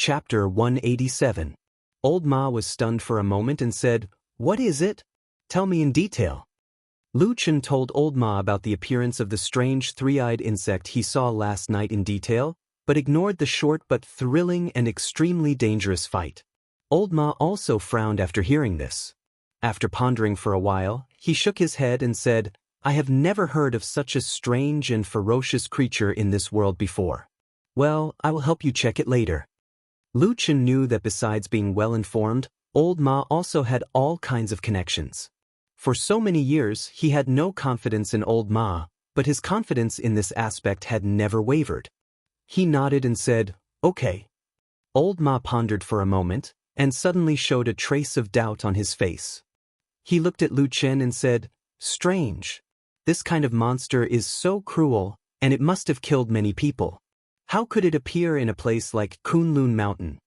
Chapter 187. Old Ma was stunned for a moment and said, "What is it? Tell me in detail." Lu Chen told Old Ma about the appearance of the strange three-eyed insect he saw last night in detail, but ignored the short but thrilling and extremely dangerous fight. Old Ma also frowned after hearing this. After pondering for a while, he shook his head and said, "I have never heard of such a strange and ferocious creature in this world before. Well, I will help you check it later." Lu Chen knew that besides being well-informed, Old Ma also had all kinds of connections. For so many years, he had no confidence in Old Ma, but his confidence in this aspect had never wavered. He nodded and said, "Okay." Old Ma pondered for a moment, and suddenly showed a trace of doubt on his face. He looked at Lu Chen and said, "Strange. This kind of monster is so cruel, and it must have killed many people. How could it appear in a place like Kunlun Mountain?"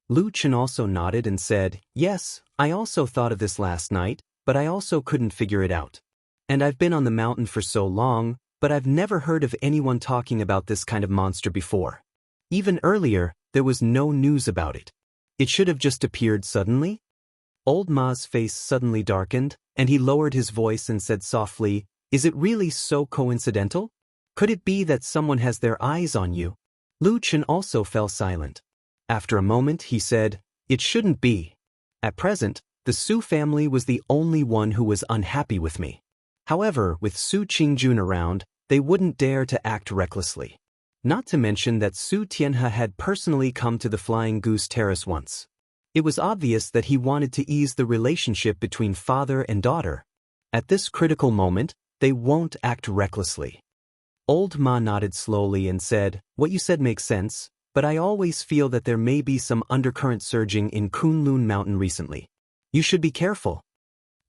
Lu Chen also nodded and said, "Yes, I also thought of this last night, but I also couldn't figure it out. And I've been on the mountain for so long, but I've never heard of anyone talking about this kind of monster before. Even earlier, there was no news about it. It should have just appeared suddenly?" Old Ma's face suddenly darkened, and he lowered his voice and said softly, "Is it really so coincidental? Could it be that someone has their eyes on you?" Lu Chen also fell silent. After a moment, he said, "It shouldn't be. At present, the Su family was the only one who was unhappy with me. However, with Su Qingjun around, they wouldn't dare to act recklessly. Not to mention that Su Tianhe had personally come to the Flying Goose Terrace once. It was obvious that he wanted to ease the relationship between father and daughter. At this critical moment, they won't act recklessly." Old Ma nodded slowly and said, "What you said makes sense, but I always feel that there may be some undercurrent surging in Kunlun Mountain recently. You should be careful."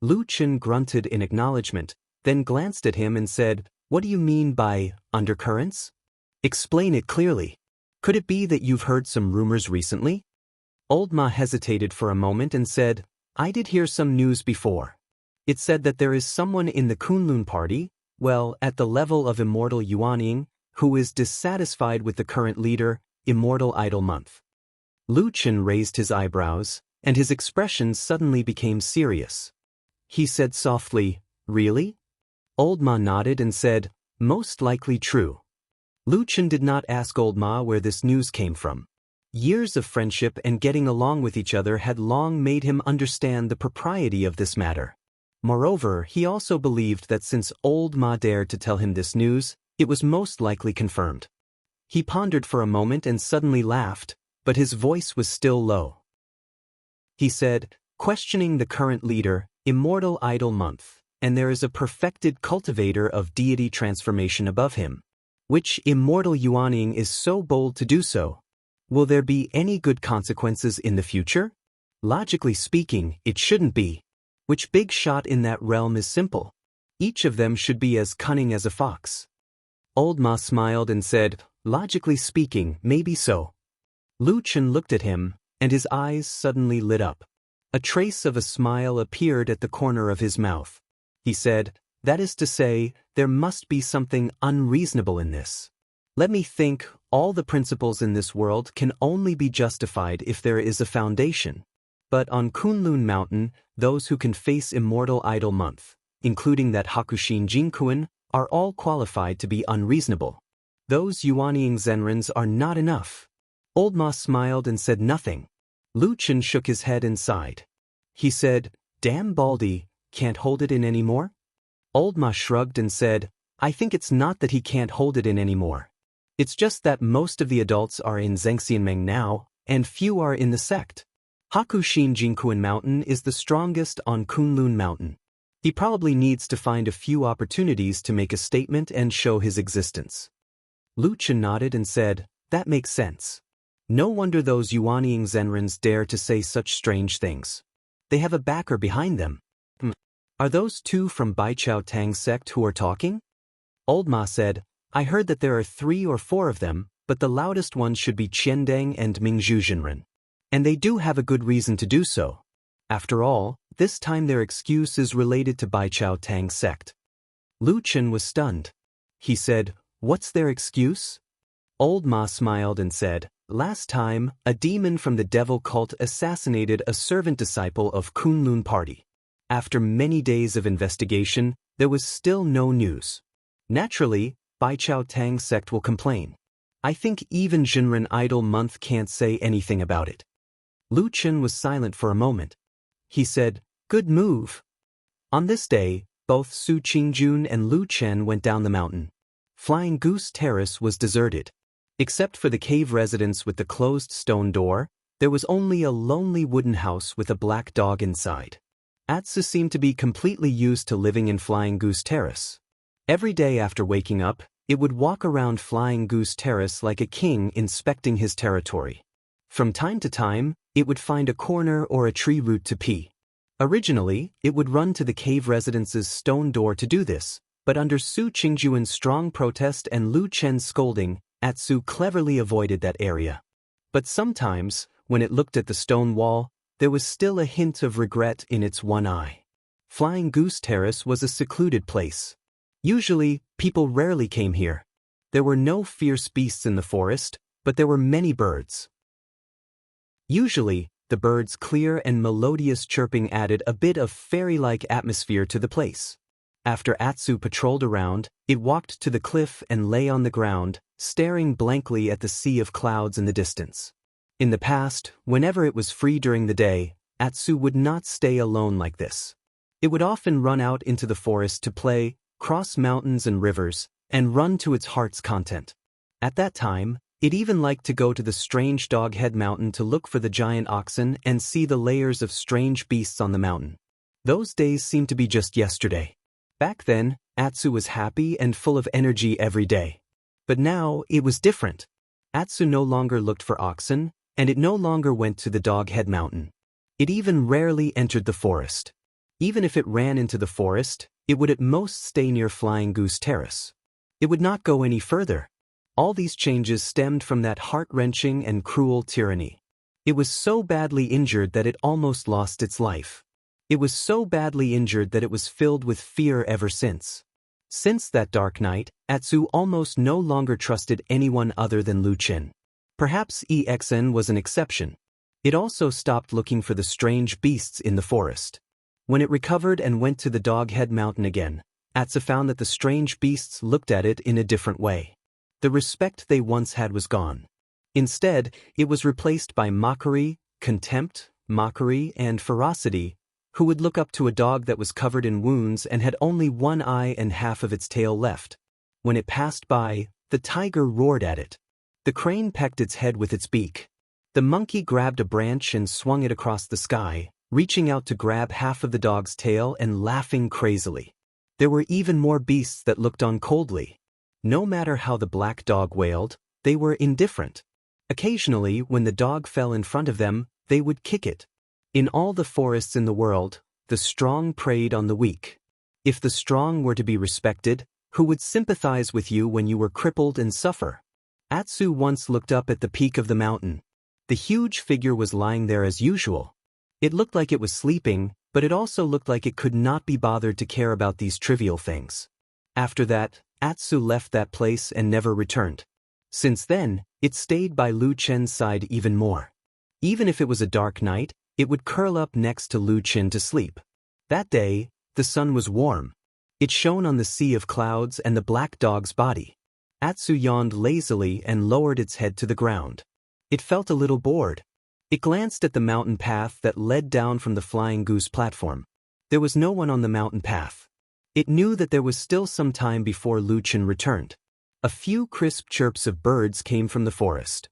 Lu Chen grunted in acknowledgement, then glanced at him and said, "What do you mean by undercurrents? Explain it clearly. Could it be that you've heard some rumors recently?" Old Ma hesitated for a moment and said, "I did hear some news before. It said that there is someone in the Kunlun party, well, at the level of Immortal Yuanying, who is dissatisfied with the current leader, Immortal Idol Month." Lu Chen raised his eyebrows, and his expression suddenly became serious. He said softly, "Really?" Old Ma nodded and said, "Most likely true." Lu Chen did not ask Old Ma where this news came from. Years of friendship and getting along with each other had long made him understand the propriety of this matter. Moreover, he also believed that since Old Ma dared to tell him this news, it was most likely confirmed. He pondered for a moment and suddenly laughed, but his voice was still low. He said, "Questioning the current leader, Immortal Idol Month, and there is a perfected cultivator of deity transformation above him. Which Immortal Yuanying is so bold to do so? Will there be any good consequences in the future? Logically speaking, it shouldn't be. Which big shot in that realm is simple? Each of them should be as cunning as a fox." Old Ma smiled and said, "Logically speaking, maybe so." Lu Chen looked at him, and his eyes suddenly lit up. A trace of a smile appeared at the corner of his mouth. He said, "That is to say, there must be something unreasonable in this. Let me think, all the principles in this world can only be justified if there is a foundation. But on Kunlun Mountain, those who can face Immortal Idol Month, including that Hakushin Jinkuan, are all qualified to be unreasonable. Those Yuanying Zenrins are not enough." Old Ma smiled and said nothing. Lu Chen shook his head and sighed. He said, "Damn Baldy, can't hold it in anymore?" Old Ma shrugged and said, "I think it's not that he can't hold it in anymore. It's just that most of the adults are in Zhengxianmeng now, and few are in the sect. Hakushin Jinkuan Mountain is the strongest on Kunlun Mountain. He probably needs to find a few opportunities to make a statement and show his existence." Lu Chen nodded and said, "That makes sense. No wonder those Yuanying Zenrins dare to say such strange things. They have a backer behind them. Are those two from Baichao Tang's sect who are talking?" Old Ma said, "I heard that there are 3 or 4 of them, but the loudest ones should be Qiandeng and Mingzhu Zhenren. And they do have a good reason to do so. After all, this time their excuse is related to Baichao Tang's sect." Lu Chen was stunned. He said, "What's their excuse?" Old Ma smiled and said, Last time, a demon from the devil cult assassinated a servant disciple of Kunlun party. After many days of investigation, there was still no news. Naturally, Bai Chao Tang sect will complain. I think even Jinren Idol Month can't say anything about it. Lu Chen was silent for a moment. He said, "Good move." On this day, both Su Qingjun and Lu Chen went down the mountain. Flying Goose Terrace was deserted. Except for the cave residence with the closed stone door, there was only a lonely wooden house with a black dog inside. Atsu seemed to be completely used to living in Flying Goose Terrace. Every day after waking up, it would walk around Flying Goose Terrace like a king inspecting his territory. From time to time, it would find a corner or a tree root to pee. Originally, it would run to the cave residence's stone door to do this, but under Su Qingjuan's strong protest and Lu Chen's scolding, Atsu cleverly avoided that area. But sometimes, when it looked at the stone wall, there was still a hint of regret in its one eye. Flying Goose Terrace was a secluded place. Usually, people rarely came here. There were no fierce beasts in the forest, but there were many birds. Usually, the birds' clear and melodious chirping added a bit of fairy-like atmosphere to the place. After Atsu patrolled around, it walked to the cliff and lay on the ground, staring blankly at the sea of clouds in the distance. In the past, whenever it was free during the day, Atsu would not stay alone like this. It would often run out into the forest to play, cross mountains and rivers, and run to its heart's content. At that time, it even liked to go to the strange Doghead Mountain to look for the giant oxen and see the layers of strange beasts on the mountain. Those days seemed to be just yesterday. Back then, Atsu was happy and full of energy every day. But now, it was different. Atsu no longer looked for oxen, and it no longer went to the Doghead Mountain. It even rarely entered the forest. Even if it ran into the forest, it would at most stay near Flying Goose Terrace. It would not go any further. All these changes stemmed from that heart-wrenching and cruel tyranny. It was so badly injured that it almost lost its life. It was so badly injured that it was filled with fear ever since. Since that dark night, Atsu almost no longer trusted anyone other than Lu Chen. Perhaps EXN was an exception. It also stopped looking for the strange beasts in the forest. When it recovered and went to the Doghead Mountain again, Atsu found that the strange beasts looked at it in a different way. The respect they once had was gone. Instead, it was replaced by mockery, contempt, and ferocity, who would look up to a dog that was covered in wounds and had only one eye and half of its tail left. When it passed by, the tiger roared at it. The crane pecked its head with its beak. The monkey grabbed a branch and swung it across the sky, reaching out to grab half of the dog's tail and laughing crazily. There were even more beasts that looked on coldly. No matter how the black dog wailed, they were indifferent. Occasionally, when the dog fell in front of them, they would kick it. In all the forests in the world, the strong preyed on the weak. If the strong were to be respected, who would sympathize with you when you were crippled and suffer? Atsu once looked up at the peak of the mountain. The huge figure was lying there as usual. It looked like it was sleeping, but it also looked like it could not be bothered to care about these trivial things. After that, Atsu left that place and never returned. Since then, it stayed by Lu Chen's side even more. Even if it was a dark night, it would curl up next to Lu Chen to sleep. That day, the sun was warm. It shone on the sea of clouds and the black dog's body. Atsu yawned lazily and lowered its head to the ground. It felt a little bored. It glanced at the mountain path that led down from the Flying Goose platform. There was no one on the mountain path. It knew that there was still some time before Lu Chen returned. A few crisp chirps of birds came from the forest.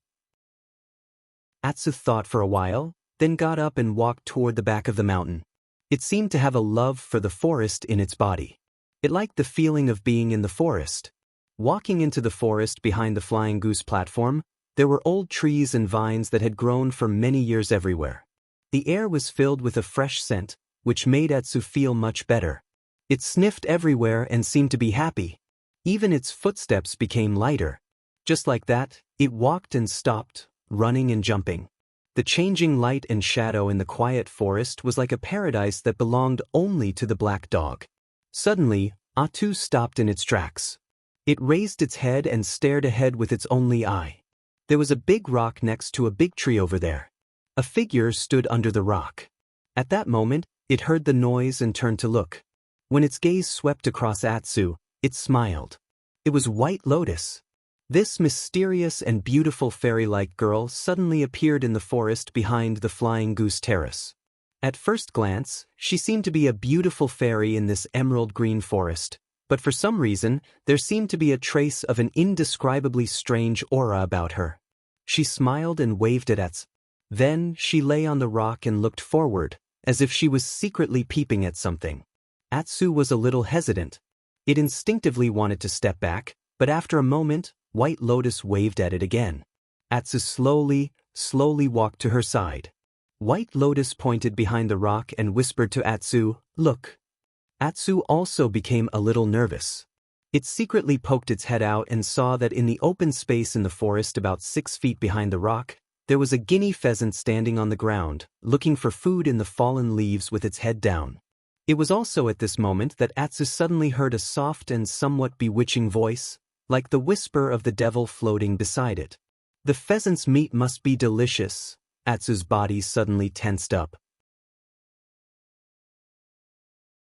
Atsu thought for a while, then got up and walked toward the back of the mountain. It seemed to have a love for the forest in its body. It liked the feeling of being in the forest. Walking into the forest behind the Flying Goose platform, there were old trees and vines that had grown for many years everywhere. The air was filled with a fresh scent, which made Atsu feel much better. It sniffed everywhere and seemed to be happy. Even its footsteps became lighter. Just like that, it walked and stopped, running and jumping. The changing light and shadow in the quiet forest was like a paradise that belonged only to the black dog. Suddenly, Atsu stopped in its tracks. It raised its head and stared ahead with its only eye. There was a big rock next to a big tree over there. A figure stood under the rock. At that moment, it heard the noise and turned to look. When its gaze swept across Atsu, it smiled. It was White Lotus. This mysterious and beautiful fairy-like girl suddenly appeared in the forest behind the Flying Goose Terrace. At first glance, she seemed to be a beautiful fairy in this emerald green forest, but for some reason, there seemed to be a trace of an indescribably strange aura about her. She smiled and waved at Atsu. Then she lay on the rock and looked forward, as if she was secretly peeping at something. Atsu was a little hesitant. It instinctively wanted to step back, but after a moment, White Lotus waved at it again. Atsu slowly walked to her side. White Lotus pointed behind the rock and whispered to Atsu, "Look." Atsu also became a little nervous. It secretly poked its head out and saw that in the open space in the forest about 6 feet behind the rock, there was a guinea pheasant standing on the ground, looking for food in the fallen leaves with its head down. It was also at this moment that Atsu suddenly heard a soft and somewhat bewitching voice, like the whisper of the devil floating beside it. "The pheasant's meat must be delicious." Atsu's body suddenly tensed up.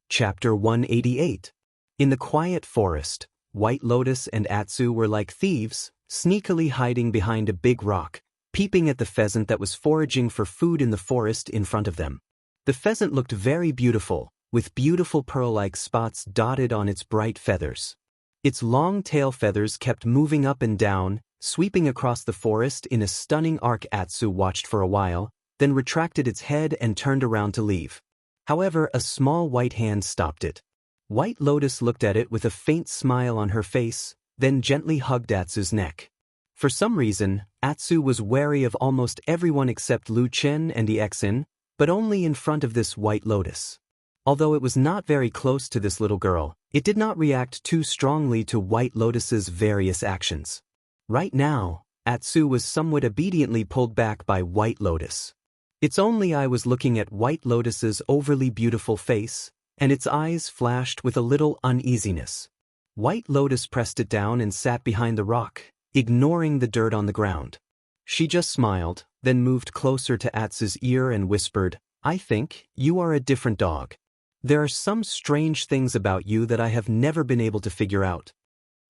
Chapter 188. In the quiet forest, White Lotus and Atsu were like thieves, sneakily hiding behind a big rock, peeping at the pheasant that was foraging for food in the forest in front of them. The pheasant looked very beautiful, with beautiful pearl-like spots dotted on its bright feathers. Its long tail feathers kept moving up and down, sweeping across the forest in a stunning arc. Atsu watched for a while, then retracted its head and turned around to leave. However, a small white hand stopped it. White Lotus looked at it with a faint smile on her face, then gently hugged Atsu's neck. For some reason, Atsu was wary of almost everyone except Lu Chen and Exin, but only in front of this White Lotus. Although it was not very close to this little girl, it did not react too strongly to White Lotus's various actions. Right now, Atsu was somewhat obediently pulled back by White Lotus. Its only eye was looking at White Lotus's overly beautiful face, and its eyes flashed with a little uneasiness. White Lotus pressed it down and sat behind the rock, ignoring the dirt on the ground. She just smiled, then moved closer to Atsu's ear and whispered, "I think you are a different dog. There are some strange things about you that I have never been able to figure out."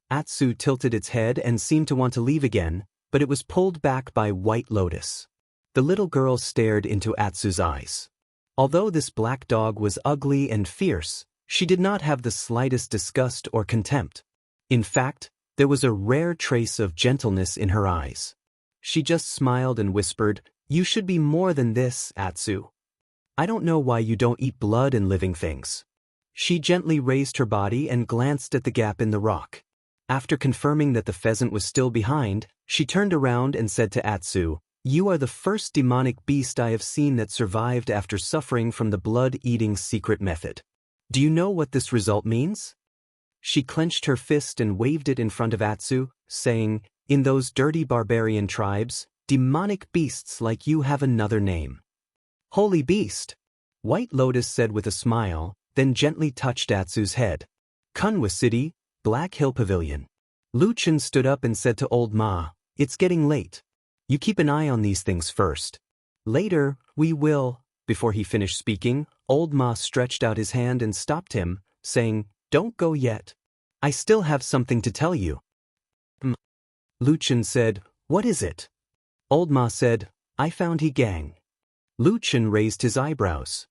Atsu tilted its head and seemed to want to leave again, but it was pulled back by White Lotus. The little girl stared into Atsu's eyes. Although this black dog was ugly and fierce, she did not have the slightest disgust or contempt. In fact, there was a rare trace of gentleness in her eyes. She just smiled and whispered, "You should be more than this, Atsu. I don't know why you don't eat blood and living things." She gently raised her body and glanced at the gap in the rock. After confirming that the pheasant was still behind, she turned around and said to Atsu, "You are the first demonic beast I have seen that survived after suffering from the blood-eating secret method. Do you know what this result means?" She clenched her fist and waved it in front of Atsu, saying, "In those dirty barbarian tribes, demonic beasts like you have another name. Holy beast." White Lotus said with a smile, then gently touched Atsu's head. "Kunwa City, Black Hill Pavilion." Lu Chen stood up and said to Old Ma, "It's getting late. You keep an eye on these things first. Later, we will." Before he finished speaking, Old Ma stretched out his hand and stopped him, saying, "Don't go yet. I still have something to tell you." Lu Chen said, "What is it?" Old Ma said, "I found He Gang." Lu Chen raised his eyebrows.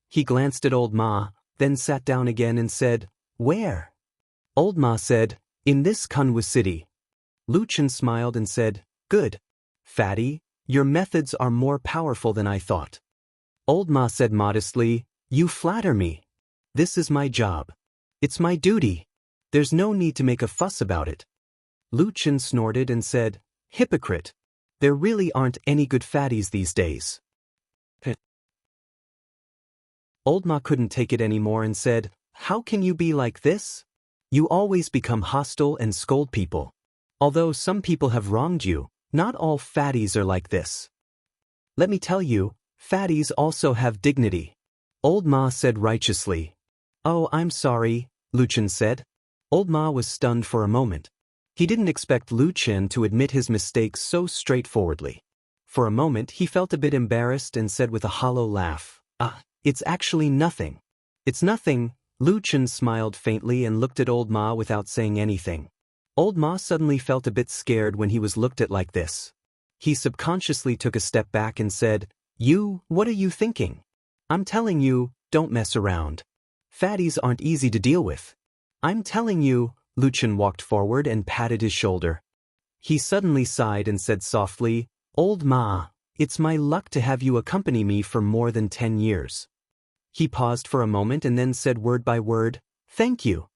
He glanced at Old Ma, then sat down again and said, "Where?" Old Ma said, "In this Kunwa city." Lu Chen smiled and said, "Good. Fatty, your methods are more powerful than I thought." Old Ma said modestly, "You flatter me. This is my job. It's my duty. There's no need to make a fuss about it." Lu Chen snorted and said, "Hypocrite. There really aren't any good fatties these days." Old Ma couldn't take it anymore and said, "How can you be like this? You always become hostile and scold people. Although some people have wronged you, not all fatties are like this. Let me tell you, fatties also have dignity." Old Ma said righteously. "Oh, I'm sorry," Lu Chen said. Old Ma was stunned for a moment. He didn't expect Lu Chen to admit his mistake so straightforwardly. For a moment he felt a bit embarrassed and said with a hollow laugh, it's actually nothing. It's nothing. Lu Chen smiled faintly and looked at Old Ma without saying anything. Old Ma suddenly felt a bit scared when he was looked at like this. He subconsciously took a step back and said, What are you thinking? I'm telling you, don't mess around. Fatties aren't easy to deal with. I'm telling you. Lu Chen walked forward and patted his shoulder. He suddenly sighed and said softly, Old Ma, it's my luck to have you accompany me for more than 10 years. He paused for a moment and then said word by word, Thank you.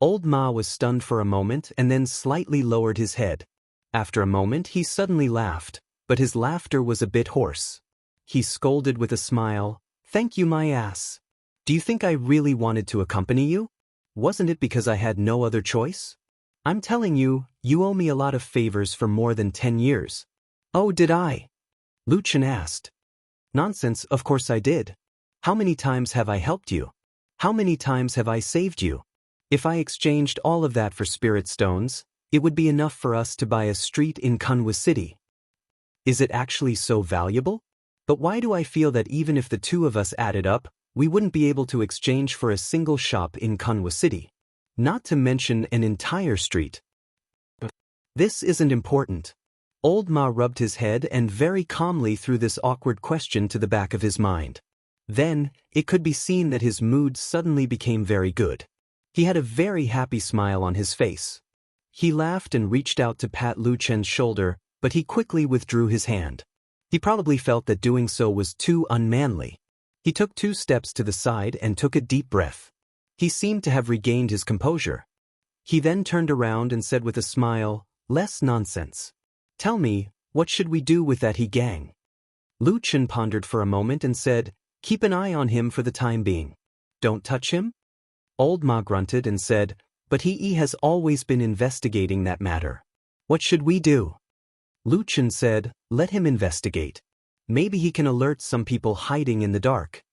Old Ma was stunned for a moment and then slightly lowered his head. After a moment he suddenly laughed, but his laughter was a bit hoarse. He scolded with a smile, Thank you my ass. Do you think I really wanted to accompany you? Wasn't it because I had no other choice? I'm telling you, you owe me a lot of favors for more than 10 years. Oh, did I? Lu Chen asked. Nonsense, of course I did. How many times have I helped you? How many times have I saved you? If I exchanged all of that for spirit stones, it would be enough for us to buy a street in Kunwa City. Is it actually so valuable? But why do I feel that even if the two of us added up, we wouldn't be able to exchange for a single shop in Kunwa City? Not to mention an entire street. This isn't important. Old Ma rubbed his head and very calmly threw this awkward question to the back of his mind. Then, it could be seen that his mood suddenly became very good. He had a very happy smile on his face. He laughed and reached out to pat Lu Chen's shoulder, but he quickly withdrew his hand. He probably felt that doing so was too unmanly. He took 2 steps to the side and took a deep breath. He seemed to have regained his composure. He then turned around and said with a smile, Less nonsense. Tell me, what should we do with that he gang? Lu Chen pondered for a moment and said, Keep an eye on him for the time being. Don't touch him? Old Ma grunted and said, But he has always been investigating that matter. What should we do? Lu Chen said, Let him investigate. Maybe he can alert some people hiding in the dark.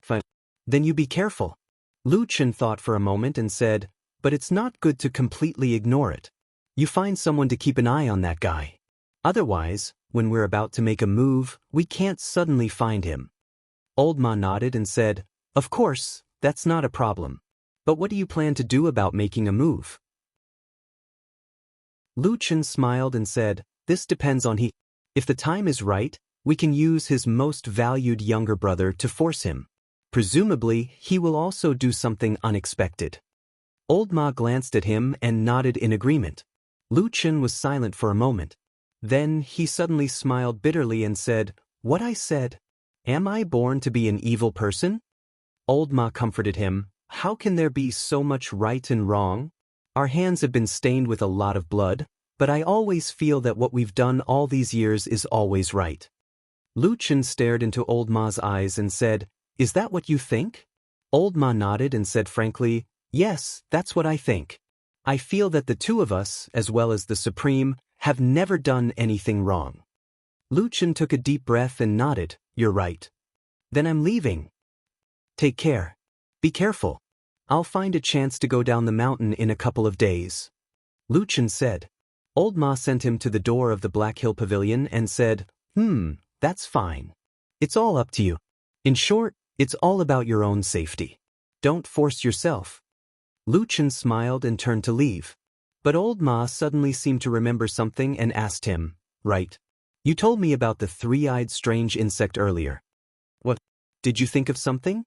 Fine. Then you be careful. Lu Chen thought for a moment and said, But it's not good to completely ignore it. You find someone to keep an eye on that guy. Otherwise, when we're about to make a move, we can't suddenly find him. Old Ma nodded and said, Of course, that's not a problem. But what do you plan to do about making a move? Lu Chen smiled and said, This depends on he. If the time is right, we can use his most valued younger brother to force him. Presumably, he will also do something unexpected. Old Ma glanced at him and nodded in agreement. Lu Chen was silent for a moment. Then he suddenly smiled bitterly and said, What I said? Am I born to be an evil person? Old Ma comforted him. How can there be so much right and wrong? Our hands have been stained with a lot of blood, but I always feel that what we've done all these years is always right. Lu Chen stared into Old Ma's eyes and said, Is that what you think? Old Ma nodded and said frankly, Yes, that's what I think. I feel that the two of us, as well as the Supreme, have never done anything wrong. Lu Chen took a deep breath and nodded, You're right. Then I'm leaving. Take care. Be careful. I'll find a chance to go down the mountain in a couple of days. Lu Chen said. Old Ma sent him to the door of the Black Hill Pavilion and said, That's fine. It's all up to you. In short, it's all about your own safety. Don't force yourself. Lu Chen smiled and turned to leave. But Old Ma suddenly seemed to remember something and asked him, Right. You told me about the 3-eyed strange insect earlier. What? Did you think of something?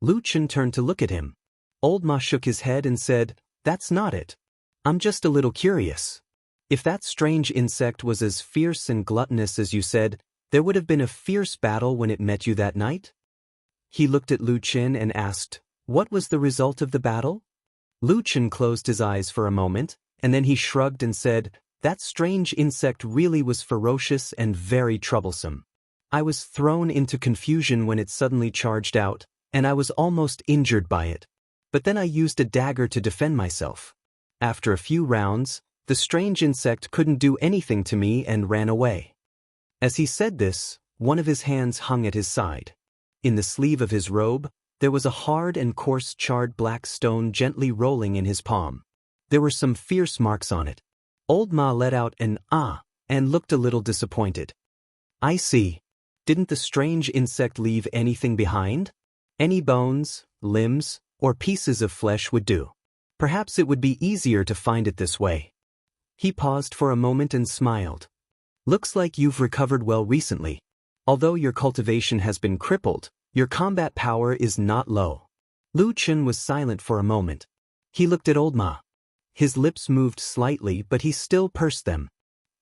Lu Chen turned to look at him. Old Ma shook his head and said, That's not it. I'm just a little curious. If that strange insect was as fierce and gluttonous as you said, there would have been a fierce battle when it met you that night? He looked at Lu Chen and asked, What was the result of the battle? Lu Chen closed his eyes for a moment, and then he shrugged and said, That strange insect really was ferocious and very troublesome. I was thrown into confusion when it suddenly charged out, and I was almost injured by it. But then I used a dagger to defend myself. After a few rounds, the strange insect couldn't do anything to me and ran away. As he said this, one of his hands hung at his side. In the sleeve of his robe, there was a hard and coarse charred black stone gently rolling in his palm. There were some fierce marks on it. Old Ma let out an ah and looked a little disappointed. I see. Didn't the strange insect leave anything behind? Any bones, limbs, or pieces of flesh would do. Perhaps it would be easier to find it this way. He paused for a moment and smiled. Looks like you've recovered well recently. Although your cultivation has been crippled, your combat power is not low. Lu Chen was silent for a moment. He looked at Old Ma. His lips moved slightly, but he still pursed them.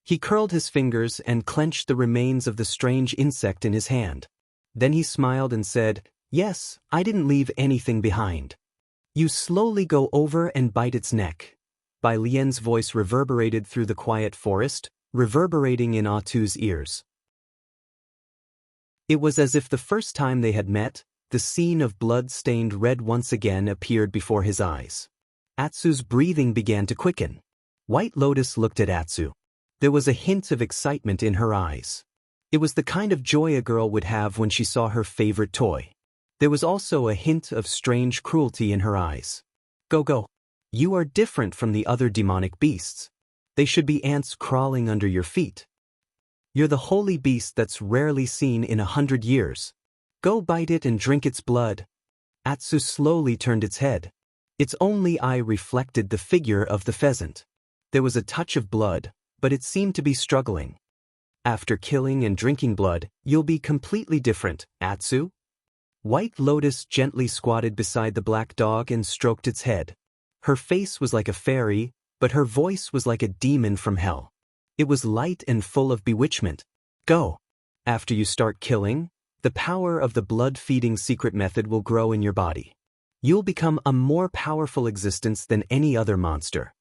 He curled his fingers and clenched the remains of the strange insect in his hand. Then he smiled and said, Yes, I didn't leave anything behind. You slowly go over and bite its neck. Bai Lian's voice reverberated through the quiet forest, reverberating in Atu's ears. It was as if the first time they had met, the scene of blood-stained red once again appeared before his eyes. Atsu's breathing began to quicken. White Lotus looked at Atsu. There was a hint of excitement in her eyes. It was the kind of joy a girl would have when she saw her favorite toy. There was also a hint of strange cruelty in her eyes. Go. You are different from the other demonic beasts. They should be ants crawling under your feet. You're the holy beast that's rarely seen in 100 years. Go bite it and drink its blood. Atsu slowly turned its head. Its only eye reflected the figure of the pheasant. There was a touch of blood, but it seemed to be struggling. After killing and drinking blood, you'll be completely different, Atsu. White Lotus gently squatted beside the black dog and stroked its head. Her face was like a fairy, but her voice was like a demon from hell. It was light and full of bewitchment. Go. After you start killing, the power of the blood-feeding secret method will grow in your body. You'll become a more powerful existence than any other monster.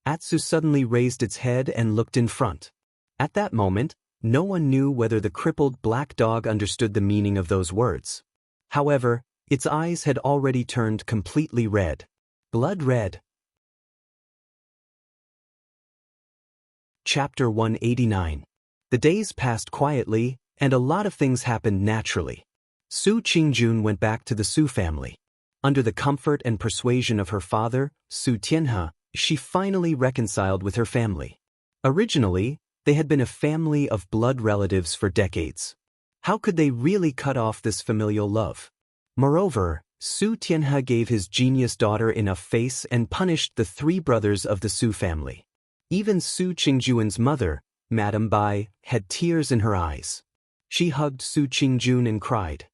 Atsu suddenly raised its head and looked in front. At that moment, no one knew whether the crippled black dog understood the meaning of those words. However, its eyes had already turned completely red. Blood red. Chapter 189. The days passed quietly, and a lot of things happened naturally. Su Qingjun went back to the Su family. Under the comfort and persuasion of her father, Su Tianhe, she finally reconciled with her family. Originally, they had been a family of blood relatives for decades. How could they really cut off this familial love? Moreover, Su Tianhe gave his genius daughter enough face and punished the 3 brothers of the Su family. Even Su Qingjuan's mother, Madame Bai, had tears in her eyes. She hugged Su Qingjun and cried.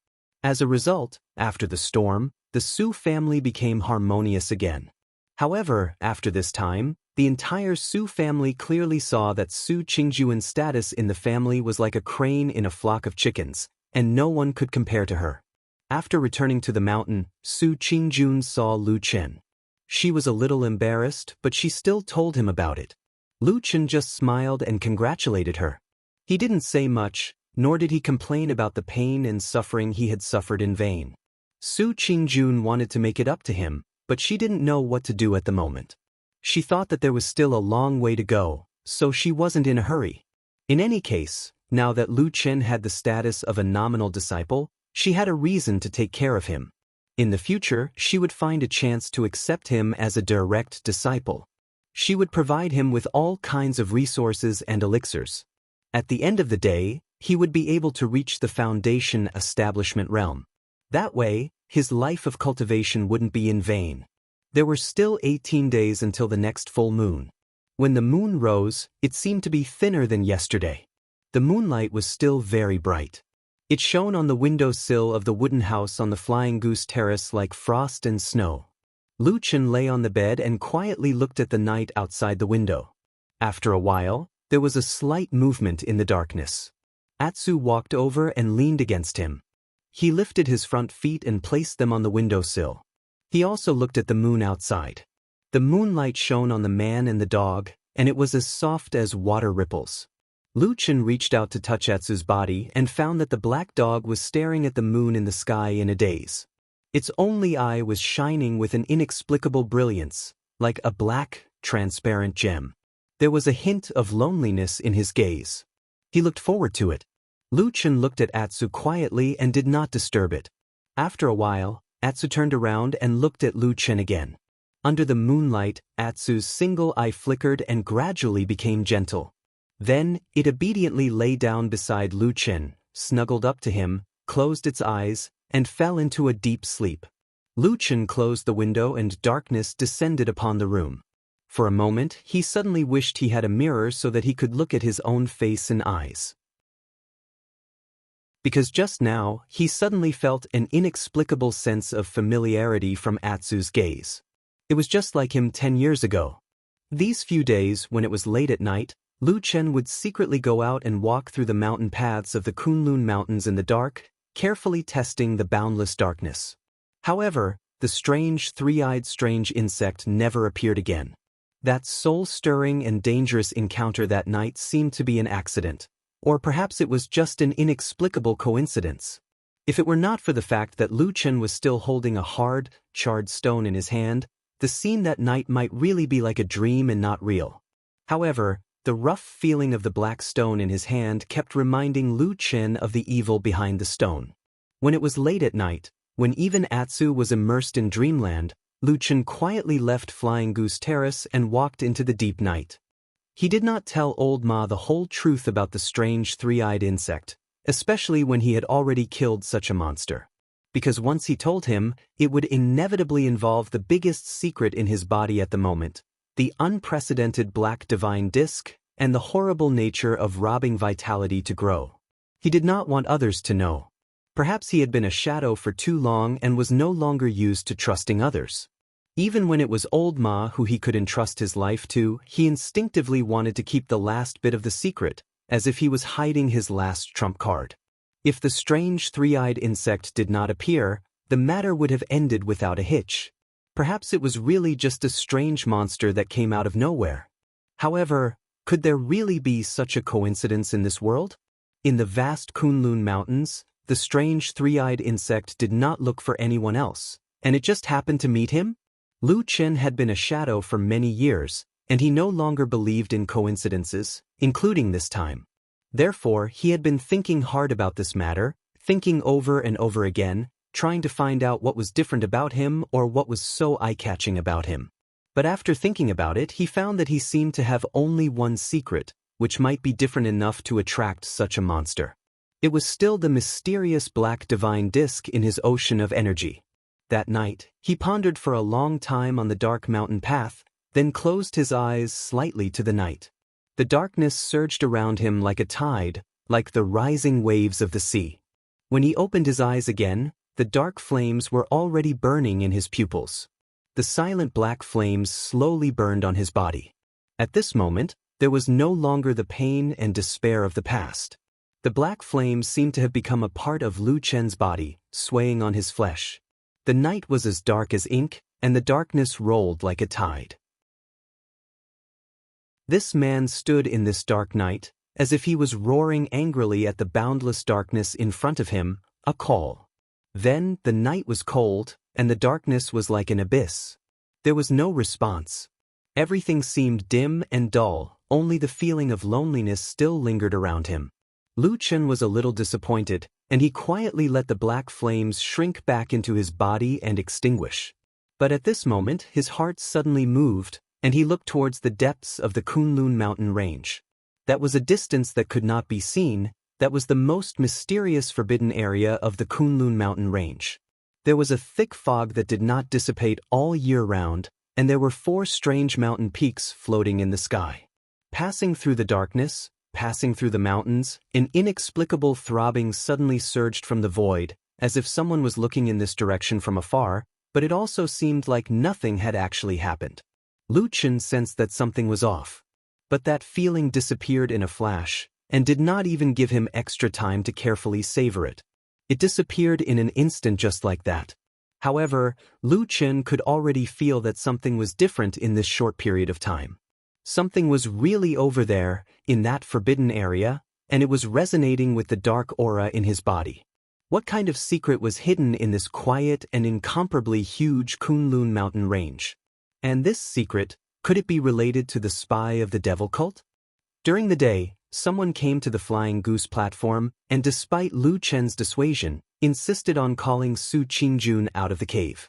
As a result, after the storm, the Su family became harmonious again. However, after this time, the entire Su family clearly saw that Su Qingjuan's status in the family was like a crane in a flock of chickens, and no one could compare to her. After returning to the mountain, Su Qingjun saw Lu Chen. She was a little embarrassed, but she still told him about it. Lu Chen just smiled and congratulated her. He didn't say much, nor did he complain about the pain and suffering he had suffered in vain. Su Qingjun wanted to make it up to him, but she didn't know what to do at the moment. She thought that there was still a long way to go, so she wasn't in a hurry. In any case, now that Lu Chen had the status of a nominal disciple, she had a reason to take care of him. In the future, she would find a chance to accept him as a direct disciple. She would provide him with all kinds of resources and elixirs. At the end of the day, he would be able to reach the Foundation establishment realm. That way, his life of cultivation wouldn't be in vain. There were still 18 days until the next full moon. When the moon rose, it seemed to be thinner than yesterday. The moonlight was still very bright. It shone on the windowsill of the wooden house on the Flying Goose Terrace like frost and snow. Lu Chen lay on the bed and quietly looked at the night outside the window. After a while, there was a slight movement in the darkness. Atsu walked over and leaned against him. He lifted his front feet and placed them on the windowsill. He also looked at the moon outside. The moonlight shone on the man and the dog, and it was as soft as water ripples. Lu Chen reached out to touch Atsu's body and found that the black dog was staring at the moon in the sky in a daze. Its only eye was shining with an inexplicable brilliance, like a black, transparent gem. There was a hint of loneliness in his gaze. He looked forward to it. Lu Chen looked at Atsu quietly and did not disturb it. After a while, Atsu turned around and looked at Lu Chen again. Under the moonlight, Atsu's single eye flickered and gradually became gentle. Then, it obediently lay down beside Lu Chen, snuggled up to him, closed its eyes, and fell into a deep sleep. Lu Chen closed the window and darkness descended upon the room. For a moment, he suddenly wished he had a mirror so that he could look at his own face and eyes. Because just now, he suddenly felt an inexplicable sense of familiarity from Atsu's gaze. It was just like him 10 years ago. These few days, when it was late at night, Lu Chen would secretly go out and walk through the mountain paths of the Kunlun Mountains in the dark, carefully testing the boundless darkness. However, the strange three-eyed strange insect never appeared again. That soul-stirring and dangerous encounter that night seemed to be an accident, or perhaps it was just an inexplicable coincidence. If it were not for the fact that Lu Chen was still holding a hard, charred stone in his hand, the scene that night might really be like a dream and not real. However, the rough feeling of the black stone in his hand kept reminding Lu Chen of the evil behind the stone. When it was late at night, when even Atsu was immersed in dreamland, Lu Chen quietly left Flying Goose Terrace and walked into the deep night. He did not tell Old Ma the whole truth about the strange three-eyed insect, especially when he had already killed such a monster. Because once he told him, it would inevitably involve the biggest secret in his body at the moment, the unprecedented black divine disk, and the horrible nature of robbing vitality to grow. He did not want others to know. Perhaps he had been a shadow for too long and was no longer used to trusting others. Even when it was Old Ma who he could entrust his life to, he instinctively wanted to keep the last bit of the secret, as if he was hiding his last trump card. If the strange three-eyed insect did not appear, the matter would have ended without a hitch. Perhaps it was really just a strange monster that came out of nowhere. However, could there really be such a coincidence in this world? In the vast Kunlun Mountains, the strange three-eyed insect did not look for anyone else, and it just happened to meet him? Lu Chen had been a shadow for many years, and he no longer believed in coincidences, including this time. Therefore, he had been thinking hard about this matter, thinking over and over again, trying to find out what was different about him or what was so eye-catching about him. But after thinking about it, he found that he seemed to have only one secret, which might be different enough to attract such a monster. It was still the mysterious black divine disk in his ocean of energy. That night, he pondered for a long time on the dark mountain path, then closed his eyes slightly to the night. The darkness surged around him like a tide, like the rising waves of the sea. When he opened his eyes again, the dark flames were already burning in his pupils. The silent black flames slowly burned on his body. At this moment, there was no longer the pain and despair of the past. The black flames seemed to have become a part of Lu Chen's body, swaying on his flesh. The night was as dark as ink, and the darkness rolled like a tide. This man stood in this dark night, as if he was roaring angrily at the boundless darkness in front of him, a call. Then, the night was cold, and the darkness was like an abyss. There was no response. Everything seemed dim and dull, only the feeling of loneliness still lingered around him. Lu Chen was a little disappointed, and he quietly let the black flames shrink back into his body and extinguish. But at this moment, his heart suddenly moved, and he looked towards the depths of the Kunlun mountain range. That was a distance that could not be seen. That was the most mysterious forbidden area of the Kunlun mountain range. There was a thick fog that did not dissipate all year round, and there were 4 strange mountain peaks floating in the sky. Passing through the darkness, passing through the mountains, an inexplicable throbbing suddenly surged from the void, as if someone was looking in this direction from afar, but it also seemed like nothing had actually happened. Lu Chen sensed that something was off. But that feeling disappeared in a flash, and did not even give him extra time to carefully savor it. It disappeared in an instant just like that. However, Lu Chen could already feel that something was different in this short period of time. Something was really over there, in that forbidden area, and it was resonating with the dark aura in his body. What kind of secret was hidden in this quiet and incomparably huge Kunlun mountain range? And this secret, could it be related to the spy of the devil cult? During the day, someone came to the Flying Goose platform and, despite Lu Chen's dissuasion, insisted on calling Su Qingjun out of the cave.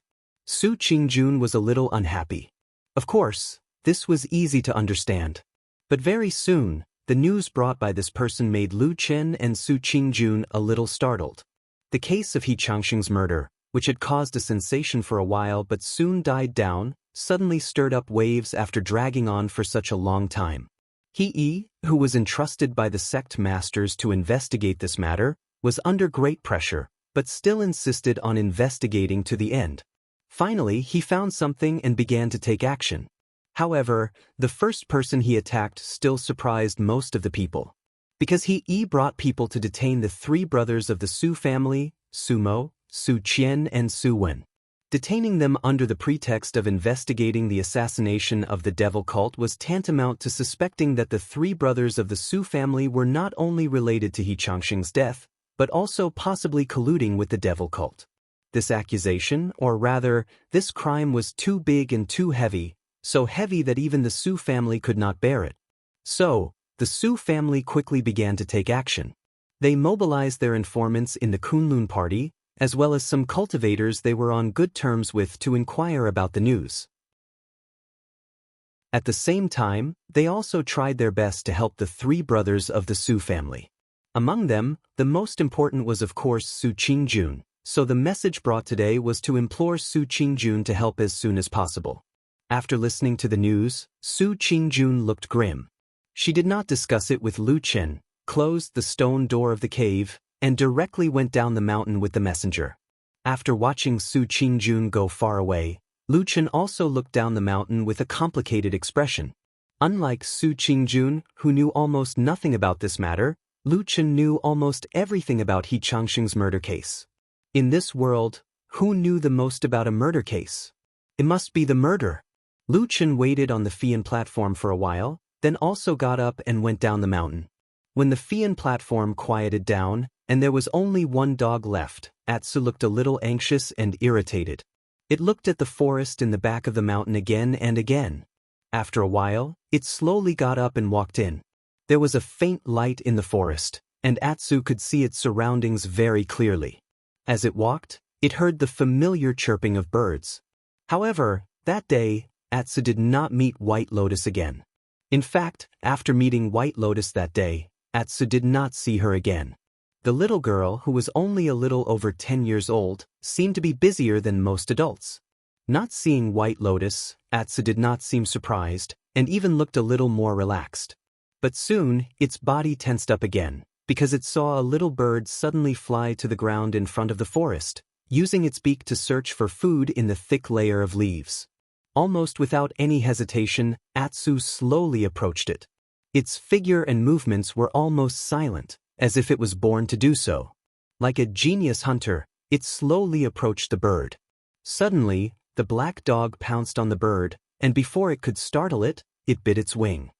Su Qingjun was a little unhappy. Of course, this was easy to understand. But very soon, the news brought by this person made Lu Chen and Su Qingjun a little startled. The case of Xianxia's murder, which had caused a sensation for a while but soon died down, suddenly stirred up waves after dragging on for such a long time. He, who was entrusted by the sect masters to investigate this matter, was under great pressure, but still insisted on investigating to the end. Finally, he found something and began to take action. However, the first person he attacked still surprised most of the people. Because he brought people to detain the three brothers of the Su family, Su Mo, Su Qian and Su Wen. Detaining them under the pretext of investigating the assassination of the devil cult was tantamount to suspecting that the three brothers of the Su family were not only related to Xianxia's death, but also possibly colluding with the devil cult. This accusation, or rather, this crime was too big and too heavy, so heavy that even the Su family could not bear it. So, the Su family quickly began to take action. They mobilized their informants in the Kunlun party, as well as some cultivators they were on good terms with to inquire about the news. At the same time, they also tried their best to help the three brothers of the Su family. Among them, the most important was of course Su Qingjun, so the message brought today was to implore Su Qingjun to help as soon as possible. After listening to the news, Su Qingjun looked grim. She did not discuss it with Lu Chen, closed the stone door of the cave, and directly went down the mountain with the messenger. After watching Su Qingjun go far away, Lu Chen also looked down the mountain with a complicated expression. Unlike Su Qingjun, who knew almost nothing about this matter, Lu Chen knew almost everything about Xianxia's murder case. In this world, who knew the most about a murder case? It must be the murder. Lu Chen waited on the Fian platform for a while, then also got up and went down the mountain. When the Fian platform quieted down, and there was only one dog left, Atsu looked a little anxious and irritated. It looked at the forest in the back of the mountain again and again. After a while, it slowly got up and walked in. There was a faint light in the forest, and Atsu could see its surroundings very clearly. As it walked, it heard the familiar chirping of birds. However, that day, Atsu did not meet White Lotus again. In fact, after meeting White Lotus that day, Atsu did not see her again. The little girl, who was only a little over 10 years old, seemed to be busier than most adults. Not seeing White Lotus, Atsu did not seem surprised, and even looked a little more relaxed. But soon, its body tensed up again, because it saw a little bird suddenly fly to the ground in front of the forest, using its beak to search for food in the thick layer of leaves. Almost without any hesitation, Atsu slowly approached it. Its figure and movements were almost silent, as if it was born to do so. Like a genius hunter, it slowly approached the bird. Suddenly, the black dog pounced on the bird, and before it could startle it, it bit its wing.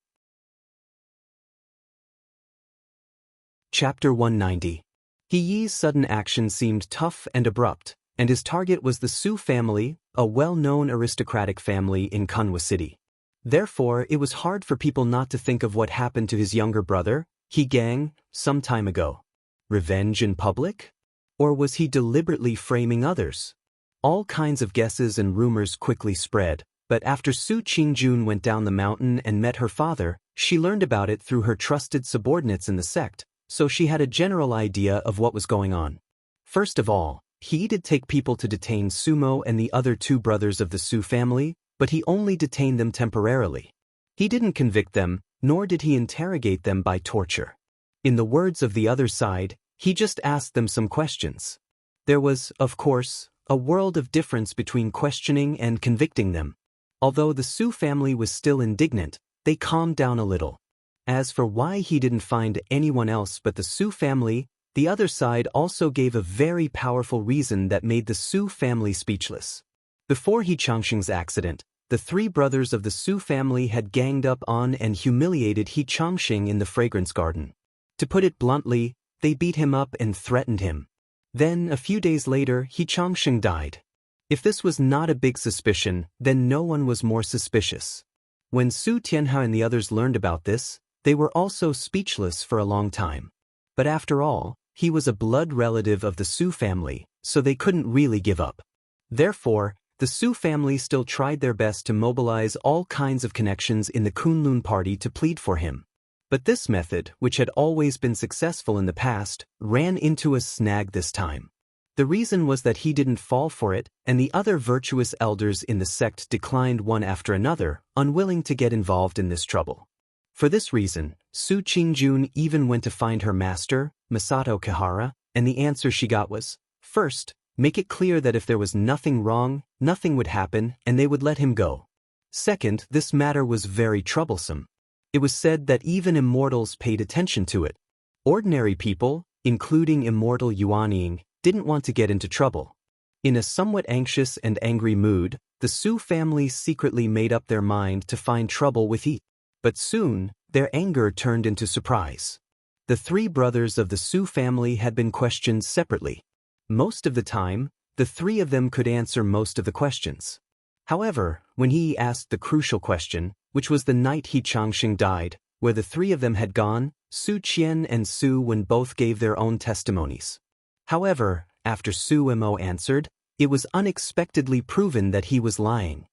Chapter 190. He Yi's sudden action seemed tough and abrupt, and his target was the Su family, a well-known aristocratic family in Kunwa City. Therefore, it was hard for people not to think of what happened to his younger brother, He Gang, some time ago. Revenge in public? Or was he deliberately framing others? All kinds of guesses and rumors quickly spread, but after Su Qingjun went down the mountain and met her father, she learned about it through her trusted subordinates in the sect, so she had a general idea of what was going on. First of all, he did take people to detain Sumo and the other two brothers of the Su family, but he only detained them temporarily. He didn't convict them, nor did he interrogate them by torture. In the words of the other side, he just asked them some questions. There was, of course, a world of difference between questioning and convicting them. Although the Su family was still indignant, they calmed down a little. As for why he didn't find anyone else but the Su family, the other side also gave a very powerful reason that made the Su family speechless. Before Xianxia's accident, the three brothers of the Su family had ganged up on and humiliated Xianxia in the fragrance garden. To put it bluntly, they beat him up and threatened him. Then, a few days later, Xianxia died. If this was not a big suspicion, then no one was more suspicious. When Su Tianhao and the others learned about this, they were also speechless for a long time. But after all, he was a blood relative of the Su family, so they couldn't really give up. Therefore, the Su family still tried their best to mobilize all kinds of connections in the Kunlun party to plead for him. But this method, which had always been successful in the past, ran into a snag this time. The reason was that he didn't fall for it, and the other virtuous elders in the sect declined one after another, unwilling to get involved in this trouble. For this reason, Su Qingjun even went to find her master, Masato Kihara, and the answer she got was, first, make it clear that if there was nothing wrong, nothing would happen, and they would let him go. Second, this matter was very troublesome. It was said that even immortals paid attention to it. Ordinary people, including immortal Yuan Ying, didn't want to get into trouble. In a somewhat anxious and angry mood, the Su family secretly made up their mind to find trouble with Yi. But soon, their anger turned into surprise. The three brothers of the Su family had been questioned separately. Most of the time, the three of them could answer most of the questions. However, when he asked the crucial question, which was the night He Changxing died, where the three of them had gone, Su Qian and Su Wen both gave their own testimonies. However, after Su Mo answered, it was unexpectedly proven that he was lying.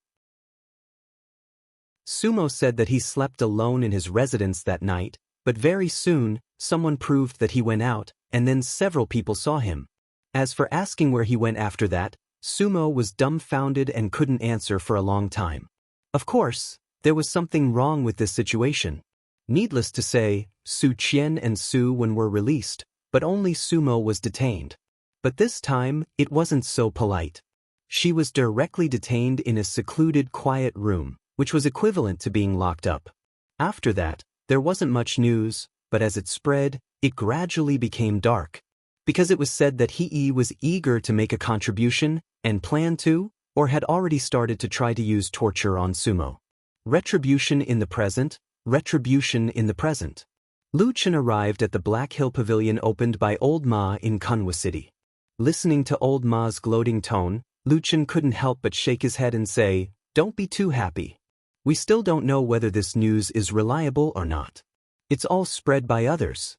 Sumo said that he slept alone in his residence that night, but very soon, someone proved that he went out, and then several people saw him. As for asking where he went after that, Sumo was dumbfounded and couldn't answer for a long time. Of course, there was something wrong with this situation. Needless to say, Su Qian and Su Wen were released, but only Sumo was detained. But this time, it wasn't so polite. She was directly detained in a secluded, quiet room, which was equivalent to being locked up. After that, there wasn't much news, but as it spread, it gradually became dark. Because it was said that He was eager to make a contribution, and planned to, or had already started to try to use torture on Sumo. Retribution in the present, retribution in the present. Lu Chen arrived at the Black Hill Pavilion opened by Old Ma in Kunwa City. Listening to Old Ma's gloating tone, Lu Chen couldn't help but shake his head and say, "Don't be too happy. We still don't know whether this news is reliable or not. It's all spread by others.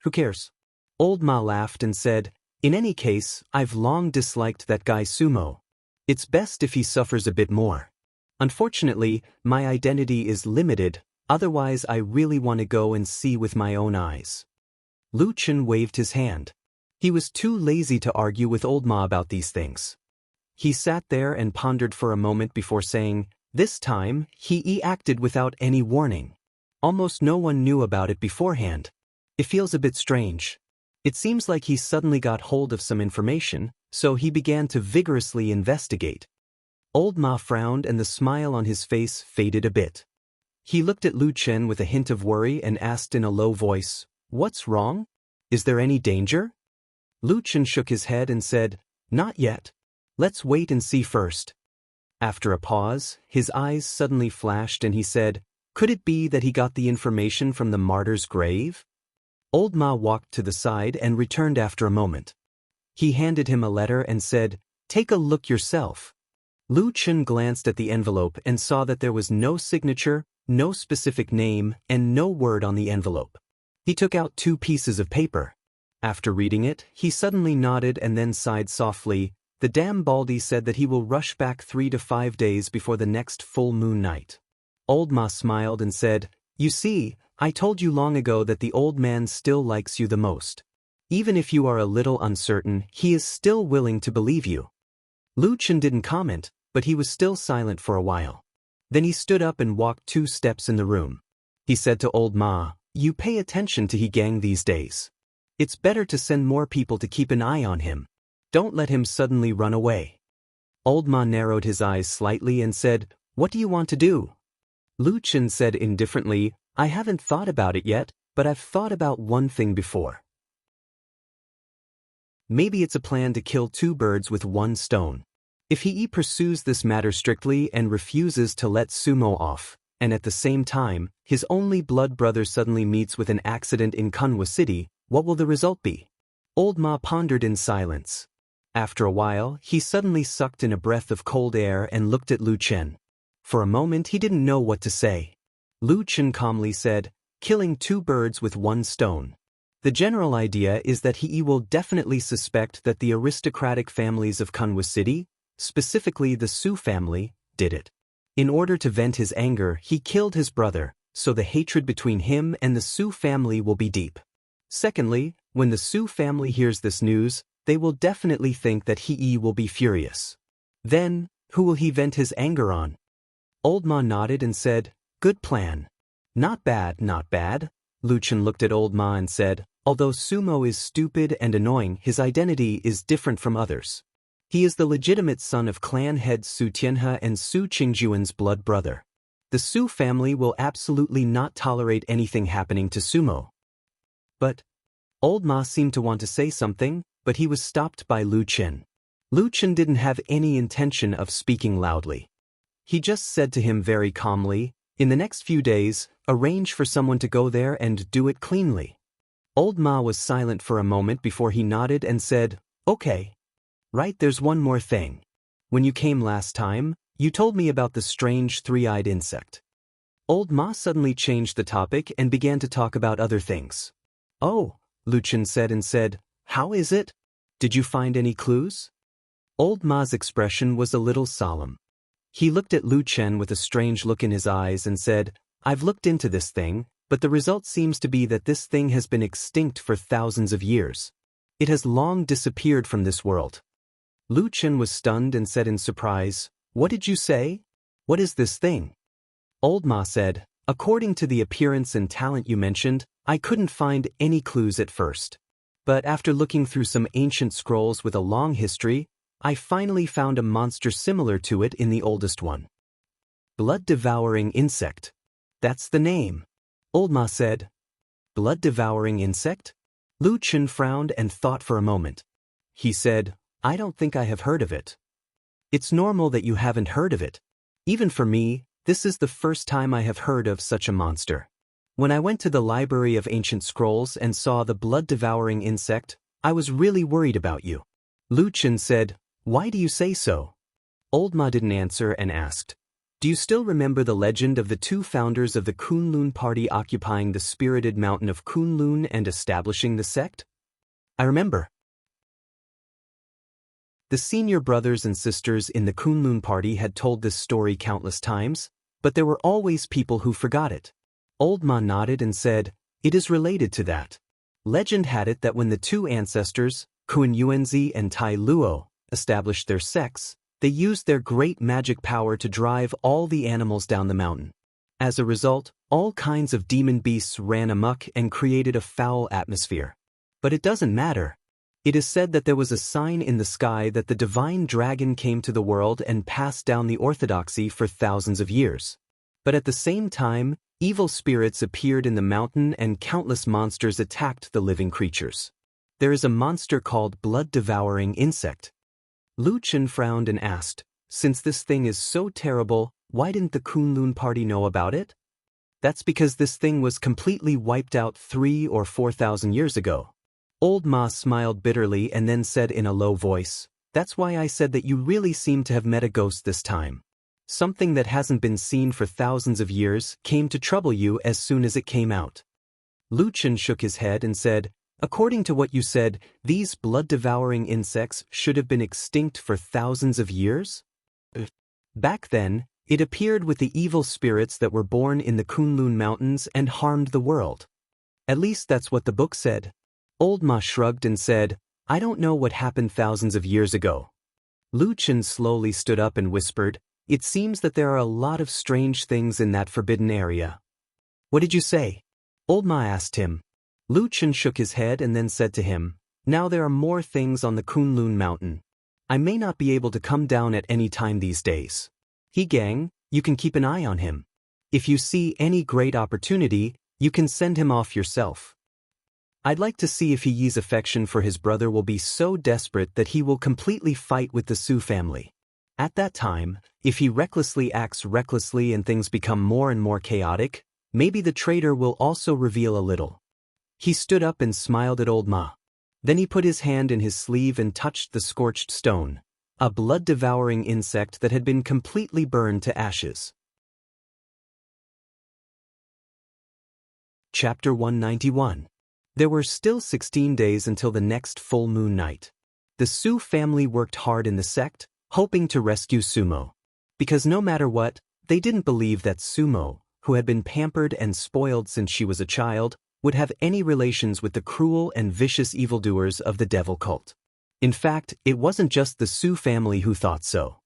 Who cares?" Old Ma laughed and said, "In any case, I've long disliked that guy Sumo. It's best if he suffers a bit more. Unfortunately, my identity is limited, otherwise I really want to go and see with my own eyes." Lu Chen waved his hand. He was too lazy to argue with Old Ma about these things. He sat there and pondered for a moment before saying, "This time, he acted without any warning. Almost no one knew about it beforehand. It feels a bit strange. It seems like he suddenly got hold of some information, so he began to vigorously investigate." Old Ma frowned and the smile on his face faded a bit. He looked at Lu Chen with a hint of worry and asked in a low voice, "What's wrong? Is there any danger?" Lu Chen shook his head and said, "Not yet. Let's wait and see first." After a pause, his eyes suddenly flashed and he said, "Could it be that he got the information from the martyr's grave?" Old Ma walked to the side and returned after a moment. He handed him a letter and said, "Take a look yourself." Lu Chen glanced at the envelope and saw that there was no signature, no specific name, and no word on the envelope. He took out 2 pieces of paper. After reading it, he suddenly nodded and then sighed softly. "The damn Baldy said that he will rush back 3 to 5 days before the next full moon night." Old Ma smiled and said, "You see, I told you long ago that the old man still likes you the most. Even if you are a little uncertain, he is still willing to believe you." Lu Chen didn't comment, but he was still silent for a while. Then he stood up and walked 2 steps in the room. He said to Old Ma, "You pay attention to He Gang these days. It's better to send more people to keep an eye on him. Don't let him suddenly run away." Old Ma narrowed his eyes slightly and said, "What do you want to do?" Lu Chen said indifferently, "I haven't thought about it yet, but I've thought about one thing before. Maybe it's a plan to kill 2 birds with 1 stone. If he pursues this matter strictly and refuses to let Sumo off, and at the same time, his only blood brother suddenly meets with an accident in Kunwa City, what will the result be?" Old Ma pondered in silence. After a while, he suddenly sucked in a breath of cold air and looked at Lu Chen. For a moment he didn't know what to say. Lu Chen calmly said, "Killing 2 birds with 1 stone. The general idea is that he will definitely suspect that the aristocratic families of Kunwa City, specifically the Su family, did it. In order to vent his anger, he killed his brother, so the hatred between him and the Su family will be deep. Secondly, when the Su family hears this news, they will definitely think that he will be furious. Then, who will he vent his anger on? Old Ma nodded and said, "Good plan." "Not bad, not bad." Luchin looked at Old Ma and said, "Although Sumo is stupid and annoying, his identity is different from others. He is the legitimate son of clan head Su Tianhe and Su Qingjuan's blood brother. The Su family will absolutely not tolerate anything happening to Sumo." But Old Ma seemed to want to say something, but he was stopped by Luchin. Luchin didn't have any intention of speaking loudly. He just said to him very calmly, "In the next few days, arrange for someone to go there and do it cleanly." Old Ma was silent for a moment before he nodded and said, "Okay. Right, there's one more thing. When you came last time, you told me about the strange three-eyed insect." Old Ma suddenly changed the topic and began to talk about other things. "Oh," Luchin said and said, "How is it? Did you find any clues?" Old Ma's expression was a little solemn. He looked at Luchin with a strange look in his eyes and said, "I've looked into this thing, but the result seems to be that this thing has been extinct for thousands of years. It has long disappeared from this world." Luchin was stunned and said in surprise, "What did you say? What is this thing?" Old Ma said, "According to the appearance and talent you mentioned, I couldn't find any clues at first. But after looking through some ancient scrolls with a long history, I finally found a monster similar to it in the oldest one. Blood-devouring insect. That's the name." Old Ma said, "Blood-devouring insect?" Luchin frowned and thought for a moment. He said, "I don't think I have heard of it." "It's normal that you haven't heard of it. Even for me, this is the first time I have heard of such a monster. When I went to the Library of Ancient Scrolls and saw the blood-devouring insect, I was really worried about you." Luchin said, "Why do you say so?" Old Ma didn't answer and asked, "Do you still remember the legend of the two founders of the Kunlun party occupying the spirited mountain of Kunlun and establishing the sect?" "I remember." The senior brothers and sisters in the Kunlun party had told this story countless times, but there were always people who forgot it. Old Ma nodded and said, "It is related to that. Legend had it that when the two ancestors, Kun Yuanzi and Tai Luo, established their sects, they used their great magic power to drive all the animals down the mountain. As a result, all kinds of demon beasts ran amok and created a foul atmosphere. But it doesn't matter. It is said that there was a sign in the sky that the divine dragon came to the world and passed down the orthodoxy for thousands of years. But at the same time, evil spirits appeared in the mountain and countless monsters attacked the living creatures. There is a monster called blood-devouring insect." Luchin frowned and asked, "Since this thing is so terrible, why didn't the Kunlun party know about it?" "That's because this thing was completely wiped out 3,000 or 4,000 years ago." Old Ma smiled bitterly and then said in a low voice, "That's why I said that you really seem to have met a ghost this time. Something that hasn't been seen for thousands of years came to trouble you as soon as it came out." Luchin shook his head and said, "According to what you said, these blood-devouring insects should have been extinct for thousands of years? Back then, it appeared with the evil spirits that were born in the Kunlun Mountains and harmed the world. At least that's what the book said." Old Ma shrugged and said, "I don't know what happened thousands of years ago." Luchin slowly stood up and whispered, "It seems that there are a lot of strange things in that forbidden area." "What did you say?" Old Ma asked him. Luchin shook his head and then said to him, "Now there are more things on the Kunlun mountain. I may not be able to come down at any time these days. Gang, you can keep an eye on him. If you see any great opportunity, you can send him off yourself. I'd like to see if Yi's affection for his brother will be so desperate that he will completely fight with the Su family. At that time, if he recklessly acts recklessly and things become more and more chaotic, maybe the traitor will also reveal a little." He stood up and smiled at Old Ma. Then he put his hand in his sleeve and touched the scorched stone, a blood-devouring insect that had been completely burned to ashes. Chapter 191. There were still 16 days until the next full moon night. The Su family worked hard in the sect, hoping to rescue Sumo. Because no matter what, they didn't believe that Sumo, who had been pampered and spoiled since she was a child, would have any relations with the cruel and vicious evildoers of the devil cult. In fact, it wasn't just the Su family who thought so.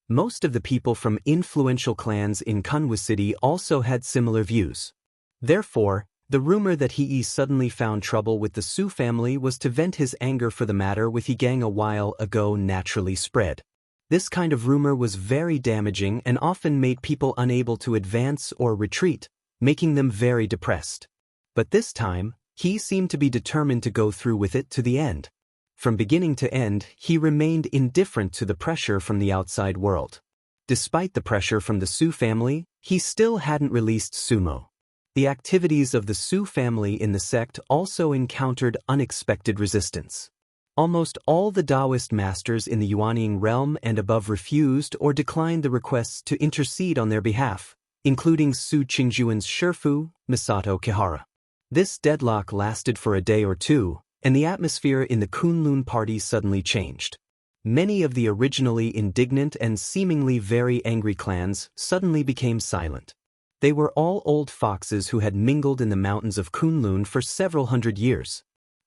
Most of the people from influential clans in Kunwa City also had similar views. Therefore, the rumor that Hee suddenly found trouble with the Su family was to vent his anger for the matter with Hegang a while ago naturally spread. This kind of rumor was very damaging and often made people unable to advance or retreat, making them very depressed. But this time, he seemed to be determined to go through with it to the end. From beginning to end, he remained indifferent to the pressure from the outside world. Despite the pressure from the Su family, he still hadn't released Sumo. The activities of the Su family in the sect also encountered unexpected resistance. Almost all the Taoist masters in the Yuanying realm and above refused or declined the requests to intercede on their behalf, including Su Qingjuan's Shifu, Misato Kihara. This deadlock lasted for a day or two, and the atmosphere in the Kunlun party suddenly changed. Many of the originally indignant and seemingly very angry clans suddenly became silent. They were all old foxes who had mingled in the mountains of Kunlun for several hundred years,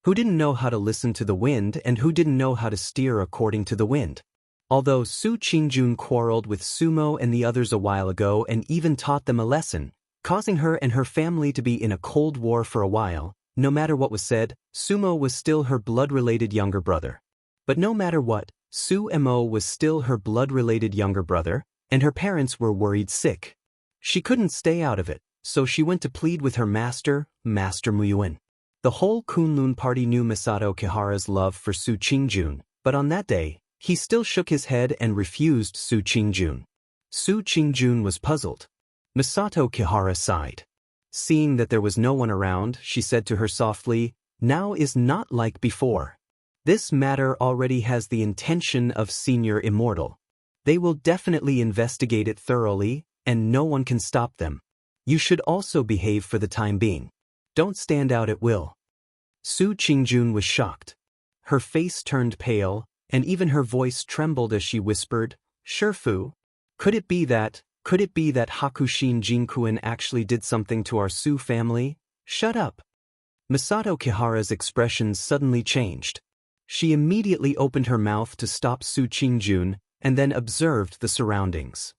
who didn't know how to listen to the wind and who didn't know how to steer according to the wind. Although Su Qingjun quarreled with Sumo and the others a while ago and even taught them a lesson, causing her and her family to be in a cold war for a while, no matter what was said, Sumo was still her blood-related younger brother. But no matter what, Su Mo was still her blood-related younger brother, and her parents were worried sick. She couldn't stay out of it, so she went to plead with her master, Master Muyuan. The whole Kunlun party knew Misato Kihara's love for Su Qingjun, but on that day, he still shook his head and refused Su Qingjun. Su Qingjun was puzzled. Misato Kihara sighed. Seeing that there was no one around, she said to her softly, "Now is not like before. This matter already has the intention of Senior Immortal. They will definitely investigate it thoroughly, and no one can stop them. You should also behave for the time being. Don't stand out at will." Su Qingjun was shocked. Her face turned pale, and even her voice trembled as she whispered, "Shifu, could it be that Hakushin Jinkuin actually did something to our Su family?" "Shut up." Misato Kihara's expression suddenly changed. She immediately opened her mouth to stop Su Qingjun and then observed the surroundings.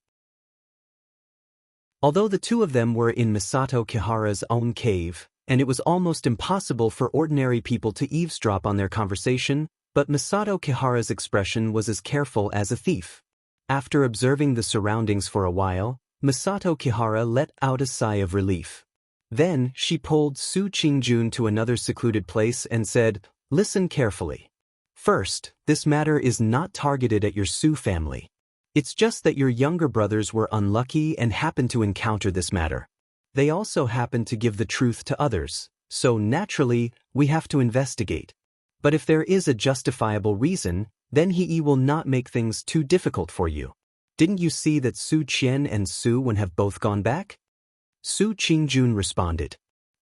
Although the two of them were in Misato Kihara's own cave, and it was almost impossible for ordinary people to eavesdrop on their conversation, but Misato Kihara's expression was as careful as a thief. After observing the surroundings for a while, Misato Kihara let out a sigh of relief. Then she pulled Su Qingjun to another secluded place and said, "Listen carefully. First, this matter is not targeted at your Su family. It's just that your younger brothers were unlucky and happened to encounter this matter. They also happened to give the truth to others, so naturally, we have to investigate. But if there is a justifiable reason, then He will not make things too difficult for you. Didn't you see that Su Qian and Su Wen have both gone back?" Su Qingjun responded.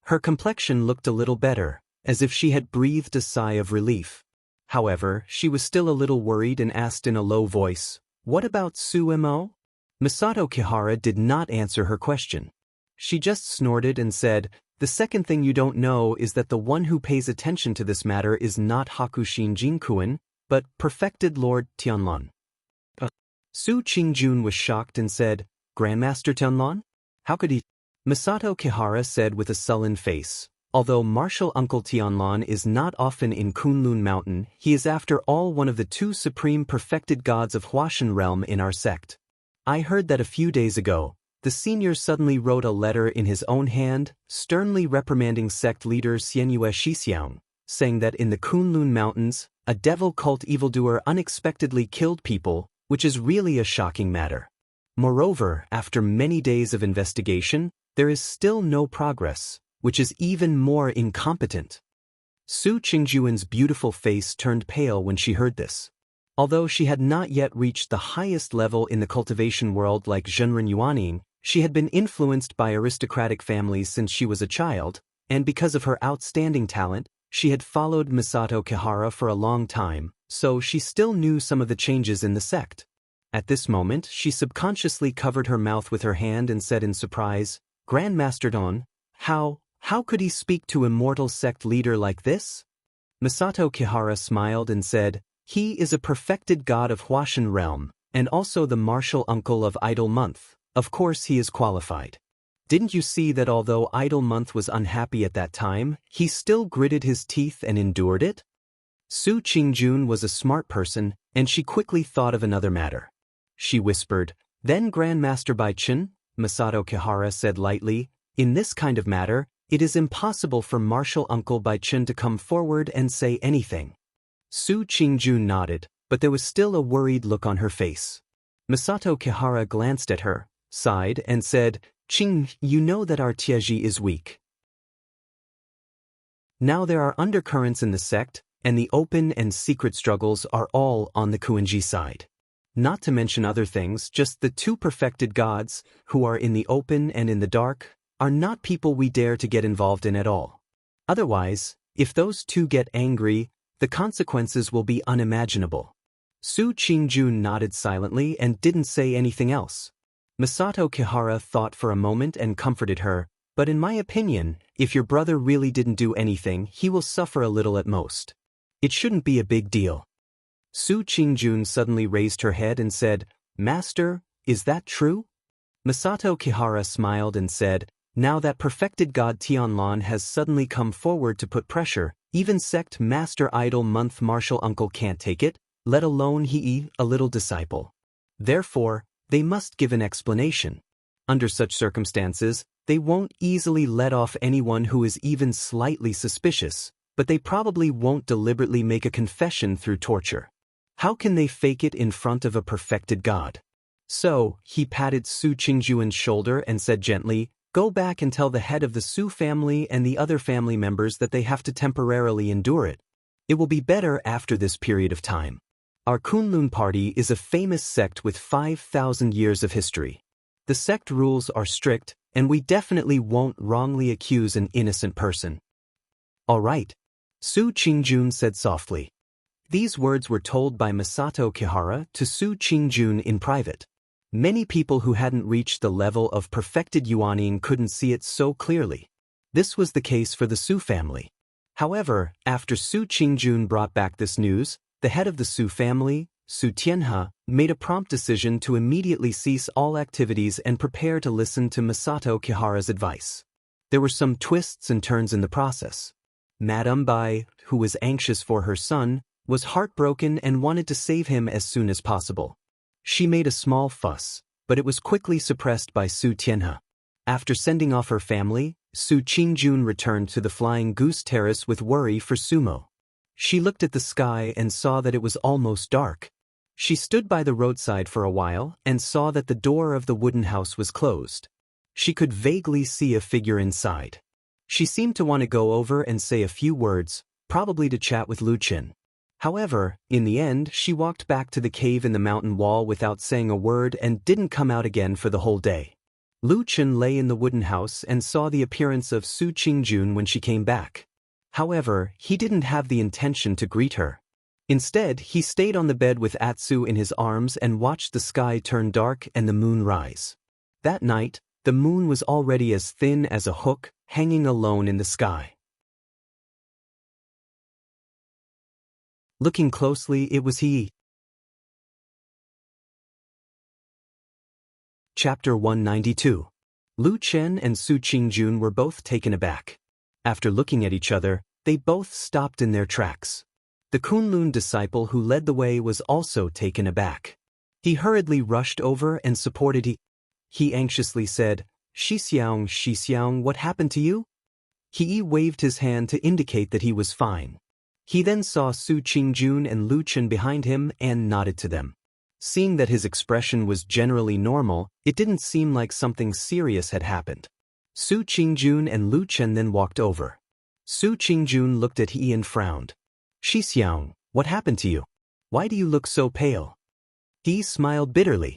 Her complexion looked a little better, as if she had breathed a sigh of relief. However, she was still a little worried and asked in a low voice, "What about Su Mo?" Misato Kihara did not answer her question. She just snorted and said, "The second thing you don't know is that the one who pays attention to this matter is not Hakushin Jinkuin, but Perfected Lord Tianlong." Su Qingjun was shocked and said, "Grandmaster Tianlong? How could he?" Misato Kihara said with a sullen face, "Although Martial Uncle Tianlong is not often in Kunlun Mountain, he is after all one of the two supreme perfected gods of Huashan realm in our sect. I heard that a few days ago, the senior suddenly wrote a letter in his own hand, sternly reprimanding sect leader Xianxia, saying that in the Kunlun Mountains, a devil cult evildoer unexpectedly killed people, which is really a shocking matter. Moreover, after many days of investigation, there is still no progress, which is even more incompetent." Su Qingjuan's beautiful face turned pale when she heard this. Although she had not yet reached the highest level in the cultivation world like Zhenren Yuaning, she had been influenced by aristocratic families since she was a child, and because of her outstanding talent, she had followed Misato Kihara for a long time, so she still knew some of the changes in the sect. At this moment, she subconsciously covered her mouth with her hand and said in surprise, "Grandmaster Don, how could he speak to immortal sect leader like this?" Masato Kihara smiled and said, "He is a perfected god of Huashan realm, and also the martial uncle of Idle Month. Of course he is qualified. Didn't you see that although Idle Month was unhappy at that time, he still gritted his teeth and endured it?" Su Qingjun was a smart person, and she quickly thought of another matter. She whispered, "Then Grandmaster Baichen," Masato Kihara said lightly, "in this kind of matter, it is impossible for Martial Uncle Baichen to come forward and say anything." Su Qingjun nodded, but there was still a worried look on her face. Masato Kihara glanced at her, sighed, and said, "Qing, you know that our Tieji is weak. Now there are undercurrents in the sect, and the open and secret struggles are all on the Kuanji side. Not to mention other things, just the two perfected gods, who are in the open and in the dark, are not people we dare to get involved in at all. Otherwise, if those two get angry, the consequences will be unimaginable." Su Qingjun nodded silently and didn't say anything else. Masato Kihara thought for a moment and comforted her, "But in my opinion, if your brother really didn't do anything, he will suffer a little at most. It shouldn't be a big deal." Su Qingjun suddenly raised her head and said, "Master, is that true?" Masato Kihara smiled and said, "Now that perfected god Tianlan has suddenly come forward to put pressure, even sect Master Idle Month Martial Uncle can't take it, let alone he, a little disciple. Therefore, they must give an explanation. Under such circumstances, they won't easily let off anyone who is even slightly suspicious, but they probably won't deliberately make a confession through torture. How can they fake it in front of a perfected god?" So, he patted Su Qingjuan's shoulder and said gently, "Go back and tell the head of the Su family and the other family members that they have to temporarily endure it. It will be better after this period of time. Our Kunlun party is a famous sect with 5,000 years of history. The sect rules are strict, and we definitely won't wrongly accuse an innocent person." "All right," Su Qingjun said softly. These words were told by Masato Kihara to Su Qingjun in private. Many people who hadn't reached the level of perfected Yuaning couldn't see it so clearly. This was the case for the Su family. However, after Su Qingjun brought back this news, the head of the Su family, Su Tianhe, made a prompt decision to immediately cease all activities and prepare to listen to Masato Kihara's advice. There were some twists and turns in the process. Madame Bai, who was anxious for her son, was heartbroken and wanted to save him as soon as possible. She made a small fuss, but it was quickly suppressed by Su Tianhe. After sending off her family, Su Qingjun returned to the Flying Goose Terrace with worry for Sumo. She looked at the sky and saw that it was almost dark. She stood by the roadside for a while and saw that the door of the wooden house was closed. She could vaguely see a figure inside. She seemed to want to go over and say a few words, probably to chat with Lu Qin. However, in the end, she walked back to the cave in the mountain wall without saying a word and didn't come out again for the whole day. Lu Qin lay in the wooden house and saw the appearance of Su Qingjun when she came back. However, he didn't have the intention to greet her. Instead, he stayed on the bed with Atsu in his arms and watched the sky turn dark and the moon rise. That night, the moon was already as thin as a hook, hanging alone in the sky. Looking closely, it was he. Chapter 192. Lu Chen and Su Qingjun were both taken aback. After looking at each other, they both stopped in their tracks. The Kunlun disciple who led the way was also taken aback. He hurriedly rushed over and supported He anxiously said, Xixiang, what happened to you?" He waved his hand to indicate that he was fine. He then saw Su Qingjun and Lu Chen behind him and nodded to them. Seeing that his expression was generally normal, it didn't seem like something serious had happened. Su Qingjun and Lu Chen then walked over. Su Qingjun looked at He and frowned. "Xixiang, what happened to you? Why do you look so pale?" He smiled bitterly.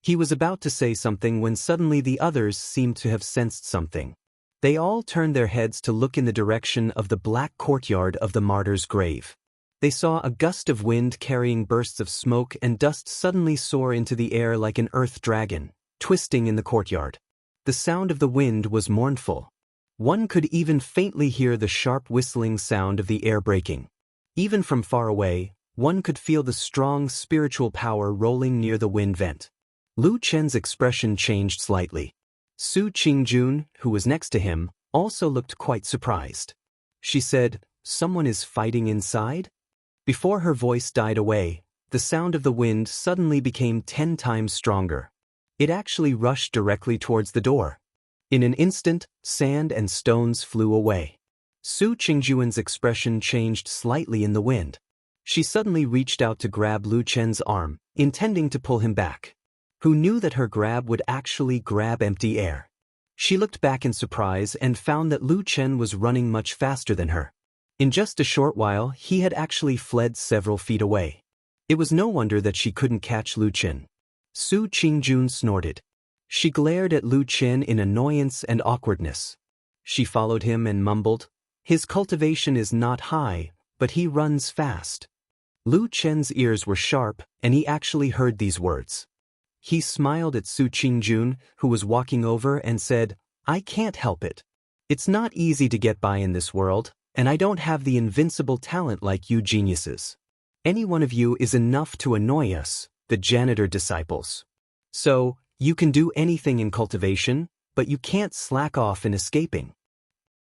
He was about to say something when suddenly the others seemed to have sensed something. They all turned their heads to look in the direction of the black courtyard of the martyr's grave. They saw a gust of wind carrying bursts of smoke and dust suddenly soar into the air like an earth dragon, twisting in the courtyard. The sound of the wind was mournful. One could even faintly hear the sharp whistling sound of the air breaking. Even from far away, one could feel the strong spiritual power rolling near the wind vent. Lu Chen's expression changed slightly. Su Qingjun, who was next to him, also looked quite surprised. She said, "Someone is fighting inside?" Before her voice died away, the sound of the wind suddenly became 10 times stronger. It actually rushed directly towards the door. In an instant, sand and stones flew away. Su Qingjuan's expression changed slightly in the wind. She suddenly reached out to grab Lu Chen's arm, intending to pull him back. Who knew that her grab would actually grab empty air? She looked back in surprise and found that Lu Chen was running much faster than her. In just a short while, he had actually fled several feet away. It was no wonder that she couldn't catch Lu Chen. Su Qingjun snorted. She glared at Lu Chen in annoyance and awkwardness. She followed him and mumbled, "His cultivation is not high, but he runs fast." Lu Chen's ears were sharp, and he actually heard these words. He smiled at Su Qingjun, who was walking over, and said, "I can't help it. It's not easy to get by in this world, and I don't have the invincible talent like you geniuses. Any one of you is enough to annoy us, the janitor disciples. So, you can do anything in cultivation, but you can't slack off in escaping."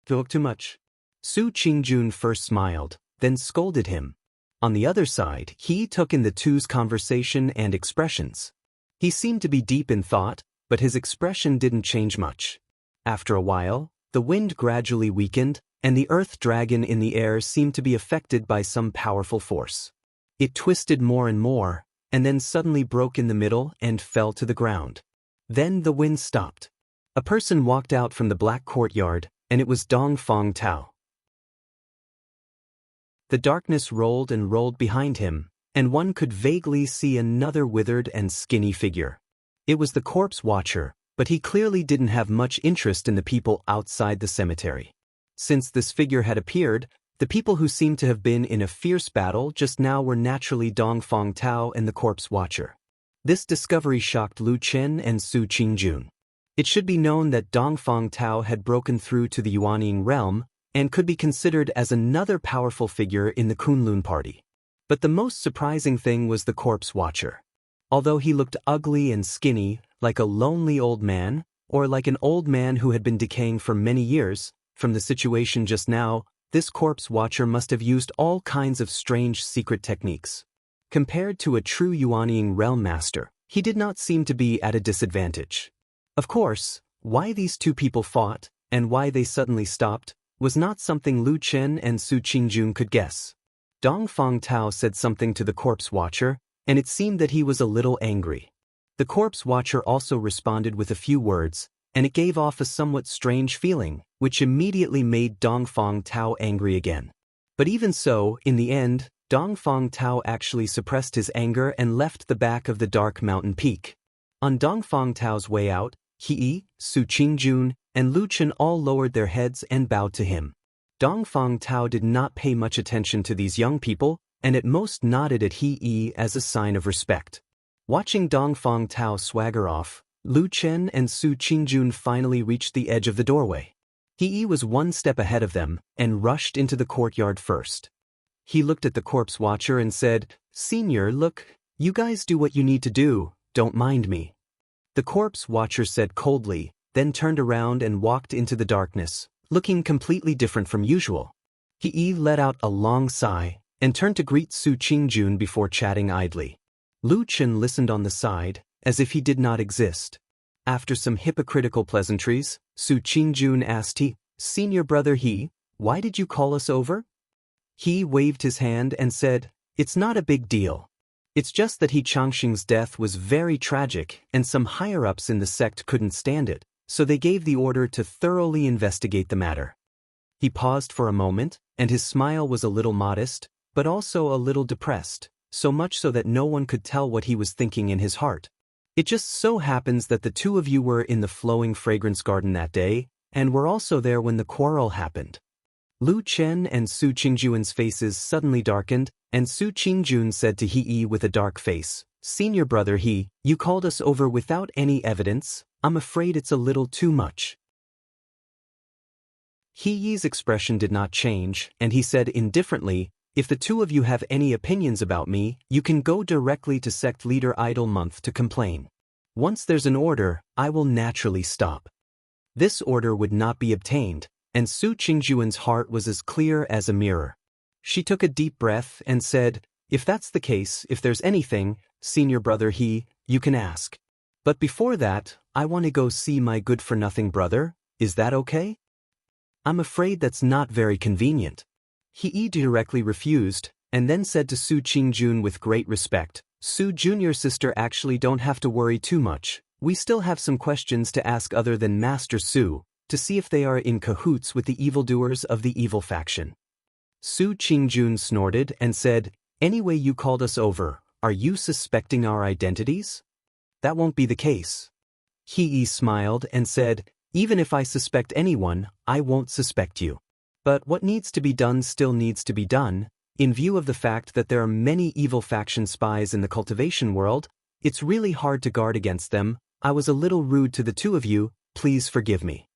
Talk too much. Su Qingjun first smiled, then scolded him. On the other side, he took in the two's conversation and expressions. He seemed to be deep in thought, but his expression didn't change much. After a while, the wind gradually weakened, and the earth dragon in the air seemed to be affected by some powerful force. It twisted more and more, and then suddenly broke in the middle and fell to the ground. Then the wind stopped. A person walked out from the black courtyard, and it was Dongfang Tao. The darkness rolled and rolled behind him, and one could vaguely see another withered and skinny figure. It was the corpse watcher, but he clearly didn't have much interest in the people outside the cemetery. Since this figure had appeared, the people who seemed to have been in a fierce battle just now were naturally Dongfang Tao and the corpse watcher. This discovery shocked Lu Chen and Su Qingjun. It should be known that Dongfang Tao had broken through to the Yuanying realm and could be considered as another powerful figure in the Kunlun party. But the most surprising thing was the corpse watcher. Although he looked ugly and skinny, like a lonely old man, or like an old man who had been decaying for many years, from the situation just now, this corpse watcher must have used all kinds of strange secret techniques. Compared to a true Yuanying realm master, he did not seem to be at a disadvantage. Of course, why these two people fought, and why they suddenly stopped, was not something Lu Chen and Su Qingjun could guess. Dongfang Tao said something to the corpse watcher, and it seemed that he was a little angry. The corpse watcher also responded with a few words, and it gave off a somewhat strange feeling, which immediately made Dongfang Tao angry again. But even so, in the end, Dongfang Tao actually suppressed his anger and left the back of the dark mountain peak. On Dongfang Tao's way out, He, Su Qingjun, and Lu Chen all lowered their heads and bowed to him. Dongfang Tao did not pay much attention to these young people, and at most nodded at He as a sign of respect. Watching Dongfang Tao swagger off, Lu Chen and Su Qingjun finally reached the edge of the doorway. He was one step ahead of them and rushed into the courtyard first. He looked at the corpse watcher and said, "Senior, look, you guys do what you need to do, don't mind me." The corpse watcher said coldly, then turned around and walked into the darkness, looking completely different from usual. He let out a long sigh and turned to greet Su Qingjun before chatting idly. Lu Chen listened on the side, as if he did not exist. After some hypocritical pleasantries, Su Qingjun asked "Senior brother He, why did you call us over?" He waved his hand and said, "It's not a big deal. It's just that Xianxia's death was very tragic and some higher-ups in the sect couldn't stand it, so they gave the order to thoroughly investigate the matter." He paused for a moment, and his smile was a little modest, but also a little depressed, so much so that no one could tell what he was thinking in his heart. "It just so happens that the two of you were in the flowing fragrance garden that day, and were also there when the quarrel happened." Lu Chen and Su Qingjuan's faces suddenly darkened, and Su Qingjun said to He with a dark face, "Senior brother He, you called us over without any evidence. I'm afraid it's a little too much." He's expression did not change, and he said indifferently, "If the two of you have any opinions about me, you can go directly to sect leader Idle Month to complain. Once there's an order, I will naturally stop." This order would not be obtained, and Su Qingjuan's heart was as clear as a mirror. She took a deep breath and said, "If that's the case, if there's anything, senior brother He, you can ask. But before that, I want to go see my good-for-nothing brother. Is that okay?" "I'm afraid that's not very convenient." He directly refused, and then said to Su Qingjun with great respect, "Su Junior sister actually don't have to worry too much. We still have some questions to ask other than Master Su, to see if they are in cahoots with the evildoers of the evil faction." Su Qingjun snorted and said, "Anyway you called us over, are you suspecting our identities?" "That won't be the case." He smiled and said, "Even if I suspect anyone, I won't suspect you. But what needs to be done still needs to be done. In view of the fact that there are many evil faction spies in the cultivation world, it's really hard to guard against them. I was a little rude to the two of you, please forgive me."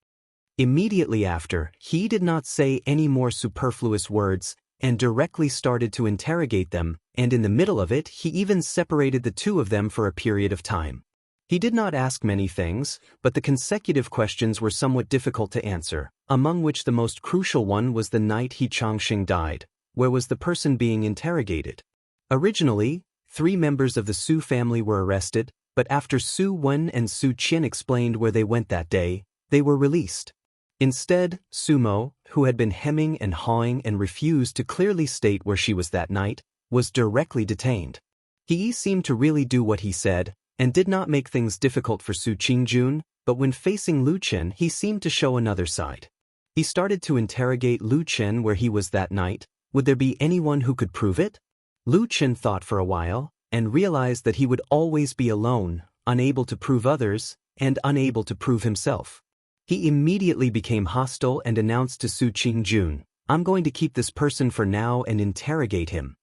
Immediately after, he did not say any more superfluous words, and directly started to interrogate them, and in the middle of it he even separated the two of them for a period of time. He did not ask many things, but the consecutive questions were somewhat difficult to answer, among which the most crucial one was the night He Changxing died. Where was the person being interrogated? Originally, 3 members of the Su family were arrested, but after Su Wen and Su Qian explained where they went that day, they were released. Instead, Sumo, who had been hemming and hawing and refused to clearly state where she was that night, was directly detained. He seemed to really do what he said, and did not make things difficult for Su Qingjun, but when facing Lu Chen he seemed to show another side. He started to interrogate Lu Chen where he was that night. Would there be anyone who could prove it? Lu Chen thought for a while, and realized that he would always be alone, unable to prove others, and unable to prove himself. He immediately became hostile and announced to Su Qingjun, "I'm going to keep this person for now and interrogate him."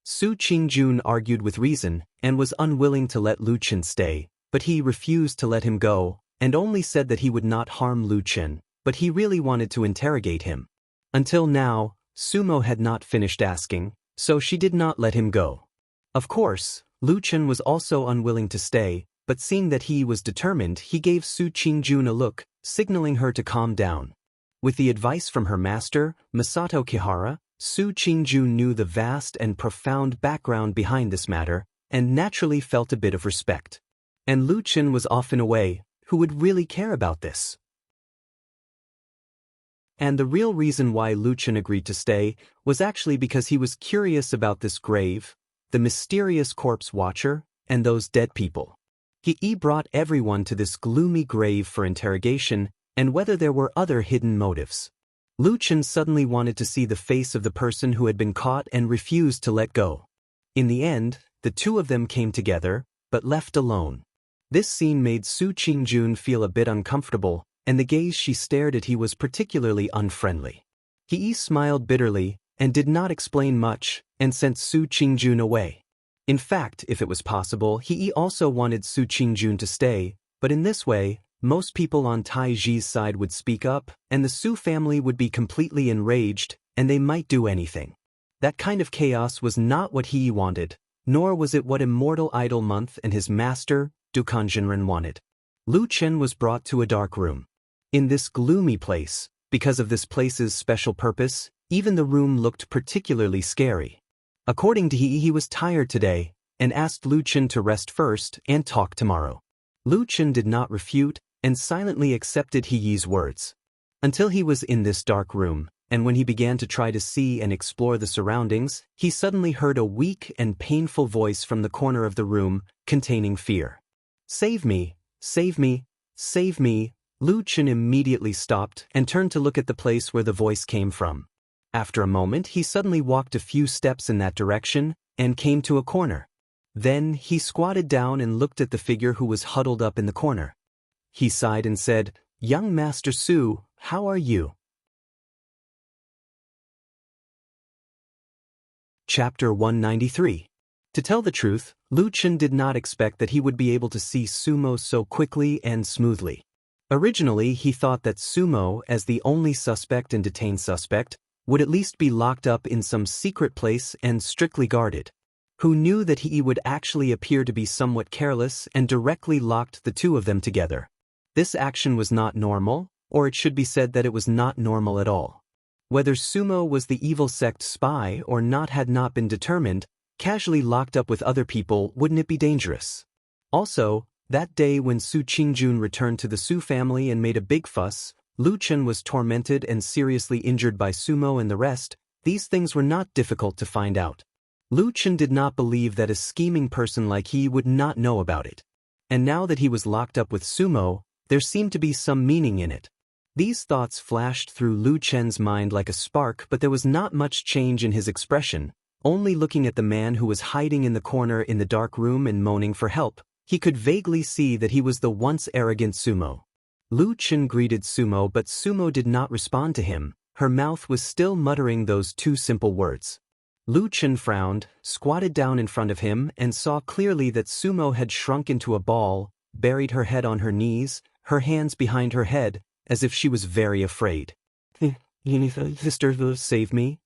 Su Qingjun argued with reason, and was unwilling to let Lu Chen stay, but he refused to let him go, and only said that he would not harm Lu Chen, but he really wanted to interrogate him. Until now, Sumo had not finished asking, so she did not let him go. Of course, Lu Chen was also unwilling to stay, but seeing that he was determined, he gave Su Qingjun a look, signaling her to calm down. With the advice from her master, Masato Kihara, Su Qingjun knew the vast and profound background behind this matter, and naturally felt a bit of respect. And Lu Chen was often away, who would really care about this? And the real reason why Lu Chen agreed to stay was actually because he was curious about this grave, the mysterious corpse watcher, and those dead people. He brought everyone to this gloomy grave for interrogation, and whether there were other hidden motives. Lu Chen suddenly wanted to see the face of the person who had been caught and refused to let go. In the end, the two of them came together, but left alone. This scene made Su Qingjun feel a bit uncomfortable, and the gaze she stared at he was particularly unfriendly. He smiled bitterly, and did not explain much, and sent Su Qingjun away. In fact, if it was possible, he also wanted Su Qingjun to stay, but in this way, most people on Tai Ji's side would speak up, and the Su family would be completely enraged, and they might do anything. That kind of chaos was not what he wanted, nor was it what Immortal Idol Month and his master, Dukan Jinren, wanted. Lu Chen was brought to a dark room. In this gloomy place, because of this place's special purpose, even the room looked particularly scary. According to he was tired today, and asked Lu Chen to rest first and talk tomorrow. Lu Chen did not refute, and silently accepted He's words. Until he was in this dark room, and when he began to try to see and explore the surroundings, he suddenly heard a weak and painful voice from the corner of the room, containing fear. "Save me, save me, save me." Lu Chen immediately stopped and turned to look at the place where the voice came from. After a moment he suddenly walked a few steps in that direction, and came to a corner. Then he squatted down and looked at the figure who was huddled up in the corner. He sighed and said, "Young Master Su, how are you?" Chapter 193. To tell the truth, Lu Chen did not expect that he would be able to see Sumo so quickly and smoothly. Originally, he thought that Sumo, as the only suspect and detained suspect, would at least be locked up in some secret place and strictly guarded. Who knew that he would actually appear to be somewhat careless and directly locked the two of them together. This action was not normal, or it should be said that it was not normal at all. Whether Sumo was the evil sect spy or not had not been determined, casually locked up with other people wouldn't it be dangerous? Also, that day when Su Qingjun returned to the Su family and made a big fuss, Lu Chen was tormented and seriously injured by Sumo and the rest. These things were not difficult to find out. Lu Chen did not believe that a scheming person like he would not know about it. And now that he was locked up with Sumo, there seemed to be some meaning in it. These thoughts flashed through Lu Chen's mind like a spark, but there was not much change in his expression. Only looking at the man who was hiding in the corner in the dark room and moaning for help, he could vaguely see that he was the once arrogant Sumo. Lu Chen greeted Sumo, but Sumo did not respond to him. Her mouth was still muttering those two simple words. Lu Chen frowned, squatted down in front of him, and saw clearly that Sumo had shrunk into a ball, buried her head on her knees, her hands behind her head, as if she was very afraid. Sister, save me?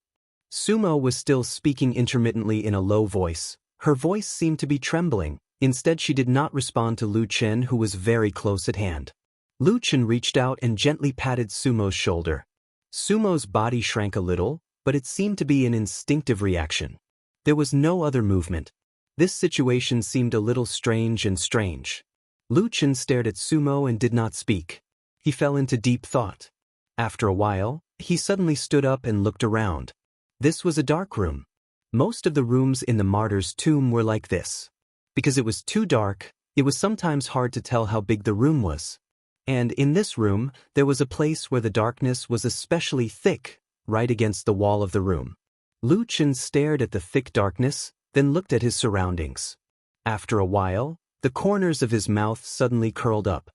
Sumo was still speaking intermittently in a low voice. Her voice seemed to be trembling. Instead, she did not respond to Lu Chen, who was very close at hand. Lu Chen reached out and gently patted Sumo's shoulder. Sumo's body shrank a little, but it seemed to be an instinctive reaction. There was no other movement. This situation seemed a little strange. Lu Chen stared at Sumo and did not speak. He fell into deep thought. After a while, he suddenly stood up and looked around. This was a dark room. Most of the rooms in the martyr's tomb were like this. Because it was too dark, it was sometimes hard to tell how big the room was. And in this room, there was a place where the darkness was especially thick, right against the wall of the room. Lu Chen stared at the thick darkness, then looked at his surroundings. After a while, the corners of his mouth suddenly curled up.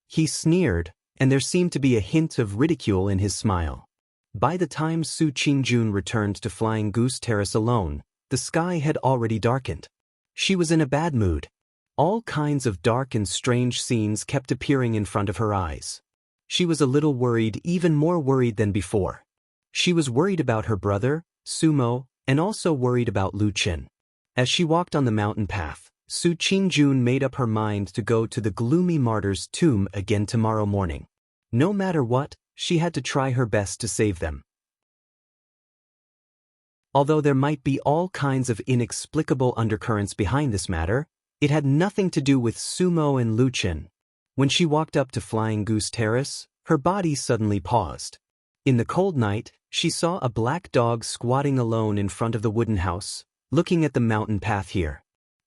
He sneered, and there seemed to be a hint of ridicule in his smile. By the time Su Qingjun returned to Flying Goose Terrace alone, the sky had already darkened. She was in a bad mood. All kinds of dark and strange scenes kept appearing in front of her eyes. She was a little worried, even more worried than before. She was worried about her brother, Sumo, and also worried about Lu Chen. As she walked on the mountain path, Su Qingjun made up her mind to go to the gloomy martyr's tomb again tomorrow morning. No matter what, she had to try her best to save them. Although there might be all kinds of inexplicable undercurrents behind this matter, it had nothing to do with Sumo and Lu Chen. When she walked up to Flying Goose Terrace, her body suddenly paused. In the cold night, she saw a black dog squatting alone in front of the wooden house, looking at the mountain path here.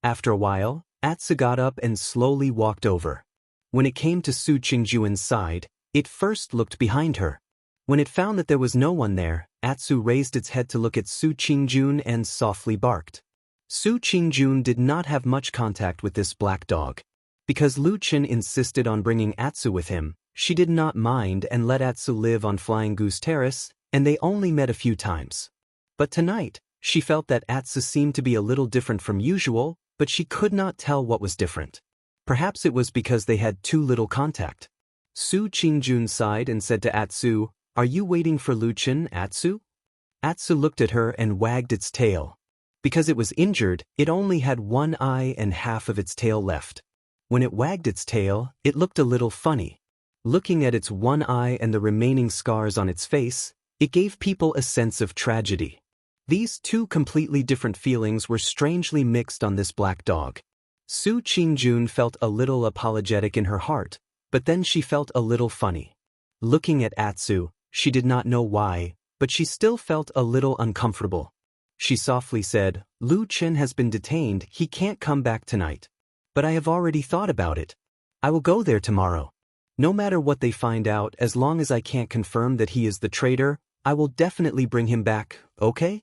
After a while, Atsu got up and slowly walked over. When it came to Su Qingjun's side, it first looked behind her. When it found that there was no one there, Atsu raised its head to look at Su Qingjun and softly barked. Su Qingjun did not have much contact with this black dog. Because Lu Chen insisted on bringing Atsu with him, she did not mind and let Atsu live on Flying Goose Terrace, and they only met a few times. But tonight, she felt that Atsu seemed to be a little different from usual, but she could not tell what was different. Perhaps it was because they had too little contact. Su Qingjun sighed and said to Atsu, "Are you waiting for Lu Chen, Atsu?" Atsu looked at her and wagged its tail. Because it was injured, it only had one eye and half of its tail left. When it wagged its tail, it looked a little funny. Looking at its one eye and the remaining scars on its face, it gave people a sense of tragedy. These two completely different feelings were strangely mixed on this black dog. Su Qingjun felt a little apologetic in her heart, but then she felt a little funny. Looking at Atsu, she did not know why, but she still felt a little uncomfortable. She softly said, "Lu Chen has been detained, he can't come back tonight. But I have already thought about it. I will go there tomorrow. No matter what they find out, as long as I can't confirm that he is the traitor, I will definitely bring him back, okay?"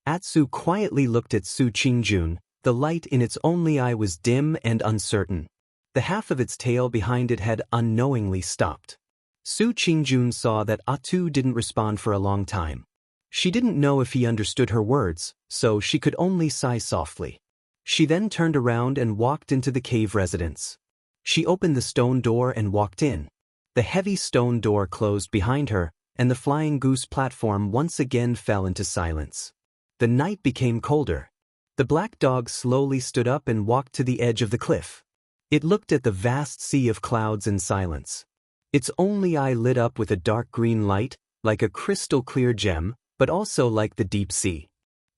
Atsu quietly looked at Su Qingjun. The light in its only eye was dim and uncertain. The half of its tail behind it had unknowingly stopped. Su Qingjun saw that Atsu didn't respond for a long time. She didn't know if he understood her words, so she could only sigh softly. She then turned around and walked into the cave residence. She opened the stone door and walked in. The heavy stone door closed behind her, and the flying goose platform once again fell into silence. The night became colder. The black dog slowly stood up and walked to the edge of the cliff. It looked at the vast sea of clouds in silence. Its only eye lit up with a dark green light, like a crystal-clear gem, but also like the deep sea.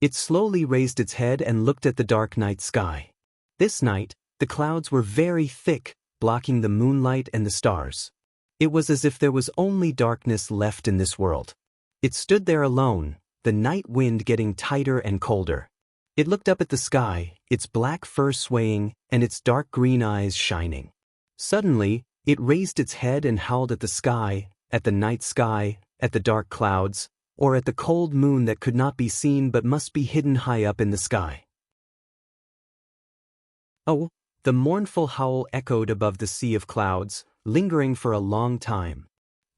It slowly raised its head and looked at the dark night sky. This night, the clouds were very thick, blocking the moonlight and the stars. It was as if there was only darkness left in this world. It stood there alone, the night wind getting tighter and colder. It looked up at the sky, its black fur swaying, and its dark green eyes shining. Suddenly, it raised its head and howled at the sky, at the night sky, at the dark clouds, or at the cold moon that could not be seen but must be hidden high up in the sky. Oh, the mournful howl echoed above the sea of clouds, lingering for a long time.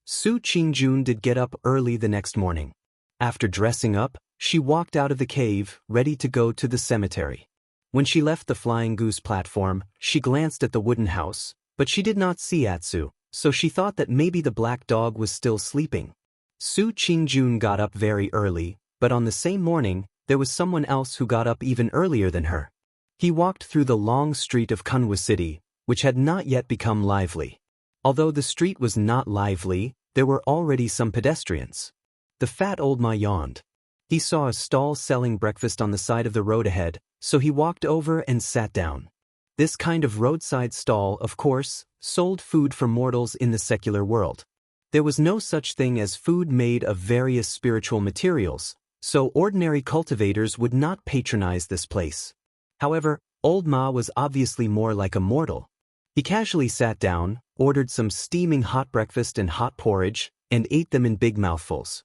Su Qingjun did get up early the next morning. After dressing up, she walked out of the cave, ready to go to the cemetery. When she left the flying goose platform, she glanced at the wooden house, but she did not see Atsu, so she thought that maybe the black dog was still sleeping. Su Qingjun got up very early, but on the same morning, there was someone else who got up even earlier than her. He walked through the long street of Kunwa City, which had not yet become lively. Although the street was not lively, there were already some pedestrians. The fat old ma yawned. He saw a stall selling breakfast on the side of the road ahead, so he walked over and sat down. This kind of roadside stall, of course, sold food for mortals in the secular world. There was no such thing as food made of various spiritual materials, so ordinary cultivators would not patronize this place. However, old Ma was obviously more like a mortal. He casually sat down, ordered some steaming hot breakfast and hot porridge, and ate them in big mouthfuls.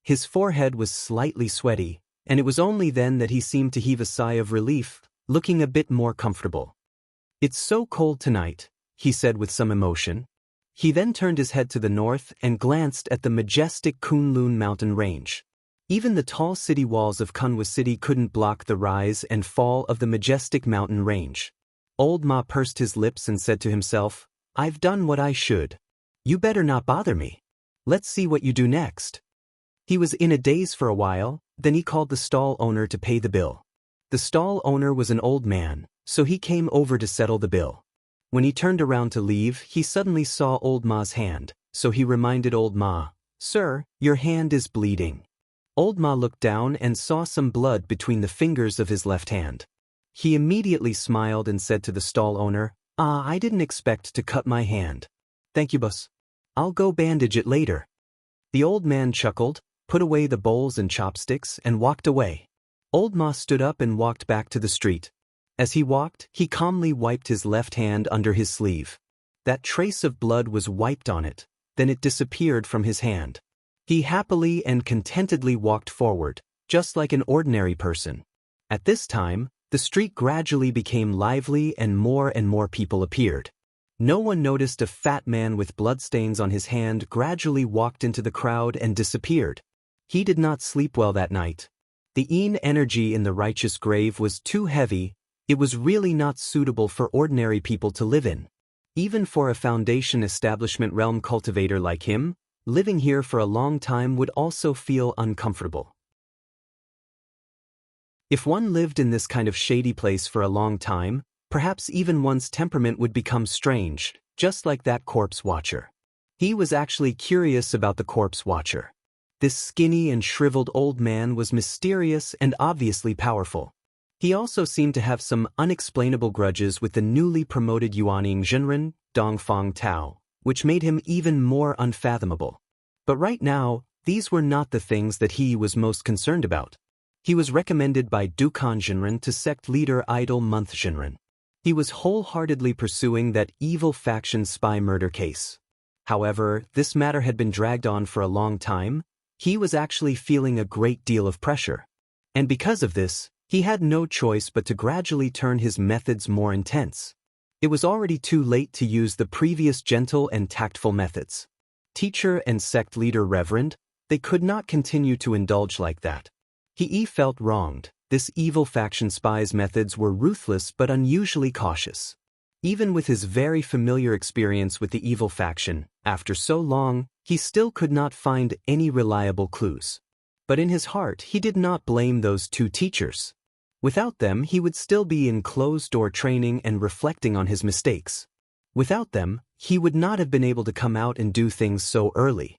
His forehead was slightly sweaty, and it was only then that he seemed to heave a sigh of relief, looking a bit more comfortable. "It's so cold tonight," he said with some emotion. He then turned his head to the north and glanced at the majestic Kunlun mountain range. Even the tall city walls of Kunwa City couldn't block the rise and fall of the majestic mountain range. Old Ma pursed his lips and said to himself, "I've done what I should. You better not bother me. Let's see what you do next." He was in a daze for a while, then he called the stall owner to pay the bill. The stall owner was an old man, so he came over to settle the bill. When he turned around to leave, he suddenly saw old Ma's hand, so he reminded old Ma, "Sir, your hand is bleeding." Old Ma looked down and saw some blood between the fingers of his left hand. He immediately smiled and said to the stall owner, I didn't expect to cut my hand. Thank you, boss. I'll go bandage it later." The old man chuckled, put away the bowls and chopsticks, and walked away. Old Ma stood up and walked back to the street. As he walked, he calmly wiped his left hand under his sleeve. That trace of blood was wiped on it, then it disappeared from his hand. He happily and contentedly walked forward, just like an ordinary person. At this time, the street gradually became lively and more people appeared. No one noticed a fat man with bloodstains on his hand gradually walked into the crowd and disappeared. He did not sleep well that night. The Yin energy in the righteous grave was too heavy. It was really not suitable for ordinary people to live in. Even for a foundation establishment realm cultivator like him, living here for a long time would also feel uncomfortable. If one lived in this kind of shady place for a long time, perhaps even one's temperament would become strange, just like that corpse watcher. He was actually curious about the corpse watcher. This skinny and shriveled old man was mysterious and obviously powerful. He also seemed to have some unexplainable grudges with the newly promoted Yuaning Zhenren, Dongfang Tao, which made him even more unfathomable. But right now, these were not the things that he was most concerned about. He was recommended by Dukan Zhenren to sect leader Idle Month Zhenren. He was wholeheartedly pursuing that evil faction spy murder case. However, this matter had been dragged on for a long time. He was actually feeling a great deal of pressure. And because of this, he had no choice but to gradually turn his methods more intense. It was already too late to use the previous gentle and tactful methods. Teacher and sect leader Reverend, They could not continue to indulge like that. He felt wronged. This evil faction spy's methods were ruthless but unusually cautious. Even with his very familiar experience with the evil faction, after so long, he still could not find any reliable clues. But in his heart, he did not blame those two teachers. Without them, he would still be in closed-door training and reflecting on his mistakes. Without them, he would not have been able to come out and do things so early.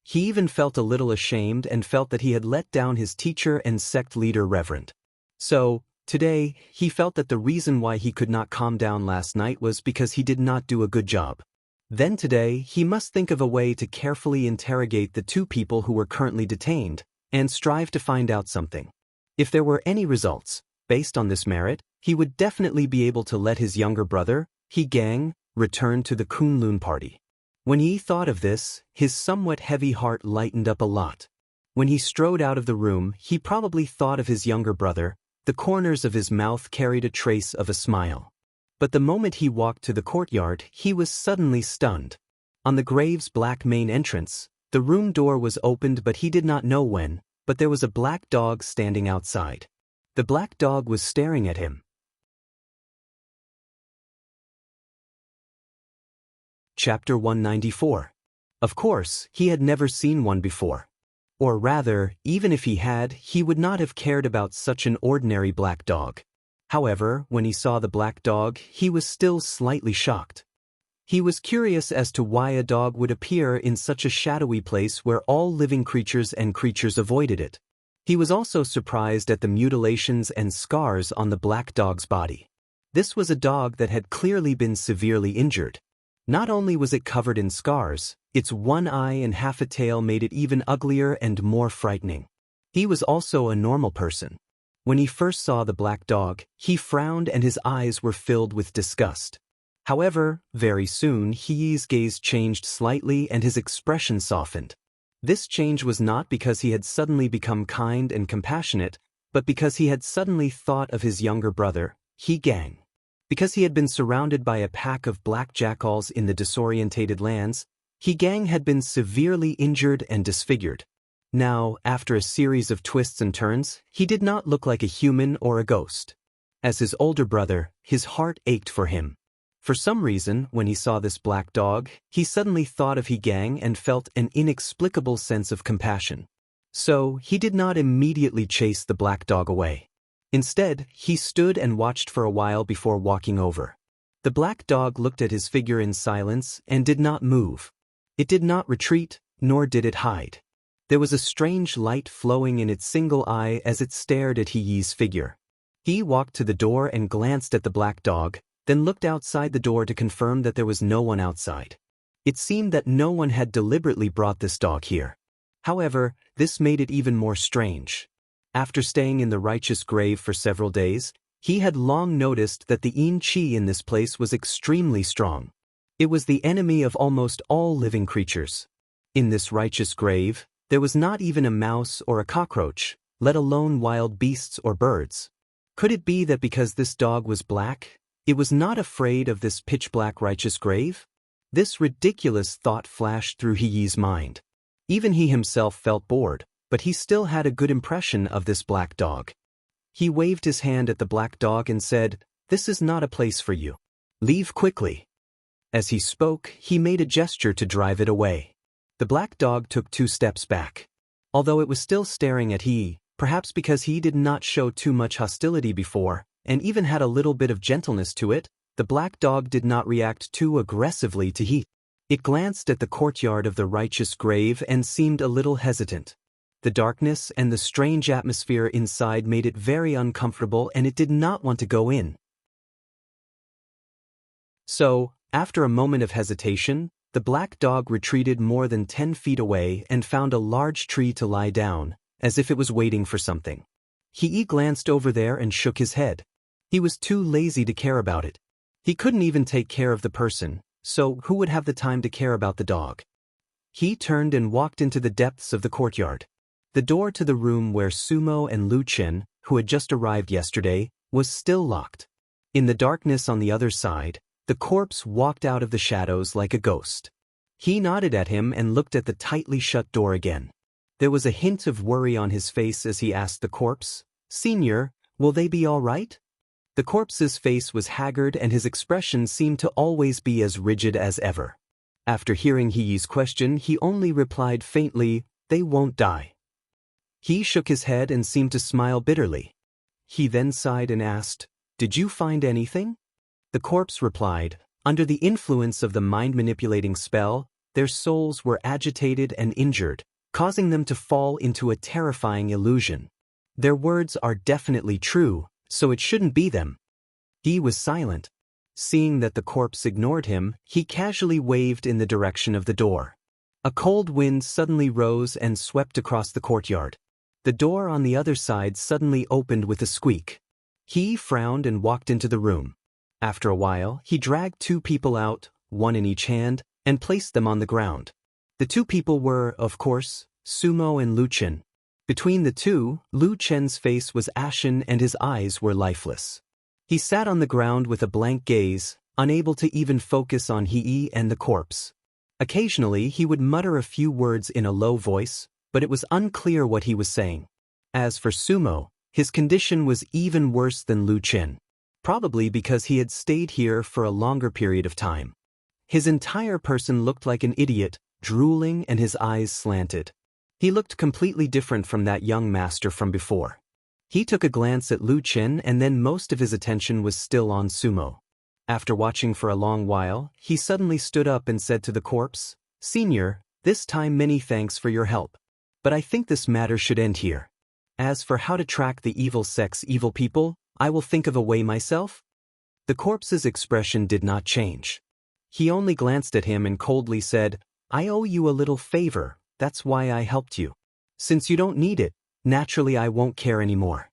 He even felt a little ashamed and felt that he had let down his teacher and sect leader Reverend. So, today, he felt that the reason why he could not calm down last night was because he did not do a good job. Then today, he must think of a way to carefully interrogate the two people who were currently detained, and strive to find out something. If there were any results, based on this merit, he would definitely be able to let his younger brother, Xianxia, return to the Kunlun party. When he thought of this, his somewhat heavy heart lightened up a lot. When he strode out of the room, he probably thought of his younger brother. The corners of his mouth carried a trace of a smile. But the moment he walked to the courtyard, he was suddenly stunned. On the grave's black main entrance, the room door was opened, but he did not know when, but there was a black dog standing outside. The black dog was staring at him. Chapter 194. Of course, he had never seen one before. Or rather, even if he had, he would not have cared about such an ordinary black dog. However, when he saw the black dog, he was still slightly shocked. He was curious as to why a dog would appear in such a shadowy place where all living creatures and creatures avoided it. He was also surprised at the mutilations and scars on the black dog's body. This was a dog that had clearly been severely injured. Not only was it covered in scars, its one eye and half a tail made it even uglier and more frightening. He was also a normal person. When he first saw the black dog, he frowned and his eyes were filled with disgust. However, very soon He's gaze changed slightly and his expression softened. This change was not because he had suddenly become kind and compassionate, but because he had suddenly thought of his younger brother, Xianxia. Because he had been surrounded by a pack of black jackals in the disorientated lands, Xianxia had been severely injured and disfigured. Now, after a series of twists and turns, he did not look like a human or a ghost. As his older brother, his heart ached for him. For some reason, when he saw this black dog, he suddenly thought of Xianxia and felt an inexplicable sense of compassion. So, he did not immediately chase the black dog away. Instead, he stood and watched for a while before walking over. The black dog looked at his figure in silence and did not move. It did not retreat, nor did it hide. There was a strange light flowing in its single eye as it stared at He's figure. He walked to the door and glanced at the black dog, then looked outside the door to confirm that there was no one outside. It seemed that no one had deliberately brought this dog here. However, this made it even more strange. After staying in the righteous grave for several days, he had long noticed that the yin qi in this place was extremely strong. It was the enemy of almost all living creatures. In this righteous grave, there was not even a mouse or a cockroach, let alone wild beasts or birds. Could it be that because this dog was black, it was not afraid of this pitch-black righteous grave? This ridiculous thought flashed through He's mind. Even he himself felt bored, but he still had a good impression of this black dog. He waved his hand at the black dog and said, "This is not a place for you. Leave quickly." As he spoke, he made a gesture to drive it away. The black dog took 2 steps back. Although it was still staring at He, perhaps because he did not show too much hostility before, and even had a little bit of gentleness to it, the black dog did not react too aggressively to He. It glanced at the courtyard of the righteous grave and seemed a little hesitant. The darkness and the strange atmosphere inside made it very uncomfortable and it did not want to go in. So, after a moment of hesitation, the black dog retreated more than 10 feet away and found a large tree to lie down, as if it was waiting for something. He glanced over there and shook his head. He was too lazy to care about it. He couldn't even take care of the person, so who would have the time to care about the dog? He turned and walked into the depths of the courtyard. The door to the room where Sumo and Lu Chen, who had just arrived yesterday, was still locked. In the darkness on the other side, the corpse walked out of the shadows like a ghost. He nodded at him and looked at the tightly shut door again. There was a hint of worry on his face as he asked the corpse, "Senior, will they be all right?" The corpse's face was haggard and his expression seemed to always be as rigid as ever. After hearing He's question, he only replied faintly, "They won't die." He shook his head and seemed to smile bitterly. He then sighed and asked, "Did you find anything?" The corpse replied, "Under the influence of the mind-manipulating spell, their souls were agitated and injured, causing them to fall into a terrifying illusion. Their words are definitely true, so it shouldn't be them." He was silent. Seeing that the corpse ignored him, he casually waved in the direction of the door. A cold wind suddenly rose and swept across the courtyard. The door on the other side suddenly opened with a squeak. He frowned and walked into the room. After a while, he dragged two people out, one in each hand, and placed them on the ground. The two people were, of course, Sumo and Lu Chen. Between the two, Lu Chen's face was ashen and his eyes were lifeless. He sat on the ground with a blank gaze, unable to even focus on He and the corpse. Occasionally, he would mutter a few words in a low voice, but it was unclear what he was saying. As for Sumo, his condition was even worse than Lu Chen, probably because he had stayed here for a longer period of time. His entire person looked like an idiot, drooling and his eyes slanted. He looked completely different from that young master from before. He took a glance at Lu Chen and then most of his attention was still on Sumo. After watching for a long while, he suddenly stood up and said to the corpse, "Senior, this time many thanks for your help. But I think this matter should end here. As for how to track the evil sect's evil people, I will think of a way myself." The corpse's expression did not change. He only glanced at him and coldly said, "I owe you a little favor, that's why I helped you. Since you don't need it, naturally I won't care anymore."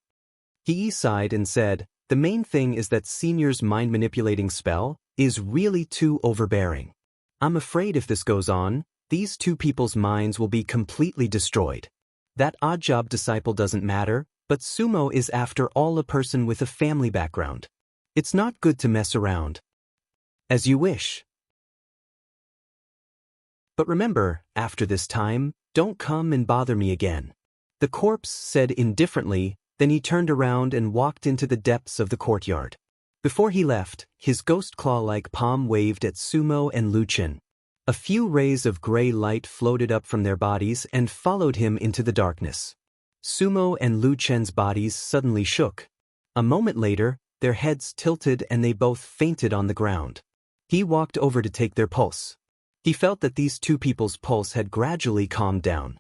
He sighed and said, "The main thing is that Senior's mind-manipulating spell is really too overbearing. I'm afraid if this goes on, these two people's minds will be completely destroyed. That odd-job disciple doesn't matter, but Sumo is after all a person with a family background. It's not good to mess around. As you wish. But remember, after this time, don't come and bother me again." The corpse said indifferently, then he turned around and walked into the depths of the courtyard. Before he left, his ghost claw-like palm waved at Sumo and Lu Chen. A few rays of gray light floated up from their bodies and followed him into the darkness. Sumo and Lu Chen's bodies suddenly shook. A moment later, their heads tilted and they both fainted on the ground. He walked over to take their pulse. He felt that these two people's pulse had gradually calmed down.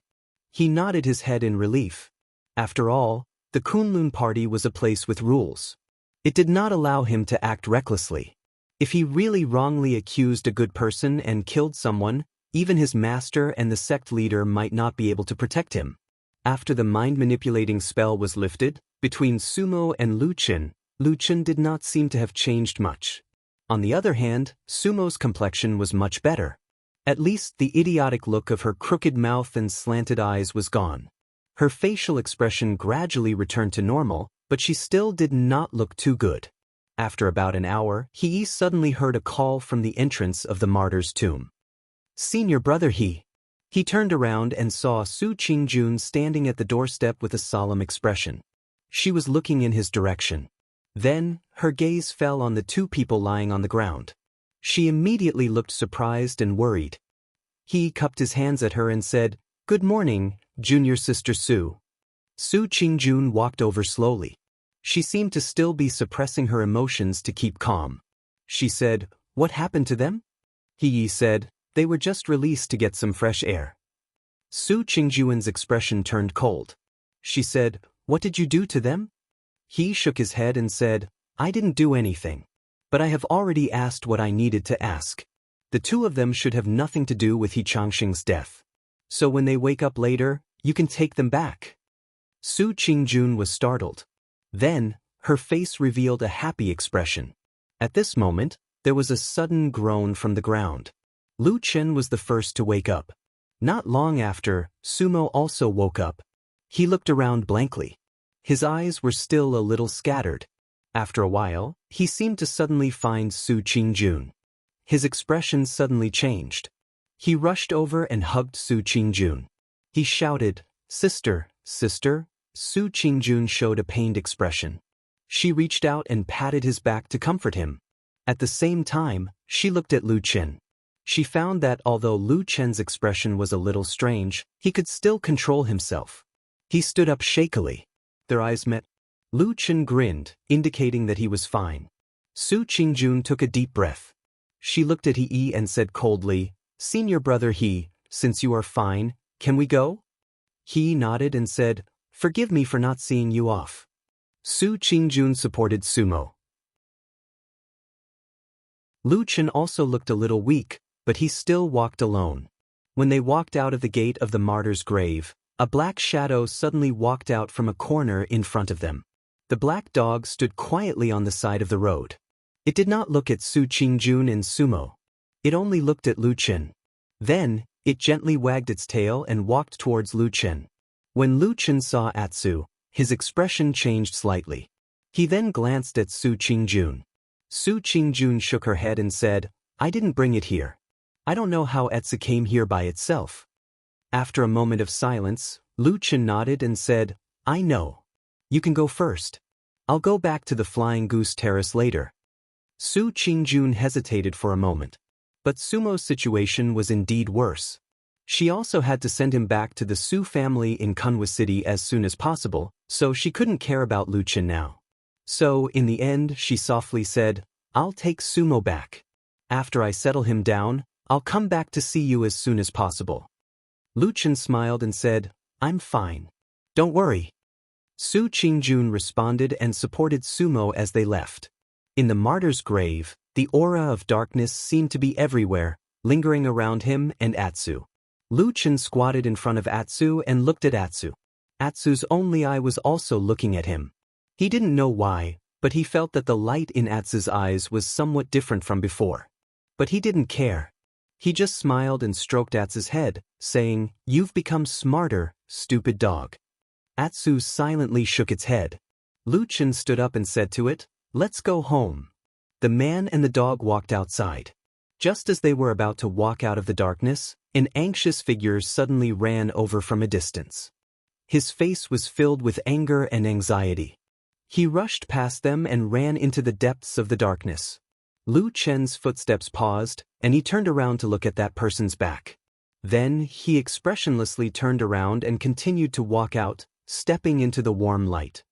He nodded his head in relief. After all, the Kunlun party was a place with rules. It did not allow him to act recklessly. If he really wrongly accused a good person and killed someone, even his master and the sect leader might not be able to protect him. After the mind-manipulating spell was lifted, between Sumo and Lu Chen did not seem to have changed much. On the other hand, Sumo's complexion was much better. At least the idiotic look of her crooked mouth and slanted eyes was gone. Her facial expression gradually returned to normal, but she still did not look too good. After about an hour, He suddenly heard a call from the entrance of the martyr's tomb. "Senior brother He." He turned around and saw Su Qingjun standing at the doorstep with a solemn expression. She was looking in his direction. Then, her gaze fell on the two people lying on the ground. She immediately looked surprised and worried. He cupped his hands at her and said, "Good morning, junior sister Su." Su Qingjun walked over slowly. She seemed to still be suppressing her emotions to keep calm. She said, "What happened to them?" He said, "They were just released to get some fresh air." Su Qingjun's expression turned cold. She said, "What did you do to them?" He shook his head and said, "I didn't do anything. But I have already asked what I needed to ask. The two of them should have nothing to do with Xianxia's death. So when they wake up later, you can take them back." Su Qingjun was startled. Then, her face revealed a happy expression. At this moment, there was a sudden groan from the ground. Lu Chen was the first to wake up. Not long after, Sumo also woke up. He looked around blankly. His eyes were still a little scattered. After a while, he seemed to suddenly find Su Qingjun. His expression suddenly changed. He rushed over and hugged Su Qingjun. He shouted, Sister, sister, Su Qingjun showed a pained expression. She reached out and patted his back to comfort him. At the same time, she looked at Lu Chen. She found that although Lu Chen's expression was a little strange, he could still control himself. He stood up shakily. Their eyes met. Lu Chen grinned, indicating that he was fine. Su Qingjun took a deep breath. She looked at He and said coldly, "Senior brother He, since you are fine, can we go?" He nodded and said, "Forgive me for not seeing you off." Su Qingjun supported Sumo. Lu Chen also looked a little weak, but he still walked alone. When they walked out of the gate of the martyr's grave, a black shadow suddenly walked out from a corner in front of them. The black dog stood quietly on the side of the road. It did not look at Su Qingjun and Sumo. It only looked at Lu Chen. Then, it gently wagged its tail and walked towards Lu Chen. When Lu Chen saw Atsu, his expression changed slightly. He then glanced at Su Qingjun. Su Qingjun shook her head and said, "I didn't bring it here. I don't know how Atsu came here by itself." After a moment of silence, Lu Chen nodded and said, "I know. You can go first. I'll go back to the Flying Goose Terrace later." Su Qingjun hesitated for a moment. But Sumo's situation was indeed worse. She also had to send him back to the Su family in Kunwa City as soon as possible, so she couldn't care about Lu Chen now. So, in the end, she softly said, "I'll take Sumo back. After I settle him down, I'll come back to see you as soon as possible." Lu Chen smiled and said, "I'm fine. Don't worry." Su Qingjun responded and supported Sumo as they left. In the martyr's grave, the aura of darkness seemed to be everywhere, lingering around him and Atsu. Lu Chen squatted in front of Atsu and looked at Atsu. Atsu's only eye was also looking at him. He didn't know why, but he felt that the light in Atsu's eyes was somewhat different from before. But he didn't care. He just smiled and stroked Atsu's head, saying, "You've become smarter, stupid dog." Atsu silently shook its head. Lu Chen stood up and said to it, "Let's go home." The man and the dog walked outside. Just as they were about to walk out of the darkness, an anxious figure suddenly ran over from a distance. His face was filled with anger and anxiety. He rushed past them and ran into the depths of the darkness. Lu Chen's footsteps paused, and he turned around to look at that person's back. Then, he expressionlessly turned around and continued to walk out, stepping into the warm light.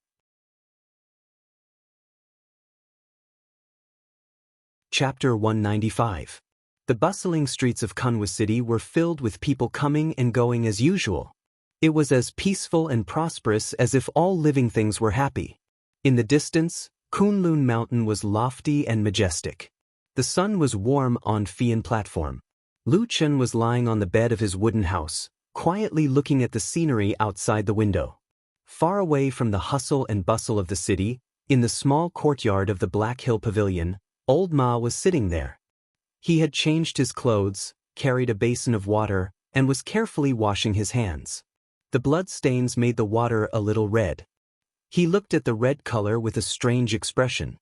Chapter 195. The bustling streets of Kunwa City were filled with people coming and going as usual. It was as peaceful and prosperous as if all living things were happy. In the distance, Kunlun Mountain was lofty and majestic. The sun was warm on Fian platform. Lu Chen was lying on the bed of his wooden house, quietly looking at the scenery outside the window. Far away from the hustle and bustle of the city, in the small courtyard of the Black Hill Pavilion, Old Ma was sitting there. He had changed his clothes, carried a basin of water, and was carefully washing his hands. The blood stains made the water a little red. He looked at the red color with a strange expression.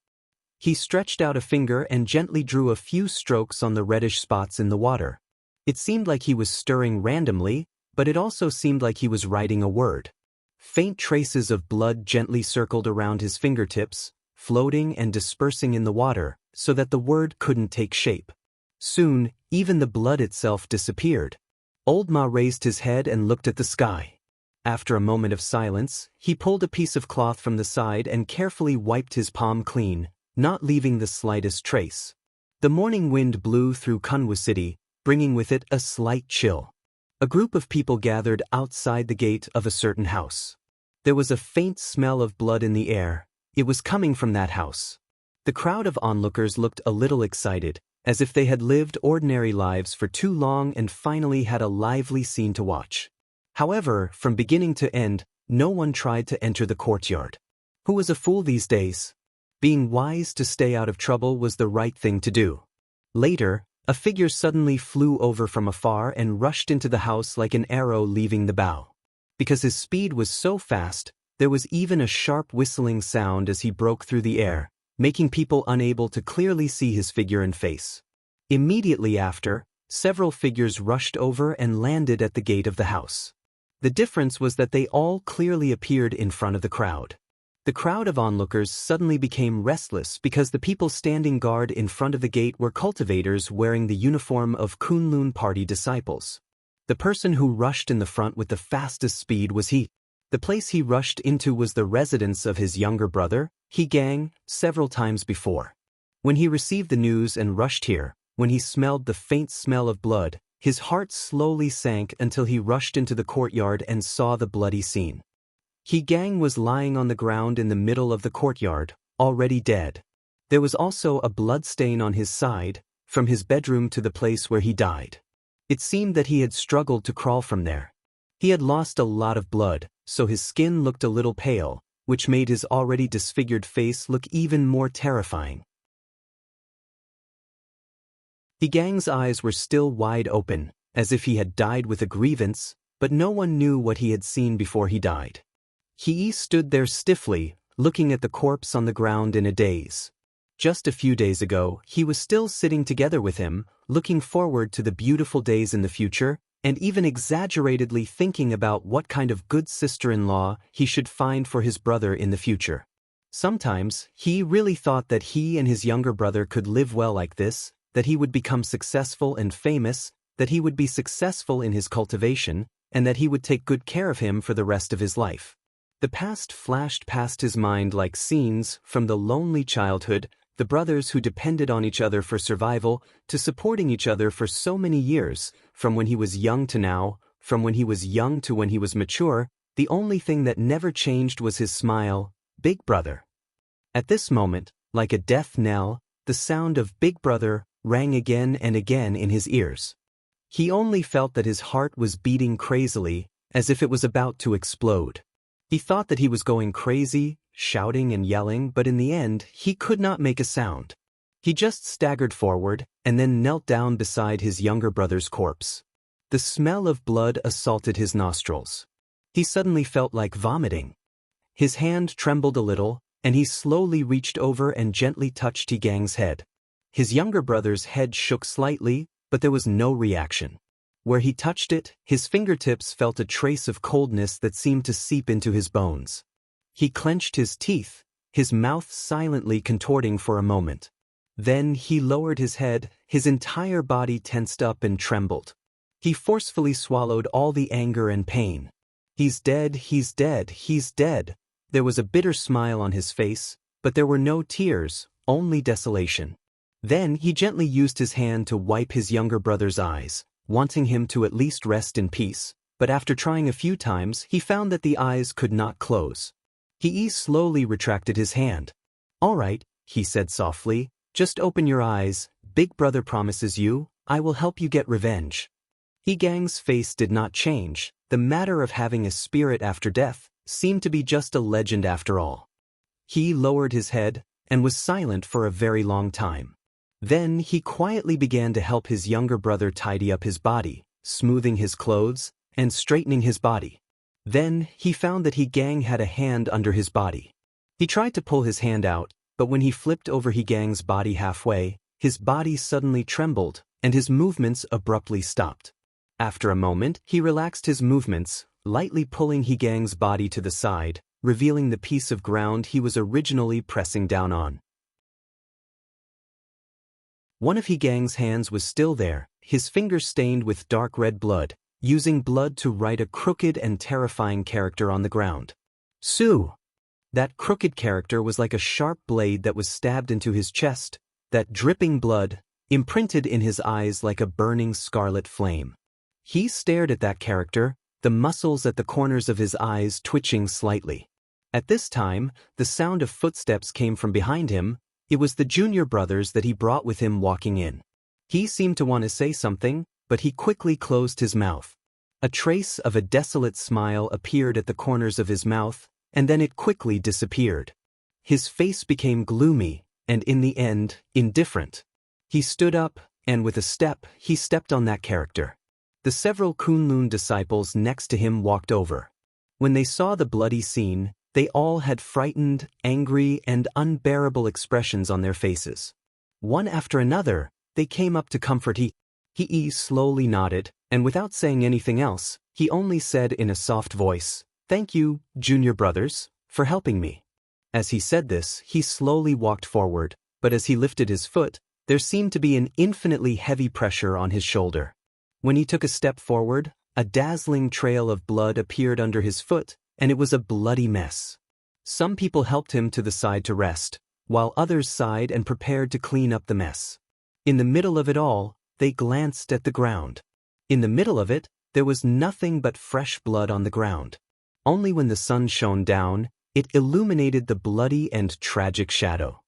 He stretched out a finger and gently drew a few strokes on the reddish spots in the water. It seemed like he was stirring randomly, but it also seemed like he was writing a word. Faint traces of blood gently circled around his fingertips, floating and dispersing in the water, so that the word couldn't take shape. Soon, even the blood itself disappeared. Old Ma raised his head and looked at the sky. After a moment of silence, he pulled a piece of cloth from the side and carefully wiped his palm clean, not leaving the slightest trace. The morning wind blew through Kunwa City, bringing with it a slight chill. A group of people gathered outside the gate of a certain house. There was a faint smell of blood in the air. It was coming from that house. The crowd of onlookers looked a little excited, as if they had lived ordinary lives for too long and finally had a lively scene to watch. However, from beginning to end, no one tried to enter the courtyard. Who was a fool these days? Being wise to stay out of trouble was the right thing to do. Later, a figure suddenly flew over from afar and rushed into the house like an arrow leaving the bow. Because his speed was so fast, there was even a sharp whistling sound as he broke through the air, making people unable to clearly see his figure and face. Immediately after, several figures rushed over and landed at the gate of the house. The difference was that they all clearly appeared in front of the crowd. The crowd of onlookers suddenly became restless because the people standing guard in front of the gate were cultivators wearing the uniform of Kunlun party disciples. The person who rushed in the front with the fastest speed was he. The place he rushed into was the residence of his younger brother, Xianxia, several times before. When he received the news and rushed here, when he smelled the faint smell of blood, his heart slowly sank until he rushed into the courtyard and saw the bloody scene. Xianxia was lying on the ground in the middle of the courtyard, already dead. There was also a blood stain on his side, from his bedroom to the place where he died. It seemed that he had struggled to crawl from there. He had lost a lot of blood, so his skin looked a little pale, which made his already disfigured face look even more terrifying. Xianxia's eyes were still wide open, as if he had died with a grievance, but no one knew what he had seen before he died. He stood there stiffly, looking at the corpse on the ground in a daze. Just a few days ago, he was still sitting together with him, looking forward to the beautiful days in the future, and even exaggeratedly thinking about what kind of good sister-in-law he should find for his brother in the future. Sometimes, he really thought that he and his younger brother could live well like this, that he would become successful and famous, that he would be successful in his cultivation, and that he would take good care of him for the rest of his life. The past flashed past his mind like scenes from the lonely childhood, the brothers who depended on each other for survival, to supporting each other for so many years, from when he was young to now, from when he was young to when he was mature. The only thing that never changed was his smile, Big Brother. At this moment, like a death knell, the sound of Big Brother rang again and again in his ears. He only felt that his heart was beating crazily, as if it was about to explode. He thought that he was going crazy, shouting and yelling, but in the end, he could not make a sound. He just staggered forward, and then knelt down beside his younger brother's corpse. The smell of blood assaulted his nostrils. He suddenly felt like vomiting. His hand trembled a little, and he slowly reached over and gently touched Xianxia's head. His younger brother's head shook slightly, but there was no reaction. Where he touched it, his fingertips felt a trace of coldness that seemed to seep into his bones. He clenched his teeth, his mouth silently contorting for a moment. Then he lowered his head, his entire body tensed up and trembled. He forcefully swallowed all the anger and pain. He's dead, he's dead, he's dead. There was a bitter smile on his face, but there were no tears, only desolation. Then he gently used his hand to wipe his younger brother's eyes, wanting him to at least rest in peace, but after trying a few times he found that the eyes could not close. He slowly retracted his hand. "All right," he said softly, "just open your eyes. Big Brother promises you, I will help you get revenge." Xianxia's face did not change. The matter of having a spirit after death seemed to be just a legend after all. He lowered his head and was silent for a very long time. Then he quietly began to help his younger brother tidy up his body, smoothing his clothes and straightening his body. Then he found that Xianxia had a hand under his body. He tried to pull his hand out, but when he flipped over Xianxia's body halfway, his body suddenly trembled and his movements abruptly stopped. After a moment, he relaxed his movements, lightly pulling Xianxia's body to the side, revealing the piece of ground he was originally pressing down on. One of Xianxia's hands was still there, his finger stained with dark red blood, using blood to write a crooked and terrifying character on the ground. Su! That crooked character was like a sharp blade that was stabbed into his chest, that dripping blood, imprinted in his eyes like a burning scarlet flame. He stared at that character, the muscles at the corners of his eyes twitching slightly. At this time, the sound of footsteps came from behind him. It was the junior brothers that he brought with him walking in. He seemed to want to say something, but he quickly closed his mouth. A trace of a desolate smile appeared at the corners of his mouth, and then it quickly disappeared. His face became gloomy, and in the end, indifferent. He stood up, and with a step, he stepped on that character. The several Kunlun disciples next to him walked over. When they saw the bloody scene, they all had frightened, angry, and unbearable expressions on their faces. One after another, they came up to comfort He slowly nodded, and without saying anything else, He only said in a soft voice, "Thank you, junior brothers, for helping me." As he said this, he slowly walked forward, but as he lifted his foot, there seemed to be an infinitely heavy pressure on his shoulder. When he took a step forward, a dazzling trail of blood appeared under his foot, and it was a bloody mess. Some people helped him to the side to rest, while others sighed and prepared to clean up the mess. In the middle of it all, they glanced at the ground. In the middle of it, there was nothing but fresh blood on the ground. Only when the sun shone down, it illuminated the bloody and tragic shadow.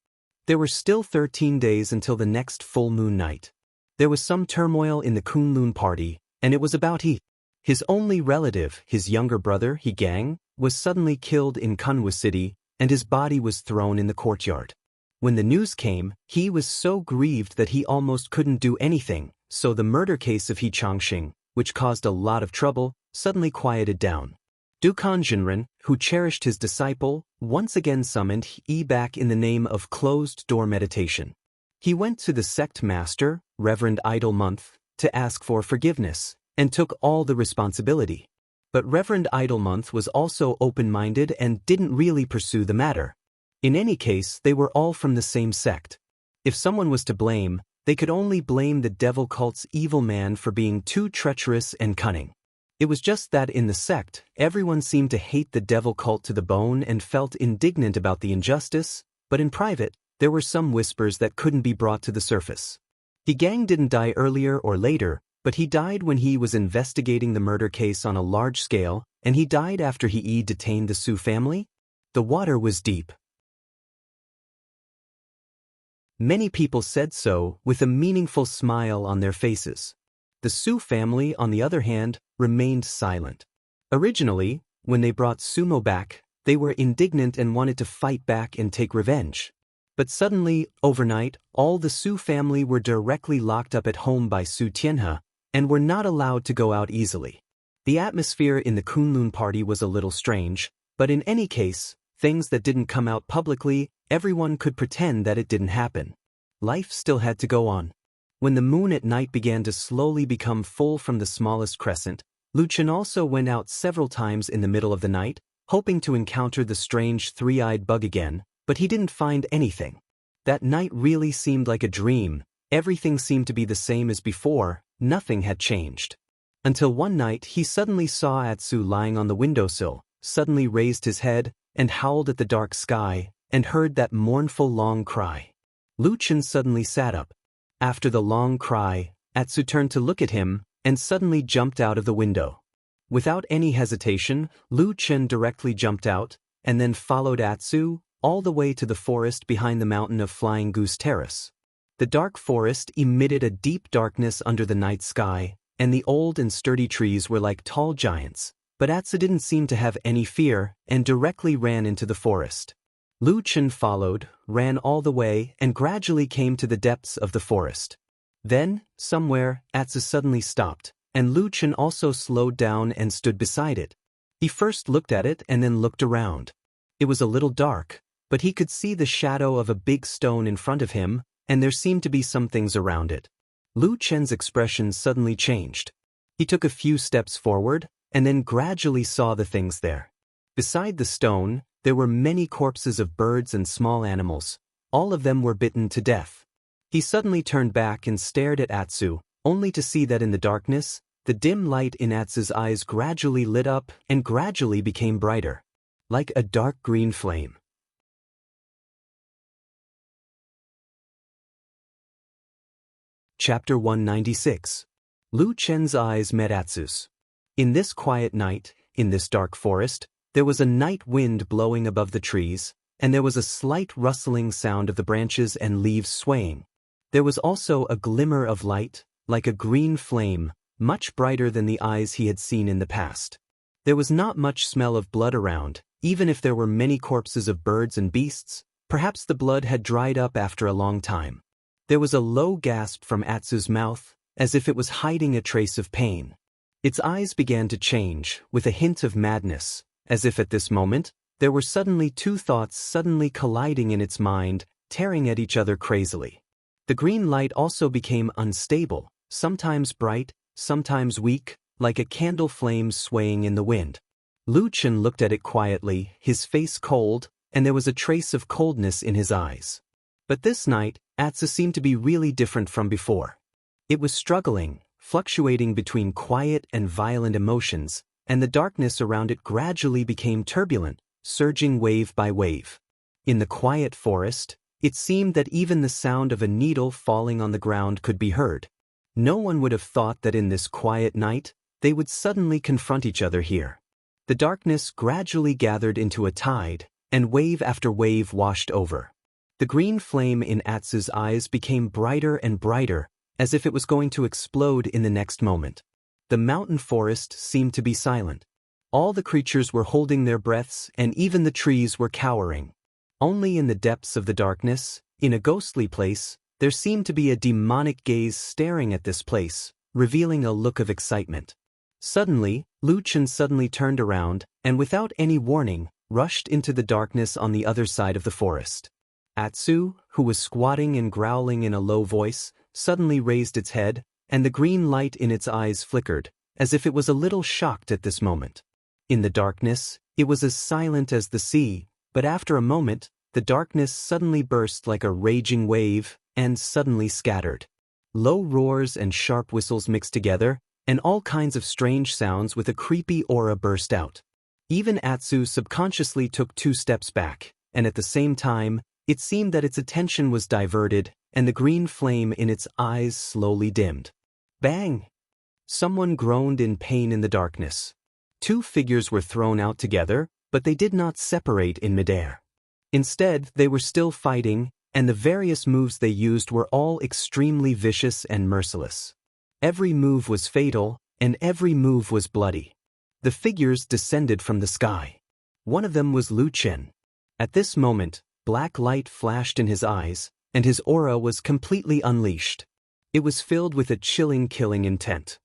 There were still 13 days until the next full moon night. There was some turmoil in the Kunlun party, and it was about he. His only relative, his younger brother, Gang, was suddenly killed in Kunwa City, and his body was thrown in the courtyard. When the news came, he was so grieved that he almost couldn't do anything, so the murder case of Xianxia, which caused a lot of trouble, suddenly quieted down. Dukan Jinren, who cherished his disciple, once again summoned he back in the name of closed-door meditation. He went to the sect master, Reverend Idle Month, to ask for forgiveness, and took all the responsibility. But Reverend Idle Month was also open-minded and didn't really pursue the matter. In any case, they were all from the same sect. If someone was to blame, they could only blame the devil cult's evil man for being too treacherous and cunning. It was just that in the sect, everyone seemed to hate the devil cult to the bone and felt indignant about the injustice, but in private, there were some whispers that couldn't be brought to the surface. Gang didn't die earlier or later, but he died when he was investigating the murder case on a large scale, and he died after he detained the Su family. The water was deep. Many people said so with a meaningful smile on their faces. The Su family, on the other hand, remained silent. Originally, when they brought Sumo back, they were indignant and wanted to fight back and take revenge. But suddenly, overnight, all the Su family were directly locked up at home by Su Tianhe, and were not allowed to go out easily. The atmosphere in the Kunlun party was a little strange, but in any case, things that didn't come out publicly, everyone could pretend that it didn't happen. Life still had to go on. When the moon at night began to slowly become full from the smallest crescent, Lu Chen also went out several times in the middle of the night, hoping to encounter the strange three-eyed bug again, but he didn't find anything. That night really seemed like a dream. Everything seemed to be the same as before, nothing had changed. Until one night he suddenly saw Atsu lying on the windowsill, suddenly raised his head, and howled at the dark sky, and heard that mournful long cry. Lu Chen suddenly sat up. After the long cry, Atsu turned to look at him, and suddenly jumped out of the window. Without any hesitation, Lu Chen directly jumped out, and then followed Atsu, all the way to the forest behind the mountain of Flying Goose Terrace. The dark forest emitted a deep darkness under the night sky, and the old and sturdy trees were like tall giants, but Atsu didn't seem to have any fear, and directly ran into the forest. Lu Chen followed, ran all the way, and gradually came to the depths of the forest. Then, somewhere, Atsu suddenly stopped, and Lu Chen also slowed down and stood beside it. He first looked at it and then looked around. It was a little dark, but he could see the shadow of a big stone in front of him, and there seemed to be some things around it. Lu Chen's expression suddenly changed. He took a few steps forward, and then gradually saw the things there. Beside the stone, there were many corpses of birds and small animals. All of them were bitten to death. He suddenly turned back and stared at Atsu, only to see that in the darkness, the dim light in Atsu's eyes gradually lit up and gradually became brighter, like a dark green flame. Chapter 196. Lu Chen's eyes met Atsu's. In this quiet night, in this dark forest, there was a night wind blowing above the trees, and there was a slight rustling sound of the branches and leaves swaying. There was also a glimmer of light, like a green flame, much brighter than the eyes he had seen in the past. There was not much smell of blood around, even if there were many corpses of birds and beasts. Perhaps the blood had dried up after a long time. There was a low gasp from Atsu's mouth, as if it was hiding a trace of pain. Its eyes began to change, with a hint of madness, as if at this moment, there were suddenly two thoughts suddenly colliding in its mind, tearing at each other crazily. The green light also became unstable, sometimes bright, sometimes weak, like a candle flame swaying in the wind. Lu Chen looked at it quietly, his face cold, and there was a trace of coldness in his eyes. But this night, Atsu seemed to be really different from before. It was struggling, fluctuating between quiet and violent emotions, and the darkness around it gradually became turbulent, surging wave by wave. In the quiet forest, it seemed that even the sound of a needle falling on the ground could be heard. No one would have thought that in this quiet night, they would suddenly confront each other here. The darkness gradually gathered into a tide, and wave after wave washed over. The green flame in Atsu's eyes became brighter and brighter, as if it was going to explode in the next moment. The mountain forest seemed to be silent. All the creatures were holding their breaths, and even the trees were cowering. Only in the depths of the darkness, in a ghostly place, there seemed to be a demonic gaze staring at this place, revealing a look of excitement. Suddenly, Lu Chen suddenly turned around, and without any warning, rushed into the darkness on the other side of the forest. Atsu, who was squatting and growling in a low voice, suddenly raised its head, and the green light in its eyes flickered, as if it was a little shocked at this moment. In the darkness, it was as silent as the sea, but after a moment, the darkness suddenly burst like a raging wave, and suddenly scattered. Low roars and sharp whistles mixed together, and all kinds of strange sounds with a creepy aura burst out. Even Atsu subconsciously took 2 steps back, and at the same time, it seemed that its attention was diverted, and the green flame in its eyes slowly dimmed. Bang! Someone groaned in pain in the darkness. 2 figures were thrown out together, but they did not separate in midair. Instead, they were still fighting, and the various moves they used were all extremely vicious and merciless. Every move was fatal, and every move was bloody. The figures descended from the sky. One of them was Lu Chen. At this moment, black light flashed in his eyes, and his aura was completely unleashed. It was filled with a chilling killing intent.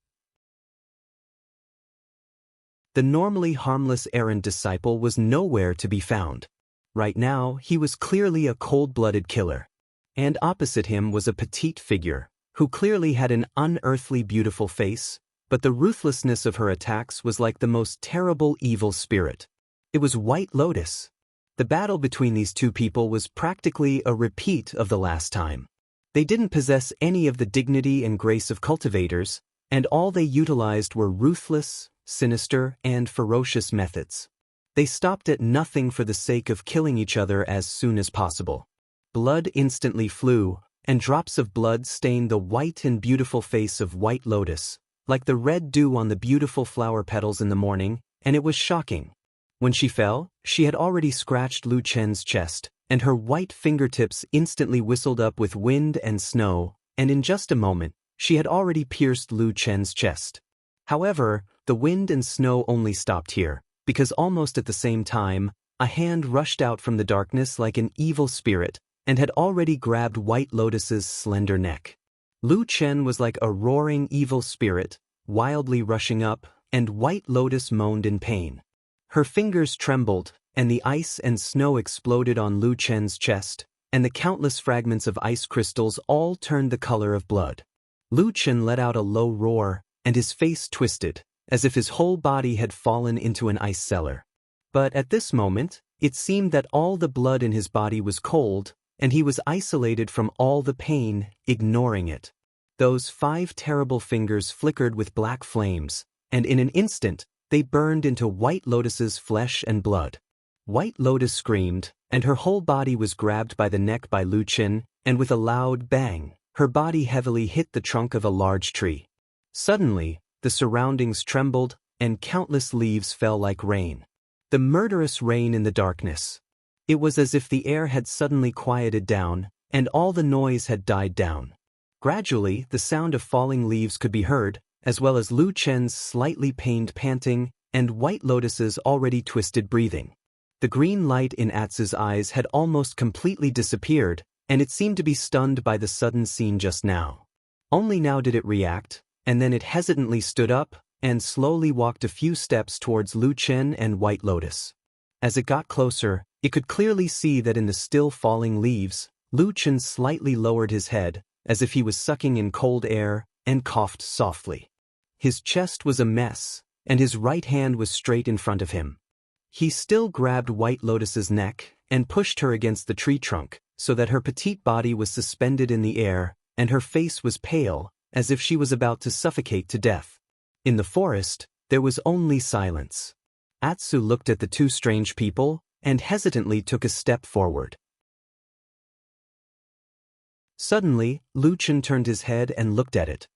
The normally harmless errant disciple was nowhere to be found. Right now, he was clearly a cold-blooded killer. And opposite him was a petite figure, who clearly had an unearthly beautiful face, but the ruthlessness of her attacks was like the most terrible evil spirit. It was White Lotus. The battle between these 2 people was practically a repeat of the last time. They didn't possess any of the dignity and grace of cultivators, and all they utilized were ruthless, sinister, and ferocious methods. They stopped at nothing for the sake of killing each other as soon as possible. Blood instantly flew, and drops of blood stained the white and beautiful face of White Lotus, like the red dew on the beautiful flower petals in the morning, and it was shocking. When she fell, she had already scratched Lu Chen's chest, and her white fingertips instantly whistled up with wind and snow, and in just a moment, she had already pierced Lu Chen's chest. However, the wind and snow only stopped here, because almost at the same time, a hand rushed out from the darkness like an evil spirit, and had already grabbed White Lotus's slender neck. Lu Chen was like a roaring evil spirit, wildly rushing up, and White Lotus moaned in pain. Her fingers trembled, and the ice and snow exploded on Lu Chen's chest, and the countless fragments of ice crystals all turned the color of blood. Lu Chen let out a low roar, and his face twisted, as if his whole body had fallen into an ice cellar. But at this moment, it seemed that all the blood in his body was cold, and he was isolated from all the pain, ignoring it. Those 5 terrible fingers flickered with black flames, and in an instant, they burned into White Lotus's flesh and blood. White Lotus screamed, and her whole body was grabbed by the neck by Lu Chen, and with a loud bang, her body heavily hit the trunk of a large tree. Suddenly, the surroundings trembled, and countless leaves fell like rain. The murderous rain in the darkness. It was as if the air had suddenly quieted down, and all the noise had died down. Gradually, the sound of falling leaves could be heard, as well as Lu Chen's slightly pained panting, and White Lotus's already twisted breathing. The green light in Atsu's eyes had almost completely disappeared, and it seemed to be stunned by the sudden scene just now. Only now did it react, and then it hesitantly stood up, and slowly walked a few steps towards Lu Chen and White Lotus. As it got closer, it could clearly see that in the still falling leaves, Lu Chen slightly lowered his head, as if he was sucking in cold air, and coughed softly. His chest was a mess, and his right hand was straight in front of him. He still grabbed White Lotus's neck and pushed her against the tree trunk, so that her petite body was suspended in the air, and her face was pale, as if she was about to suffocate to death. In the forest, there was only silence. Atsu looked at the two strange people, and hesitantly took a step forward. Suddenly, Lucien turned his head and looked at it.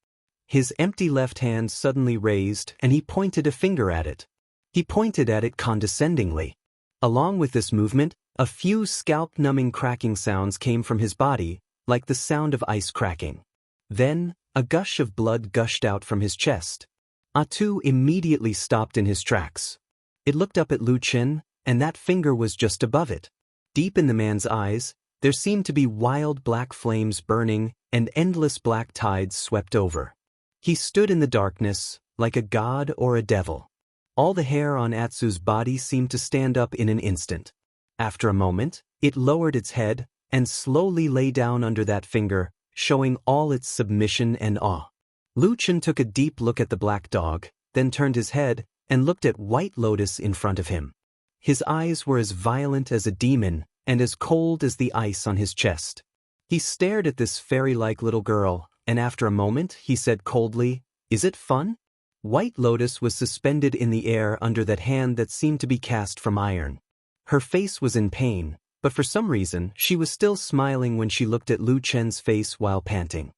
His empty left hand suddenly raised, and he pointed a finger at it. He pointed at it condescendingly. Along with this movement, a few scalp-numbing cracking sounds came from his body, like the sound of ice cracking. Then, a gush of blood gushed out from his chest. Atsu immediately stopped in his tracks. It looked up at Lucien, and that finger was just above it. Deep in the man's eyes, there seemed to be wild black flames burning, and endless black tides swept over. He stood in the darkness, like a god or a devil. All the hair on Atsu's body seemed to stand up in an instant. After a moment, it lowered its head, and slowly lay down under that finger, showing all its submission and awe. Lucien took a deep look at the black dog, then turned his head, and looked at White Lotus in front of him. His eyes were as violent as a demon, and as cold as the ice on his chest. He stared at this fairy-like little girl, and after a moment he said coldly, "Is it fun?" White Lotus was suspended in the air under that hand that seemed to be cast from iron. Her face was in pain, but for some reason she was still smiling when she looked at Lucien's face while panting.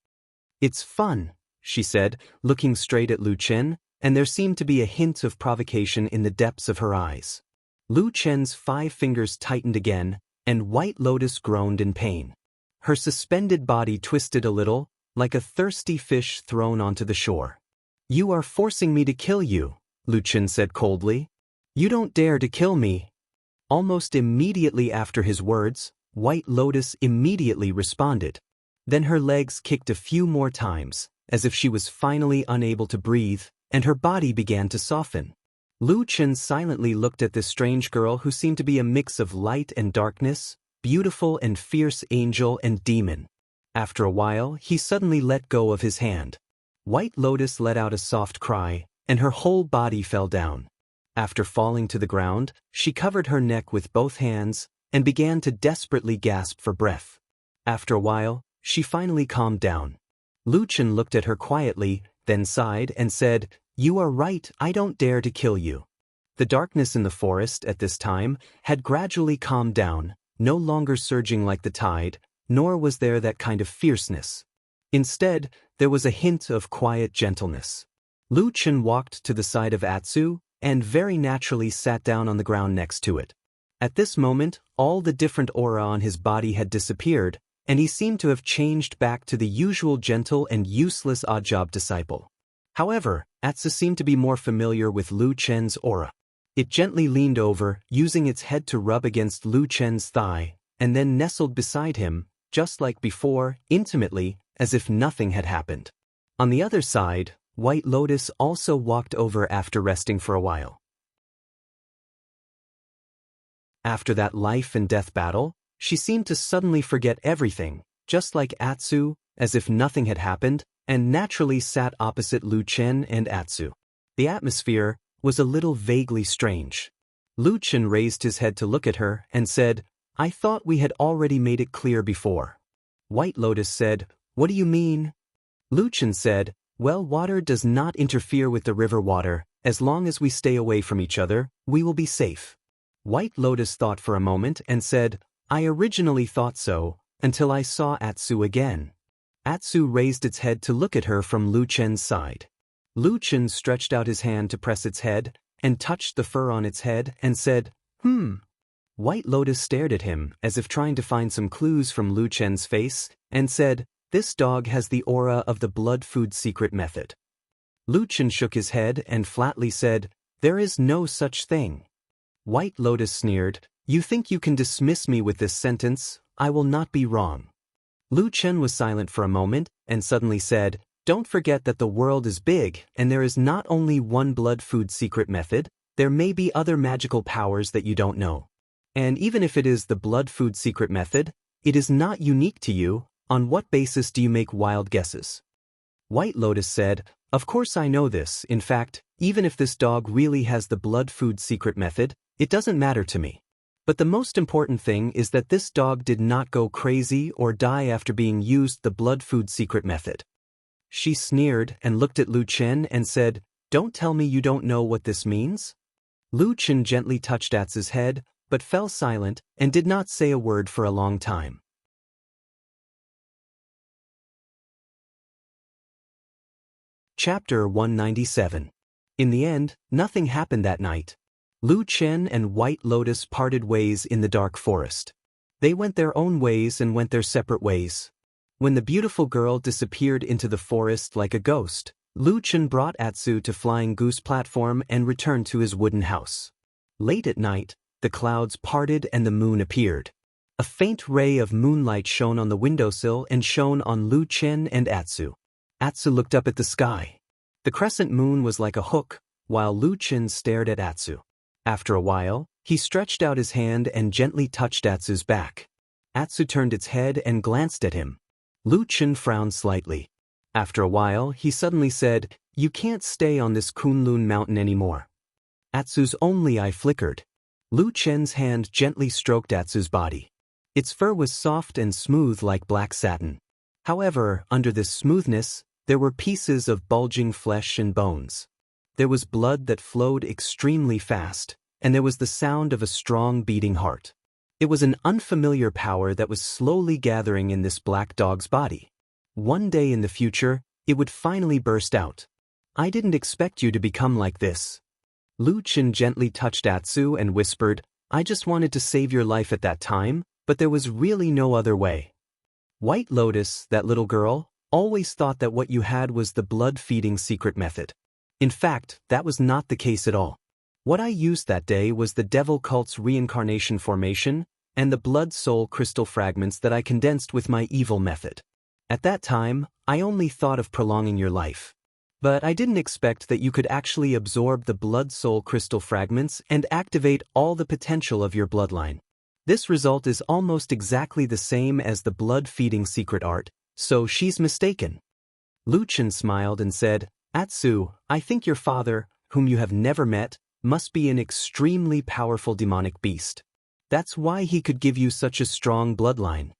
"It's fun," she said, looking straight at Lucien, and there seemed to be a hint of provocation in the depths of her eyes. Lucien's 5 fingers tightened again, and White Lotus groaned in pain. Her suspended body twisted a little, like a thirsty fish thrown onto the shore. "You are forcing me to kill you," Lucien said coldly. "You don't dare to kill me." Almost immediately after his words, White Lotus immediately responded. Then her legs kicked a few more times, as if she was finally unable to breathe, and her body began to soften. Lucien silently looked at this strange girl who seemed to be a mix of light and darkness, beautiful and fierce angel and demon. After a while, he suddenly let go of his hand. White Lotus let out a soft cry, and her whole body fell down. After falling to the ground, she covered her neck with both hands, and began to desperately gasp for breath. After a while, she finally calmed down. Lucien looked at her quietly, then sighed and said, "You are right, I don't dare to kill you." The darkness in the forest at this time had gradually calmed down, no longer surging like the tide, nor was there that kind of fierceness. Instead, there was a hint of quiet gentleness. Lucien walked to the side of Atsu, and very naturally sat down on the ground next to it. At this moment, all the different aura on his body had disappeared, and he seemed to have changed back to the usual gentle and useless odd-job disciple. However, Atsu seemed to be more familiar with Lucien's aura. It gently leaned over, using its head to rub against Lucien's thigh, and then nestled beside him, just like before, intimately, as if nothing had happened. On the other side, White Lotus also walked over after resting for a while. After that life and death battle, she seemed to suddenly forget everything, just like Atsu, as if nothing had happened, and naturally sat opposite Lucien and Atsu. The atmosphere was a little vaguely strange. Lucien raised his head to look at her and said, "I thought we had already made it clear before." White Lotus said, "What do you mean?" Lucien said, "Well, water does not interfere with the river water. As long as we stay away from each other, we will be safe." White Lotus thought for a moment and said, "I originally thought so, until I saw Atsu again." Atsu raised its head to look at her from Lucien's side. Lucien stretched out his hand to press its head, and touched the fur on its head, and said, White Lotus stared at him, as if trying to find some clues from Lucien's face, and said, "This dog has the aura of the blood food secret method." Lucien shook his head and flatly said, "There is no such thing." White Lotus sneered, "You think you can dismiss me with this sentence? I will not be wrong." Lucien was silent for a moment, and suddenly said, "Don't forget that the world is big, and there is not only one blood food secret method, there may be other magical powers that you don't know. And even if it is the blood food secret method, it is not unique to you. On what basis do you make wild guesses?" White Lotus said, Of course I know this. In fact, even if this dog really has the blood food secret method, it doesn't matter to me. But the most important thing is that this dog did not go crazy or die after being used the blood food secret method. She sneered and looked at Lu Chen and said, "Don't tell me you don't know what this means?" Lu Chen gently touched Atsu's head, but fell silent and did not say a word for a long time. Chapter 197. In the end, nothing happened that night. Lu Chen and White Lotus parted ways in the dark forest. They went their own ways and went their separate ways. When the beautiful girl disappeared into the forest like a ghost, Lu Chen brought Atsu to Flying Goose platform and returned to his wooden house. Late at night, the clouds parted and the moon appeared. A faint ray of moonlight shone on the windowsill and shone on Lu Chen and Atsu. Atsu looked up at the sky. The crescent moon was like a hook, while Lu Chen stared at Atsu. After a while, he stretched out his hand and gently touched Atsu's back. Atsu turned its head and glanced at him. Lu Chen frowned slightly. After a while, he suddenly said, "You can't stay on this Kunlun mountain anymore." Atsu's only eye flickered. Lu Chen's hand gently stroked Atsu's body. Its fur was soft and smooth like black satin. However, under this smoothness, there were pieces of bulging flesh and bones. There was blood that flowed extremely fast, and there was the sound of a strong beating heart. It was an unfamiliar power that was slowly gathering in this black dog's body. One day in the future, it would finally burst out. "I didn't expect you to become like this." Lu Chen gently touched Atsu and whispered, "I just wanted to save your life at that time, but there was really no other way." White Lotus, that little girl, always thought that what you had was the blood-feeding secret method. In fact, that was not the case at all. What I used that day was the devil cult's reincarnation formation and the blood soul crystal fragments that I condensed with my evil method. At that time, I only thought of prolonging your life. But I didn't expect that you could actually absorb the blood soul crystal fragments and activate all the potential of your bloodline. This result is almost exactly the same as the blood-feeding secret art, so she's mistaken. Lu Chen smiled and said, "Atsu, I think your father, whom you have never met, must be an extremely powerful demonic beast. That's why he could give you such a strong bloodline."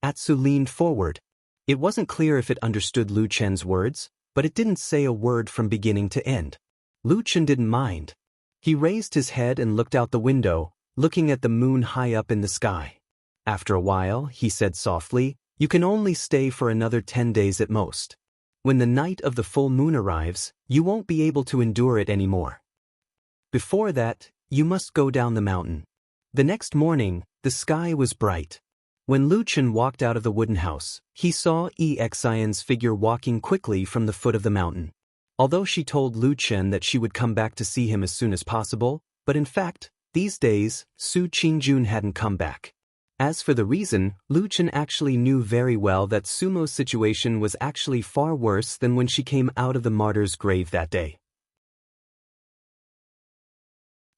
Atsu leaned forward. It wasn't clear if it understood Lu Chen's words, but it didn't say a word from beginning to end. Lu Chen didn't mind. He raised his head and looked out the window, looking at the moon high up in the sky. After a while, he said softly, "You can only stay for another 10 days at most. When the night of the full moon arrives, you won't be able to endure it anymore. Before that, you must go down the mountain." The next morning, the sky was bright. When Lu Chen walked out of the wooden house, he saw Xian's figure walking quickly from the foot of the mountain. Although she told Lu Chen that she would come back to see him as soon as possible, but in fact, these days, Su Qingjun hadn't come back. As for the reason, Lu Chen actually knew very well that Sumo's situation was actually far worse than when she came out of the martyr's grave that day.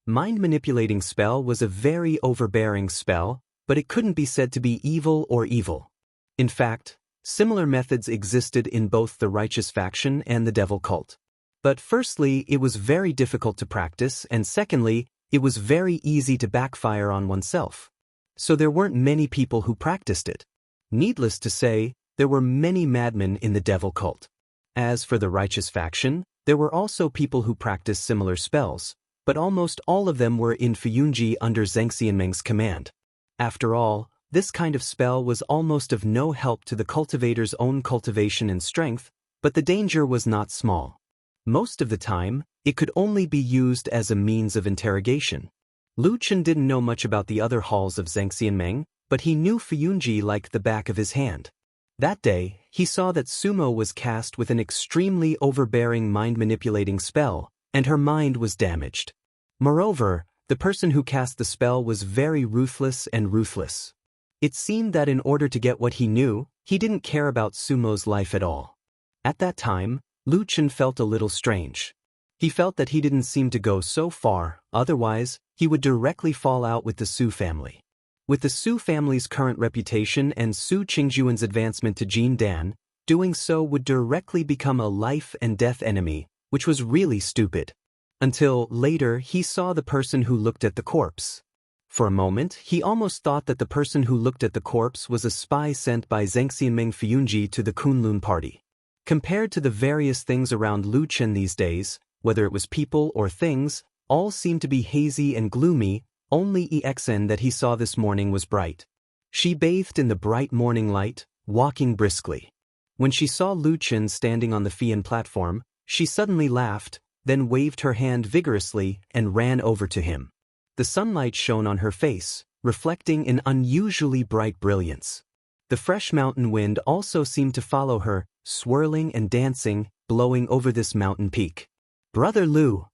Mind-manipulating spell was a very overbearing spell, but it couldn't be said to be evil or evil. In fact, similar methods existed in both the righteous faction and the devil cult. But firstly, it was very difficult to practice, and secondly, it was very easy to backfire on oneself. So there weren't many people who practiced it. Needless to say, there were many madmen in the devil cult. As for the righteous faction, there were also people who practiced similar spells, but almost all of them were in Fuyunji under Zheng Xianmeng's command. After all, this kind of spell was almost of no help to the cultivator's own cultivation and strength, but the danger was not small. Most of the time, it could only be used as a means of interrogation. Lu Chen didn't know much about the other halls of Zheng Xianmeng, but he knew Fuyunji like the back of his hand. That day, he saw that Sumo was cast with an extremely overbearing mind-manipulating spell, and her mind was damaged. Moreover, the person who cast the spell was very ruthless and ruthless. It seemed that in order to get what he knew, he didn't care about Sumo's life at all. At that time, Lu Chen felt a little strange. He felt that he didn't seem to go so far, otherwise, he would directly fall out with the Su family. With the Su family's current reputation and Su Qingjuan's advancement to Jin Dan, Doing so would directly become a life and death enemy, which was really stupid. Until, later, he saw the person who looked at the corpse. For a moment, he almost thought that the person who looked at the corpse was a spy sent by Zhengxianmeng Fiyunji to the Kunlun party. Compared to the various things around Lu Chen these days, whether it was people or things, all seemed to be hazy and gloomy. Only Exen that he saw this morning was bright. She bathed in the bright morning light, walking briskly. When she saw Lu Chen standing on the Fian platform, she suddenly laughed, then waved her hand vigorously and ran over to him. The sunlight shone on her face, reflecting an unusually bright brilliance. The fresh mountain wind also seemed to follow her, swirling and dancing, blowing over this mountain peak. "Brother Lu!"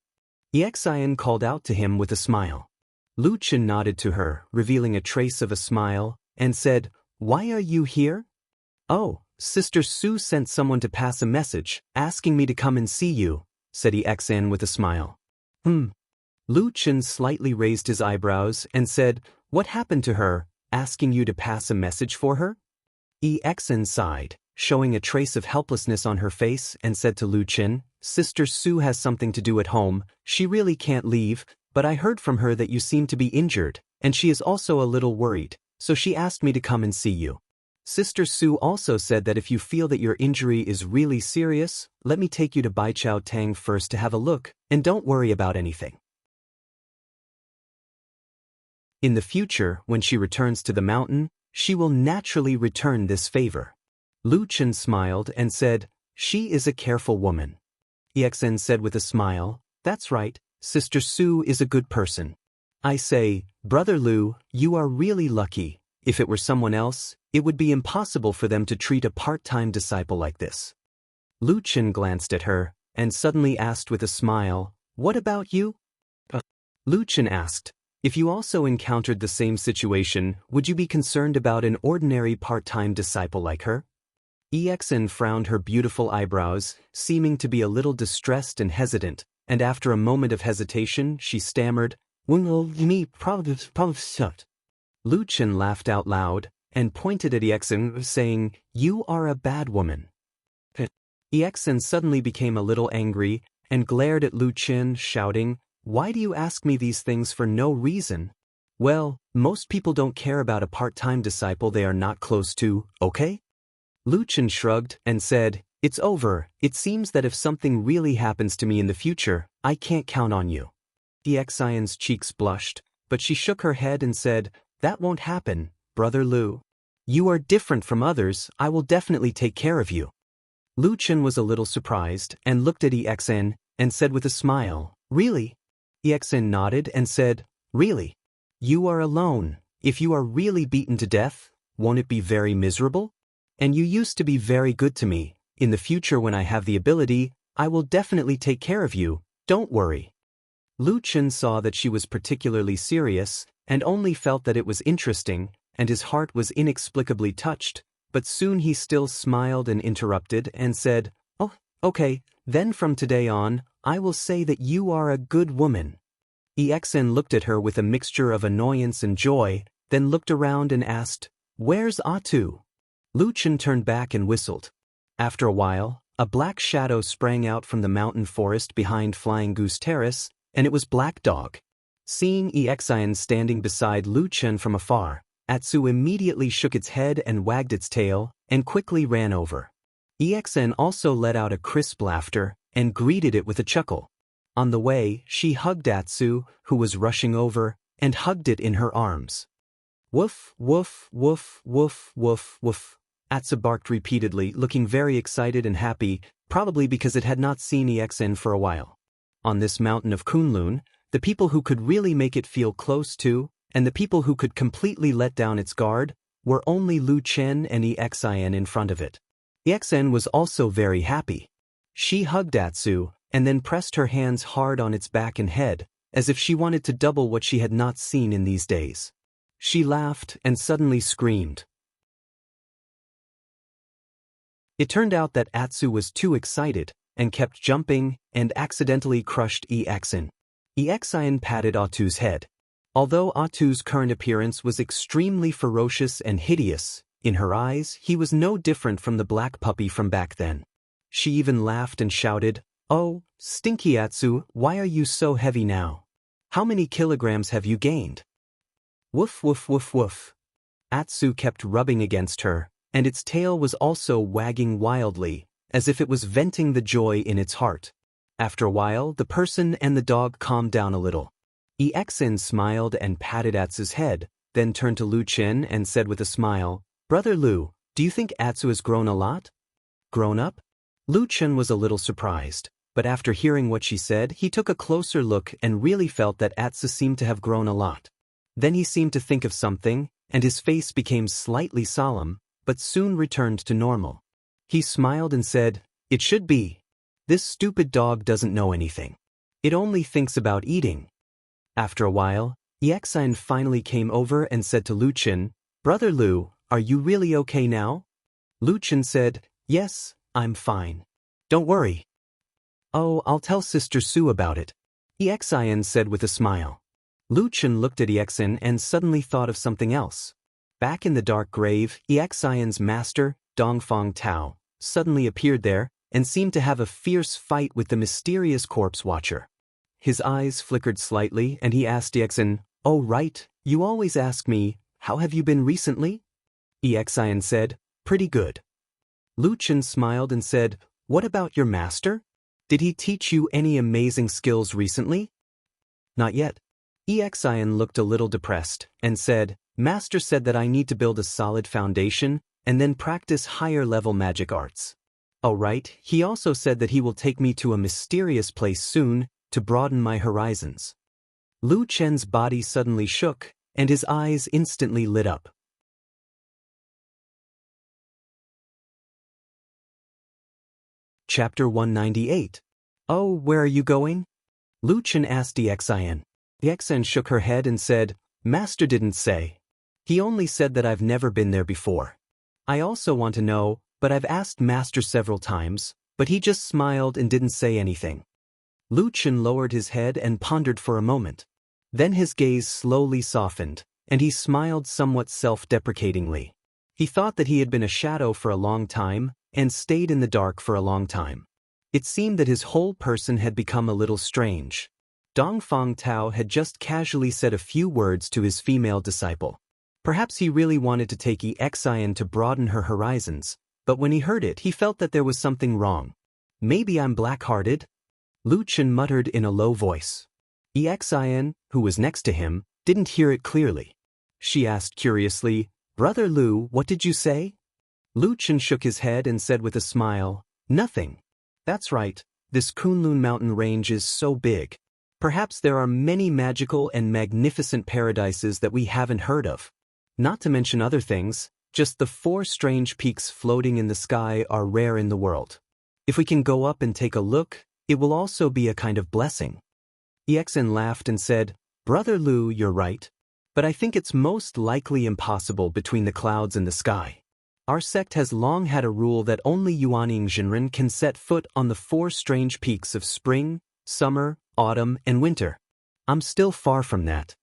Xian called out to him with a smile. Lu Chen nodded to her, revealing a trace of a smile, and said, "Why are you here?" "Oh, Sister Su sent someone to pass a message, asking me to come and see you," said Xian with a smile. Lu Chen slightly raised his eyebrows and said, "What happened to her, asking you to pass a message for her?" Xian sighed, showing a trace of helplessness on her face, and said to Lu Chen, "Sister Su has something to do at home, she really can't leave, but I heard from her that you seem to be injured, and she is also a little worried, so she asked me to come and see you. Sister Su also said that if you feel that your injury is really serious, let me take you to Baichao Tang first to have a look, and don't worry about anything. In the future, when she returns to the mountain, she will naturally return this favor." Lu Chen smiled and said, "She is a careful woman." Xian said with a smile, "That's right, Sister Su is a good person. I say, Brother Lu, you are really lucky. If it were someone else, it would be impossible for them to treat a part-time disciple like this." Lu Chen glanced at her, and suddenly asked with a smile, "What about you?" Lu Chen asked, "If you also encountered the same situation, would you be concerned about an ordinary part-time disciple like her?" Xian frowned her beautiful eyebrows, seeming to be a little distressed and hesitant, and after a moment of hesitation, she stammered, "Me probably." Lu Chen laughed out loud, and pointed at Xian, saying, "You are a bad woman." Xian suddenly became a little angry, and glared at Lu Chen, shouting, "Why do you ask me these things for no reason? Well, most people don't care about a part-time disciple they are not close to, okay?" Lu Chen shrugged and said, "It's over. It seems that if something really happens to me in the future, I can't count on you." Xian's cheeks blushed, but she shook her head and said, "That won't happen, Brother Lu. You are different from others, I will definitely take care of you." Lu Chen was a little surprised and looked at Xian and said with a smile, "Really?" Xian nodded and said, "Really? You are alone. If you are really beaten to death, won't it be very miserable? And you used to be very good to me. In the future when I have the ability, I will definitely take care of you, don't worry." Lu Chen saw that she was particularly serious, and only felt that it was interesting, and his heart was inexplicably touched, but soon he still smiled and interrupted and said, "Oh, okay, then from today on, I will say that you are a good woman." Xian looked at her with a mixture of annoyance and joy, then looked around and asked, "Where's Atu?" Lu Chen turned back and whistled. After a while, a black shadow sprang out from the mountain forest behind Flying Goose Terrace, and it was Black Dog. Seeing Xian standing beside Lu Chen from afar, Atsu immediately shook its head and wagged its tail, and quickly ran over. Xian also let out a crisp laughter, and greeted it with a chuckle. On the way, she hugged Atsu, who was rushing over, and hugged it in her arms. "Woof, woof, woof, woof, woof, woof." Atsu barked repeatedly, looking very excited and happy, probably because it had not seen Xian for a while. On this mountain of Kunlun, the people who could really make it feel close to, and the people who could completely let down its guard, were only Lu Chen and Xian in front of it. Xian was also very happy. She hugged Atsu, and then pressed her hands hard on its back and head, as if she wanted to double what she had not seen in these days. She laughed and suddenly screamed. It turned out that Atsu was too excited, and kept jumping, and accidentally crushed Xian. Xian patted Atu's head. Although Atu's current appearance was extremely ferocious and hideous, In her eyes, he was no different from the black puppy from back then. She even laughed and shouted, "Oh, Stinky Atsu, why are you so heavy now? How many kilograms have you gained?" Woof woof woof woof. Atsu kept rubbing against her, and its tail was also wagging wildly, as if it was venting the joy in its heart. After a while, the person and the dog calmed down a little. Exin smiled and patted Atsu's head, then turned to Lu Chen and said with a smile, "Brother Lu, do you think Atsu has grown a lot?" "Grown up?" Lu Chen was a little surprised, but after hearing what she said, he took a closer look and really felt that Atsu seemed to have grown a lot. Then he seemed to think of something, and his face became slightly solemn, but soon returned to normal. He smiled and said, "It should be. This stupid dog doesn't know anything. It only thinks about eating." After a while, Exin finally came over and said to Lu Chen, "Brother Lu, are you really okay now?" Lu Chen said, "Yes, I'm fine. Don't worry." "Oh, I'll tell Sister Sue about it," Exin said with a smile. Lu Chen looked at Exin and suddenly thought of something else. Back in the dark grave, Exin's master, Dongfang Tao, suddenly appeared there and seemed to have a fierce fight with the mysterious corpse watcher. His eyes flickered slightly and he asked Exin, "Oh right, you always ask me, how have you been recently?" Exin said, "Pretty good." Lu Chen smiled and said, "What about your master? Did he teach you any amazing skills recently?" "Not yet." Exin looked a little depressed and said, "Master said that I need to build a solid foundation and then practice higher-level magic arts. Oh right, he also said that he will take me to a mysterious place soon to broaden my horizons." Lu Chen's body suddenly shook, and his eyes instantly lit up. Chapter 198. "Oh, where are you going?" Lu Chen asked Exin. Exin shook her head and said, "Master didn't say. He only said that I've never been there before. I also want to know, but I've asked Master several times, but he just smiled and didn't say anything." Lu Chen lowered his head and pondered for a moment. Then his gaze slowly softened, and he smiled somewhat self-deprecatingly. He thought that he had been a shadow for a long time and stayed in the dark for a long time. It seemed that his whole person had become a little strange. Dongfang Tao had just casually said a few words to his female disciple. Perhaps he really wanted to take Exin to broaden her horizons, but when he heard it he felt that there was something wrong. "Maybe I'm black-hearted?" Lu Chen muttered in a low voice. Exin, who was next to him, didn't hear it clearly. She asked curiously, "Brother Lu, what did you say?" Lu Chen shook his head and said with a smile, "Nothing. That's right, this Kunlun mountain range is so big. Perhaps there are many magical and magnificent paradises that we haven't heard of. Not to mention other things, just the 4 strange peaks floating in the sky are rare in the world. If we can go up and take a look, it will also be a kind of blessing." Exin laughed and said, "Brother Lu, you're right. But I think it's most likely impossible between the clouds and the sky. Our sect has long had a rule that only Yuaning Jinren can set foot on the 4 strange peaks of spring, summer, autumn, and winter. I'm still far from that."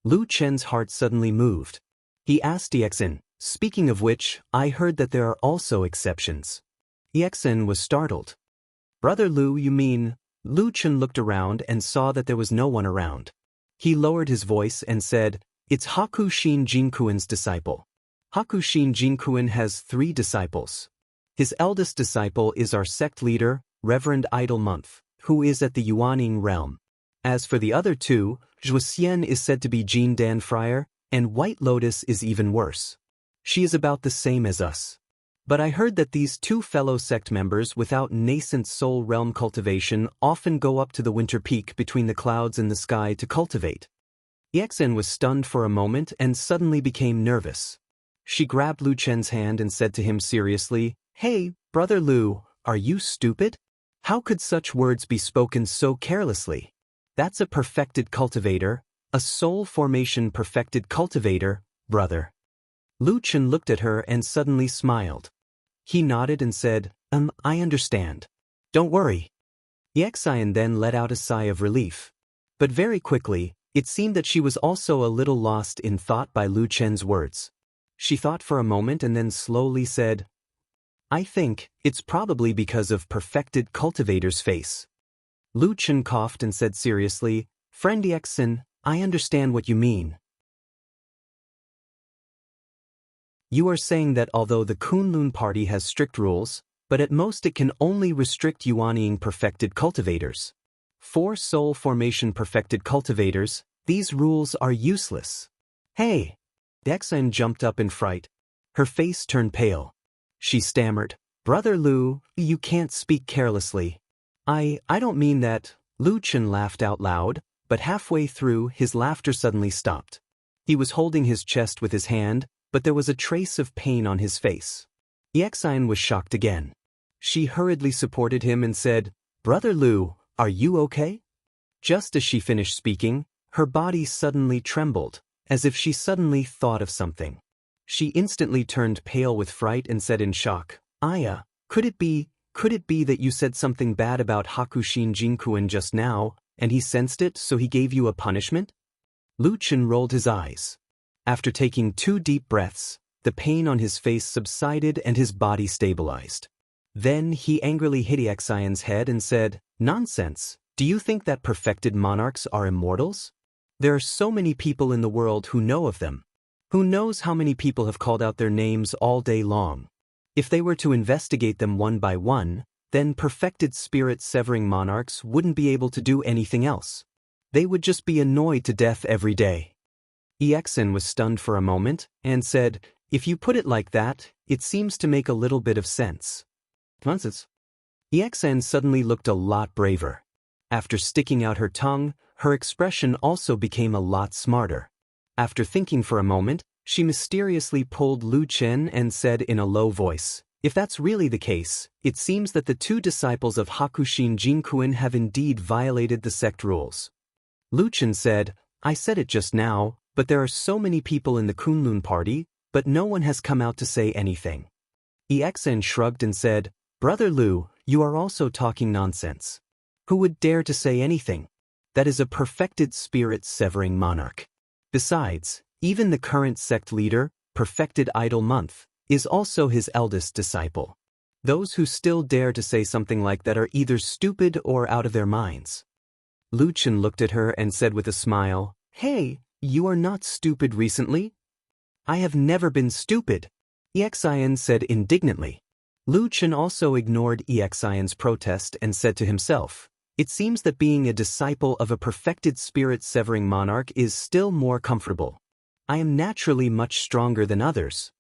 Lu Chen's heart suddenly moved. He asked Exin, "Speaking of which, I heard that there are also exceptions." Exin was startled. "Brother Lu, you mean?" Lu Chen looked around and saw that there was no one around. He lowered his voice and said, "It's Hakushin Jinkuin's disciple. Hakushin Jinkuin has 3 disciples. His eldest disciple is our sect leader, Reverend Idle Month, who is at the Yuaning realm. As for the other 2, Zhuxian is said to be Jin Dan Friar, and White Lotus is even worse. She is about the same as us. But I heard that these 2 fellow sect members without nascent soul realm cultivation often go up to the winter peak between the clouds and the sky to cultivate." Exin was stunned for a moment and suddenly became nervous. She grabbed Lu Chen's hand and said to him seriously, "Hey, Brother Lu, are you stupid? How could such words be spoken so carelessly? That's a perfected cultivator, a soul formation perfected cultivator, brother." Lu Chen looked at her and suddenly smiled. He nodded and said, I understand. Don't worry." Exin then let out a sigh of relief. But very quickly, it seemed that she was also a little lost in thought by Lu Chen's words. She thought for a moment and then slowly said, I think it's probably because of perfected cultivator's face. Lu Chen coughed and said seriously, Friend Yexin, I understand what you mean. You are saying that although the Kunlun party has strict rules, but at most it can only restrict Yuanying perfected cultivators. For soul formation perfected cultivators, these rules are useless. Hey! Yexin jumped up in fright. Her face turned pale. She stammered, Brother Lu, you can't speak carelessly. I don't mean that. Lu Chen laughed out loud, but halfway through his laughter suddenly stopped. He was holding his chest with his hand, but there was a trace of pain on his face. Yexin was shocked again. She hurriedly supported him and said, Brother Lu, are you okay? Just as she finished speaking, her body suddenly trembled, as if she suddenly thought of something. She instantly turned pale with fright and said in shock, Aya, could it be that you said something bad about Hakushin Jinkuen just now, and he sensed it so he gave you a punishment? Lu Chen rolled his eyes. After taking 2 deep breaths, the pain on his face subsided and his body stabilized. Then he angrily hit Yexin's head and said, Nonsense, do you think that perfected monarchs are immortals? There are so many people in the world who know of them. Who knows how many people have called out their names all day long? If they were to investigate them one by one, then perfected spirit-severing monarchs wouldn't be able to do anything else. They would just be annoyed to death every day. Yexin was stunned for a moment, and said, If you put it like that, it seems to make a little bit of sense. Nonsense. Yexin suddenly looked a lot braver. After sticking out her tongue, her expression also became a lot smarter. After thinking for a moment, she mysteriously pulled Lu Chen and said in a low voice, If that's really the case, it seems that the 2 disciples of Hakushin Jinkuen have indeed violated the sect rules. Lu Chen said, I said it just now, but there are so many people in the Kunlun party, but no one has come out to say anything. Yexin shrugged and said, Brother Lu, you are also talking nonsense. Who would dare to say anything? That is a perfected spirit-severing monarch. Besides, even the current sect leader, Perfected Idol Month, is also his eldest disciple. Those who still dare to say something like that are either stupid or out of their minds. Lu Chen looked at her and said with a smile, Hey, you are not stupid recently? I have never been stupid, Yexin said indignantly. Lu Chen also ignored Yexin's protest and said to himself, It seems that being a disciple of a perfected spirit-severing monarch is still more comfortable. I am naturally much stronger than others.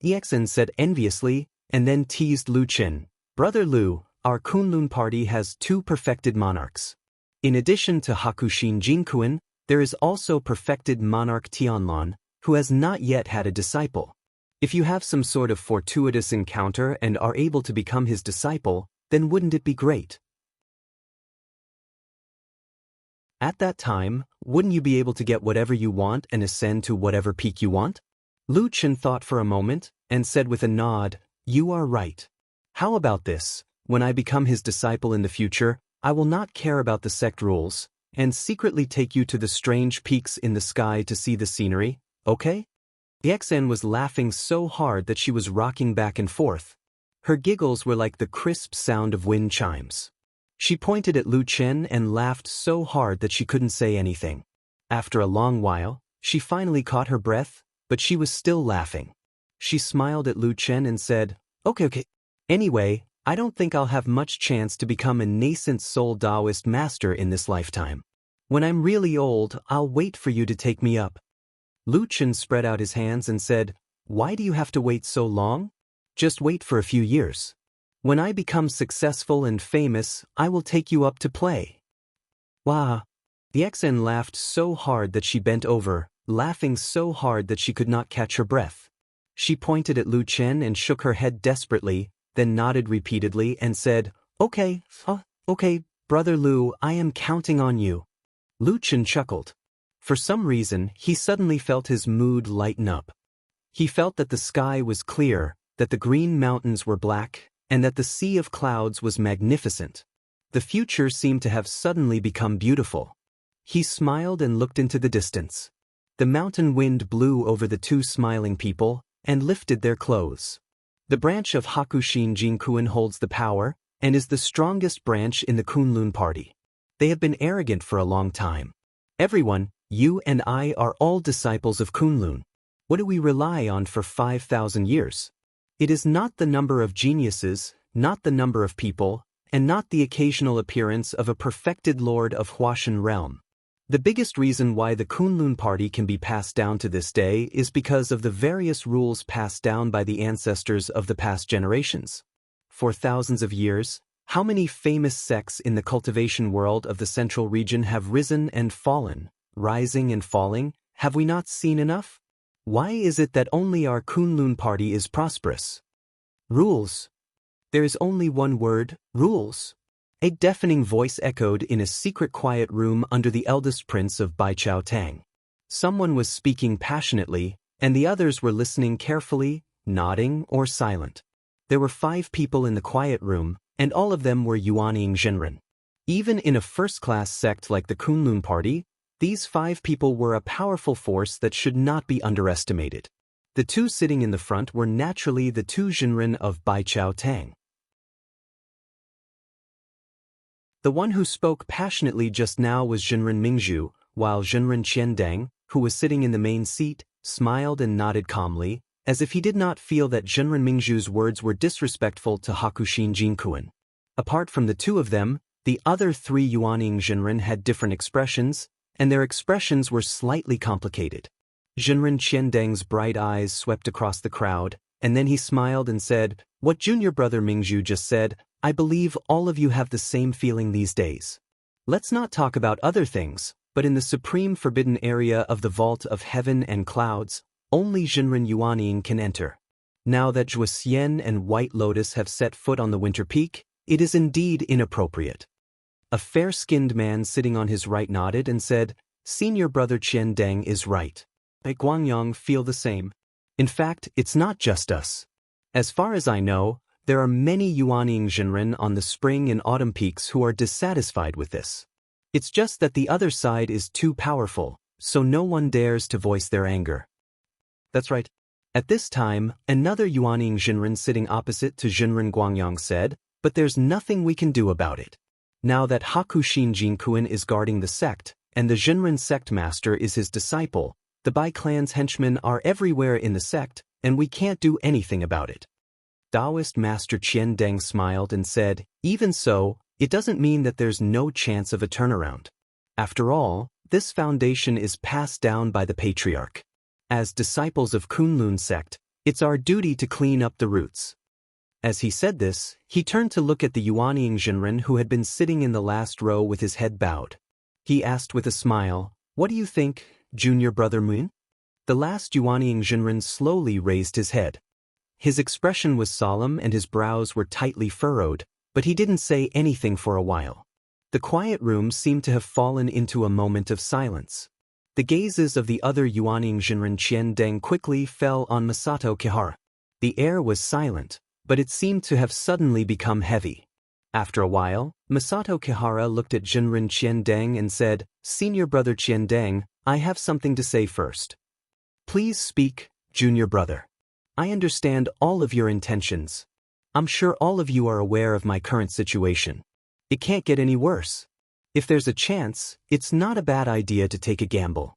Yexin said enviously, and then teased Lu Chen, Brother Lu, our Kunlun party has 2 perfected monarchs. In addition to Hakushin Jinkuen, there is also perfected monarch Tianlan, who has not yet had a disciple. If you have some sort of fortuitous encounter and are able to become his disciple, then wouldn't it be great? At that time, wouldn't you be able to get whatever you want and ascend to whatever peak you want? Lu Chen thought for a moment, and said with a nod, You are right. How about this? When I become his disciple in the future, I will not care about the sect rules, and secretly take you to the strange peaks in the sky to see the scenery, okay? Yexin was laughing so hard that she was rocking back and forth. Her giggles were like the crisp sound of wind chimes. She pointed at Lu Chen and laughed so hard that she couldn't say anything. After a long while, she finally caught her breath, but she was still laughing. She smiled at Lu Chen and said, Okay. Anyway, I don't think I'll have much chance to become a nascent soul Taoist master in this lifetime. When I'm really old, I'll wait for you to take me up. Lu Chen spread out his hands and said, Why do you have to wait so long? Just wait for a few years. When I become successful and famous, I will take you up to play. Wah! Yexin laughed so hard that she bent over, laughing so hard that she could not catch her breath. She pointed at Lu Chen and shook her head desperately, then nodded repeatedly and said, Okay, Brother Lu, I am counting on you. Lu Chen chuckled. For some reason, he suddenly felt his mood lighten up. He felt that the sky was clear, that the green mountains were black, and that the sea of clouds was magnificent. The future seemed to have suddenly become beautiful. He smiled and looked into the distance. The mountain wind blew over the two smiling people and lifted their clothes. The branch of Hakushin Jinkuen holds the power and is the strongest branch in the Kunlun party. They have been arrogant for a long time. Everyone, you and I are all disciples of Kunlun. What do we rely on for 5,000 years? It is not the number of geniuses, not the number of people, and not the occasional appearance of a perfected lord of Huashan realm. The biggest reason why the Kunlun party can be passed down to this day is because of the various rules passed down by the ancestors of the past generations. For thousands of years, how many famous sects in the cultivation world of the central region have risen and fallen, rising and falling? Have we not seen enough? Why is it that only our Kunlun party is prosperous? Rules. There is only one word, rules. A deafening voice echoed in a secret quiet room under the eldest prince of Baichao Tang. Someone was speaking passionately, and the others were listening carefully, nodding or silent. There were 5 people in the quiet room, and all of them were Yuanying Zhenren. Even in a first-class sect like the Kunlun party, these 5 people were a powerful force that should not be underestimated. The 2 sitting in the front were naturally the 2 Zhenren of Baichao Tang. The one who spoke passionately just now was Zhenren Mingzhu, while Zhenren Qiandang, who was sitting in the main seat, smiled and nodded calmly, as if he did not feel that Zhenren Mingzhu's words were disrespectful to Hakushin Jinkuen. Apart from the 2 of them, the other 3 Yuanying Zhenren had different expressions, and their expressions were slightly complicated. Zhenren Qiandang's bright eyes swept across the crowd, and then he smiled and said, "What junior brother Mingzhu just said, I believe all of you have the same feeling these days. Let's not talk about other things, but in the supreme forbidden area of the vault of heaven and clouds, only Zhenren Yuanying can enter. Now that Zhuo Xian and White Lotus have set foot on the Winter Peak, it is indeed inappropriate." A fair-skinned man sitting on his right nodded and said, "Senior brother Qiandang is right. I Guangyang feel the same. In fact, it's not just us. As far as I know, there are many Yuanying Zhenren on the spring and autumn peaks who are dissatisfied with this. It's just that the other side is too powerful, so no one dares to voice their anger." That's right. At this time, another Yuanying Zhenren sitting opposite to Zhenren Guangyang said, "But there's nothing we can do about it. Now that Hakushin Jinkuen is guarding the sect, and the Zhenren sect master is his disciple, the Bai clan's henchmen are everywhere in the sect, and we can't do anything about it." Taoist Master Qiandang smiled and said, "Even so, it doesn't mean that there's no chance of a turnaround. After all, this foundation is passed down by the patriarch. As disciples of Kunlun sect, it's our duty to clean up the roots." As he said this, he turned to look at the Yuanying Zhenren who had been sitting in the last row with his head bowed. He asked with a smile, "What do you think, junior brother Moon?" The last Yuanying Zhenren slowly raised his head. His expression was solemn and his brows were tightly furrowed, but he didn't say anything for a while. The quiet room seemed to have fallen into a moment of silence. The gazes of the other Yuanying Zhenren Qiandang quickly fell on Masato Kihara. The air was silent, but it seemed to have suddenly become heavy. After a while, Masato Kihara looked at Zhenren Qiandang and said, "Senior brother Qiandang, I have something to say first." "Please speak, junior brother. I understand all of your intentions. I'm sure all of you are aware of my current situation. It can't get any worse. If there's a chance, it's not a bad idea to take a gamble."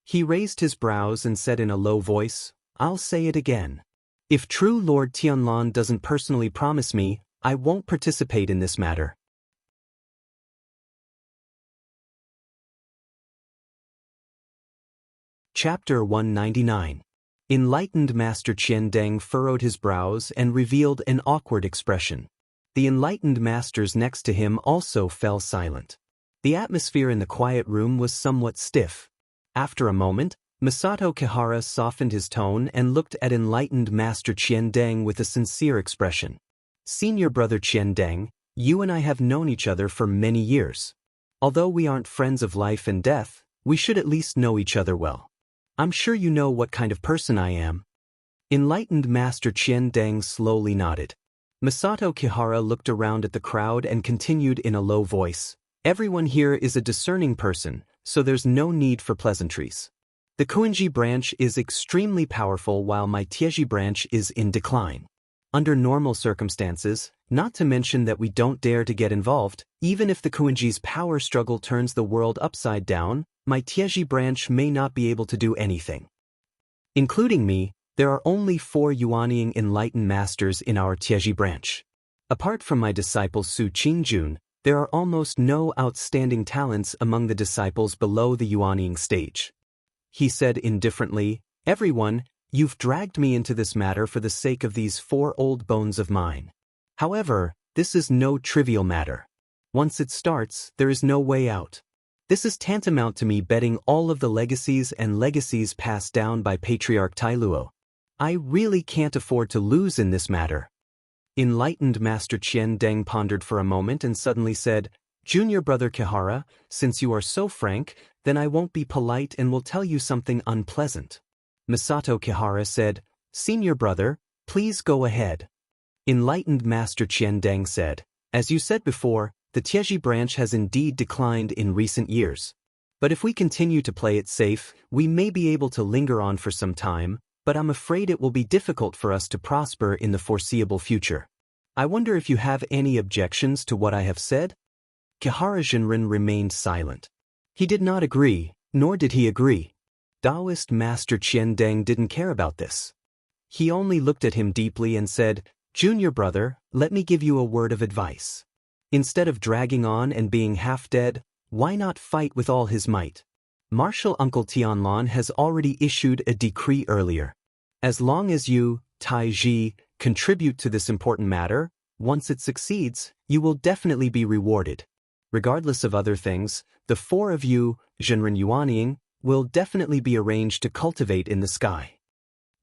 He raised his brows and said in a low voice, "I'll say it again. If true Lord Tianlan doesn't personally promise me, I won't participate in this matter." Chapter 199. Enlightened Master Qiandang furrowed his brows and revealed an awkward expression. The enlightened masters next to him also fell silent. The atmosphere in the quiet room was somewhat stiff. After a moment, Masato Kihara softened his tone and looked at enlightened Master Qiandang with a sincere expression. "Senior brother Qiandang, you and I have known each other for many years. Although we aren't friends of life and death, we should at least know each other well. I'm sure you know what kind of person I am." Enlightened Master Qiandang slowly nodded. Masato Kihara looked around at the crowd and continued in a low voice, "Everyone here is a discerning person, so there's no need for pleasantries. The Kuanji branch is extremely powerful while my Tieji branch is in decline. Under normal circumstances, not to mention that we don't dare to get involved, even if the Kuanji's power struggle turns the world upside down, my Tieji branch may not be able to do anything. Including me, there are only 4 Yuanying enlightened masters in our Tieji branch. Apart from my disciple Su Qingjun, there are almost no outstanding talents among the disciples below the Yuanying stage. He said indifferently, "Everyone, you've dragged me into this matter for the sake of these 4 old bones of mine. However, this is no trivial matter. Once it starts, there is no way out. This is tantamount to me betting all of the legacies passed down by Patriarch Tailuo. I really can't afford to lose in this matter." Enlightened Master Qian Deng pondered for a moment and suddenly said, "Junior brother Kihara, since you are so frank, then I won't be polite and will tell you something unpleasant." Misato Kihara said, "Senior brother, please go ahead." Enlightened Master Qian Deng said, "As you said before, the Tieji branch has indeed declined in recent years. But if we continue to play it safe, we may be able to linger on for some time, but I'm afraid it will be difficult for us to prosper in the foreseeable future. I wonder if you have any objections to what I have said?" Kihara Jinren remained silent. He did not agree, nor did he agree. Taoist Master Qian Deng didn't care about this. He only looked at him deeply and said, "Junior brother, let me give you a word of advice. Instead of dragging on and being half dead, why not fight with all his might? Martial Uncle Tianlon has already issued a decree earlier. As long as you, Taiji, contribute to this important matter, once it succeeds, you will definitely be rewarded. Regardless of other things, the 4 of you, Jinren Yuanying, will definitely be arranged to cultivate in the sky."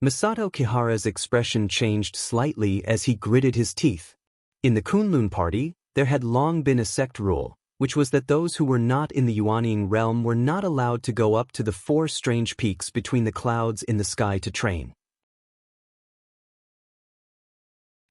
Misato Kihara's expression changed slightly as he gritted his teeth. In the Kunlun party, there had long been a sect rule, which was that those who were not in the Yuanying realm were not allowed to go up to the 4 strange peaks between the clouds in the sky to train.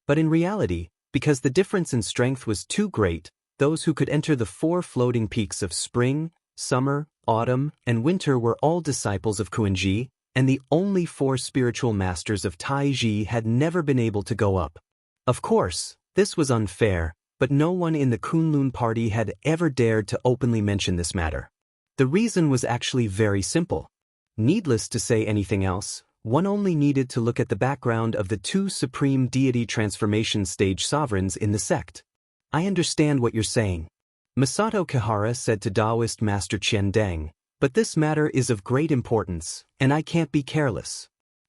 But in reality, because the difference in strength was too great, those who could enter the 4 floating peaks of spring, summer, autumn, and winter were all disciples of Kuanji, and the only 4 spiritual masters of Taiji had never been able to go up. Of course, this was unfair, but no one in the Kunlun party had ever dared to openly mention this matter. The reason was actually very simple. Needless to say anything else, one only needed to look at the background of the 2 supreme deity transformation stage sovereigns in the sect. "I understand what you're saying," Misato Kihara said to Taoist Master Qian Deng, "but this matter is of great importance, and I can't be careless.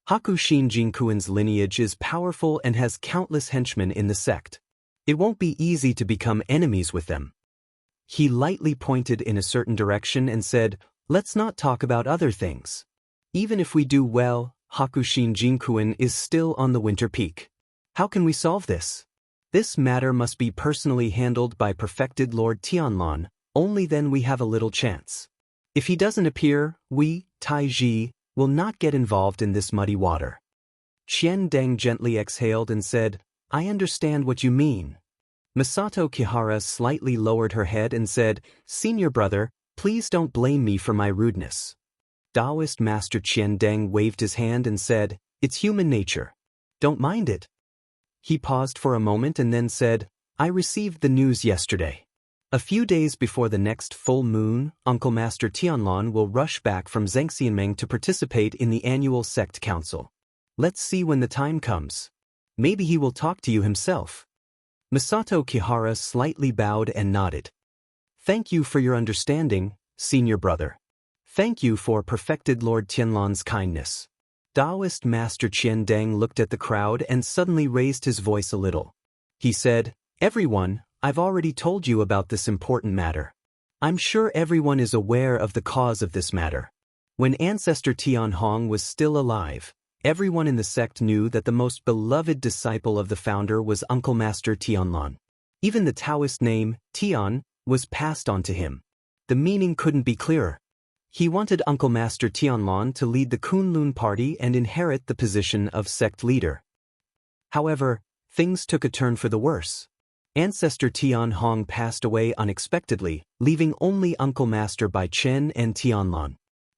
Hakushin Jinkuin's lineage is powerful and has countless henchmen in the sect. It won't be easy to become enemies with them." He lightly pointed in a certain direction and said, "Let's not talk about other things. Even if we do well, Hakushin Jinkuin is still on the winter peak. How can we solve this? This matter must be personally handled by perfected Lord Tianlon, only then we have a little chance. If he doesn't appear, we, Taiji, will not get involved in this muddy water." Qian Deng gently exhaled and said, "I understand what you mean." Misato Kihara slightly lowered her head and said, "Senior brother, please don't blame me for my rudeness." Taoist Master Qian Deng waved his hand and said, "It's human nature. Don't mind it." He paused for a moment and then said, "I received the news yesterday. A few days before the next full moon, Uncle Master Tianlon will rush back from Zhengxianmeng to participate in the annual sect council. Let's see when the time comes. Maybe he will talk to you himself." Misato Kihara slightly bowed and nodded. "Thank you for your understanding, senior brother. Thank you for perfected Lord Tianlon's kindness." Taoist Master Qian Deng looked at the crowd and suddenly raised his voice a little. He said, "Everyone, I've already told you about this important matter. I'm sure everyone is aware of the cause of this matter. When Ancestor Tian Hong was still alive, everyone in the sect knew that the most beloved disciple of the founder was Uncle Master Tianlon. Even the Taoist name, Tian, was passed on to him. The meaning couldn't be clearer. He wanted Uncle Master Tianlon to lead the Kunlun party and inherit the position of sect leader. However, things took a turn for the worse. Ancestor Tian Hong passed away unexpectedly, leaving only Uncle Master Bai Chen and Tianlon.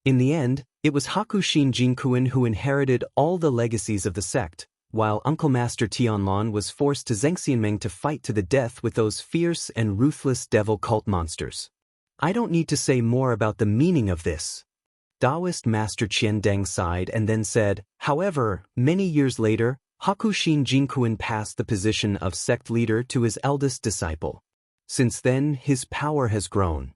In the end, it was Hakushin Jinkuin who inherited all the legacies of the sect, while Uncle Master Tianlon was forced to Zhengxianmeng to fight to the death with those fierce and ruthless devil cult monsters. I don't need to say more about the meaning of this. Taoist Master Qian Deng sighed and then said, however, many years later, Hakushin Jinkuin passed the position of sect leader to his eldest disciple. Since then, his power has grown.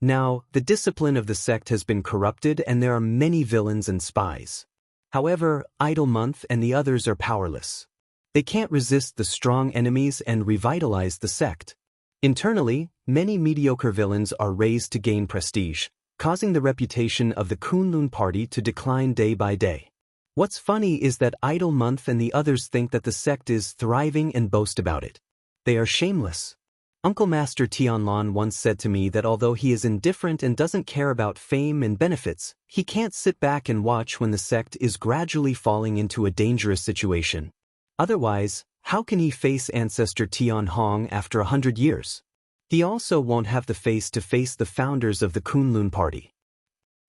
Now, the discipline of the sect has been corrupted and there are many villains and spies. However, Idle Month and the others are powerless. They can't resist the strong enemies and revitalize the sect. Internally, many mediocre villains are raised to gain prestige, causing the reputation of the Kunlun party to decline day by day. What's funny is that Idle Month and the others think that the sect is thriving and boast about it. They are shameless. Uncle Master Tianlon once said to me that although he is indifferent and doesn't care about fame and benefits, he can't sit back and watch when the sect is gradually falling into a dangerous situation. Otherwise, how can he face ancestor Tian Hong after 100 years? He also won't have the face to face the founders of the Kunlun party.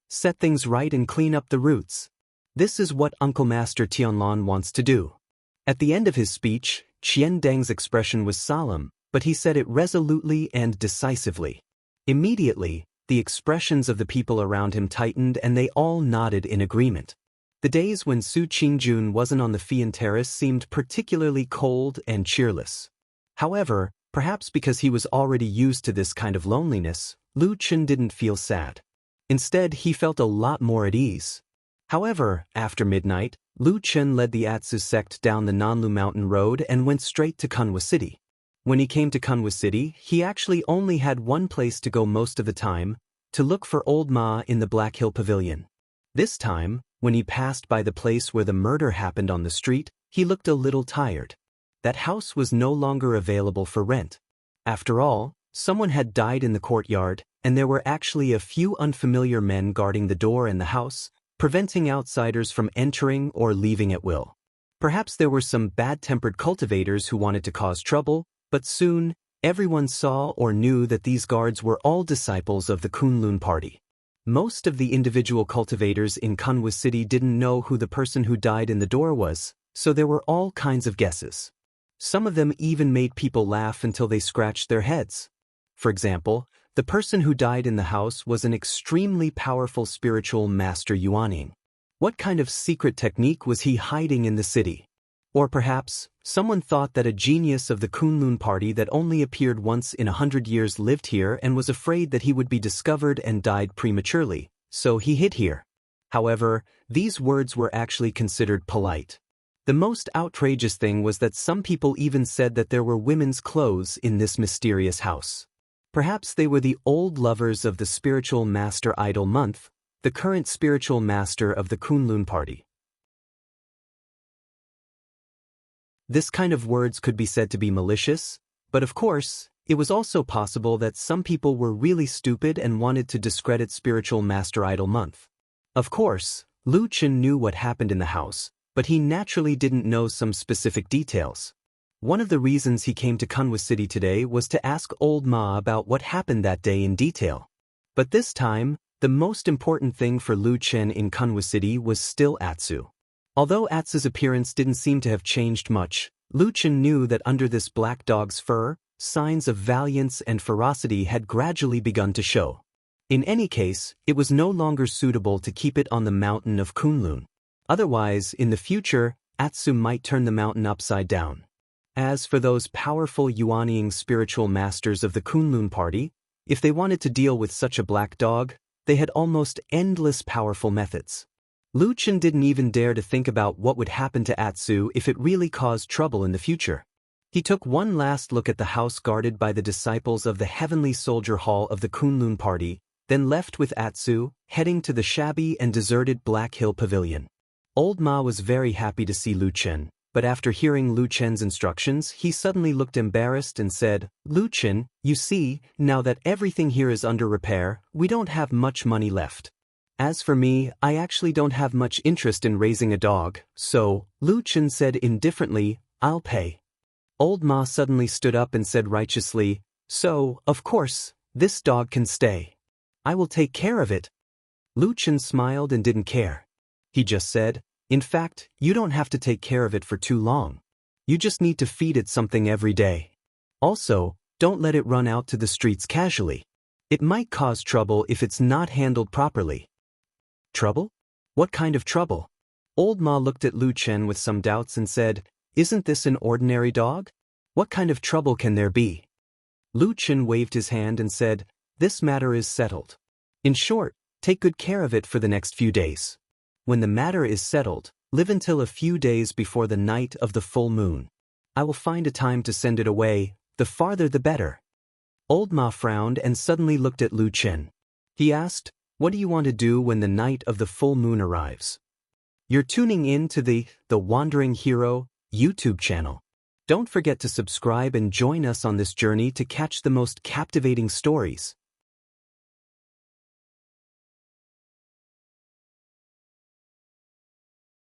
Set things right and clean up the roots. This is what Uncle Master Tianlon wants to do. At the end of his speech, Qian Deng's expression was solemn, but he said it resolutely and decisively. Immediately, the expressions of the people around him tightened and they all nodded in agreement. The days when Su Qingjun wasn't on the Fian Terrace seemed particularly cold and cheerless. However, perhaps because he was already used to this kind of loneliness, Lu Chen didn't feel sad. Instead, he felt a lot more at ease. However, after midnight, Lu Chen led the Atsu sect down the Nanlu Mountain Road and went straight to Kunwa City. When he came to Kunwa City, he actually only had one place to go most of the time, to look for Old Ma in the Black Hill Pavilion. This time, when he passed by the place where the murder happened on the street, he looked a little tired. That house was no longer available for rent. After all, someone had died in the courtyard, and there were actually a few unfamiliar men guarding the door and the house, preventing outsiders from entering or leaving at will. Perhaps there were some bad-tempered cultivators who wanted to cause trouble, but soon, everyone saw or knew that these guards were all disciples of the Kunlun party. Most of the individual cultivators in Kunwa City didn't know who the person who died in the door was, so there were all kinds of guesses. Some of them even made people laugh until they scratched their heads. For example, the person who died in the house was an extremely powerful spiritual master Yuaning. What kind of secret technique was he hiding in the city? Or perhaps, someone thought that a genius of the Kunlun party that only appeared once in 100 years lived here and was afraid that he would be discovered and died prematurely, so he hid here. However, these words were actually considered polite. The most outrageous thing was that some people even said that there were women's clothes in this mysterious house. Perhaps they were the old lovers of the spiritual master Idle Month, the current spiritual master of the Kunlun party. This kind of words could be said to be malicious, but of course, it was also possible that some people were really stupid and wanted to discredit spiritual master Idle Month. Of course, Lu Chen knew what happened in the house, but he naturally didn't know some specific details. One of the reasons he came to Kunwa City today was to ask Old Ma about what happened that day in detail. But this time, the most important thing for Lu Chen in Kunwa City was still Atsu. Although Atsu's appearance didn't seem to have changed much, Lu Chen knew that under this black dog's fur, signs of valiance and ferocity had gradually begun to show. In any case, it was no longer suitable to keep it on the mountain of Kunlun. Otherwise, in the future, Atsu might turn the mountain upside down. As for those powerful Yuanying spiritual masters of the Kunlun party, if they wanted to deal with such a black dog, they had almost endless powerful methods. Lu Chen didn't even dare to think about what would happen to Atsu if it really caused trouble in the future. He took one last look at the house guarded by the disciples of the Heavenly Soldier Hall of the Kunlun party, then left with Atsu, heading to the shabby and deserted Black Hill Pavilion. Old Ma was very happy to see Lu Chen, but after hearing Lu Chen's instructions, he suddenly looked embarrassed and said, "Lu Chen, you see, now that everything here is under repair, we don't have much money left. As for me, I actually don't have much interest in raising a dog, so," Lu Chen said indifferently, "I'll pay." Old Ma suddenly stood up and said righteously, "So, of course, this dog can stay." I will take care of it. Lu Chen smiled and didn't care. He just said, in fact, you don't have to take care of it for too long. You just need to feed it something every day. Also, don't let it run out to the streets casually. It might cause trouble if it's not handled properly. Trouble? What kind of trouble? Old Ma looked at Lu Chen with some doubts and said, isn't this an ordinary dog? What kind of trouble can there be? Lu Chen waved his hand and said, this matter is settled. In short, take good care of it for the next few days. When the matter is settled, live until a few days before the night of the full moon. I will find a time to send it away, the farther the better. Old Ma frowned and suddenly looked at Lu Chen. He asked, what do you want to do when the night of the full moon arrives? You're tuning in to the Wandering Hero YouTube channel. Don't forget to subscribe and join us on this journey to catch the most captivating stories.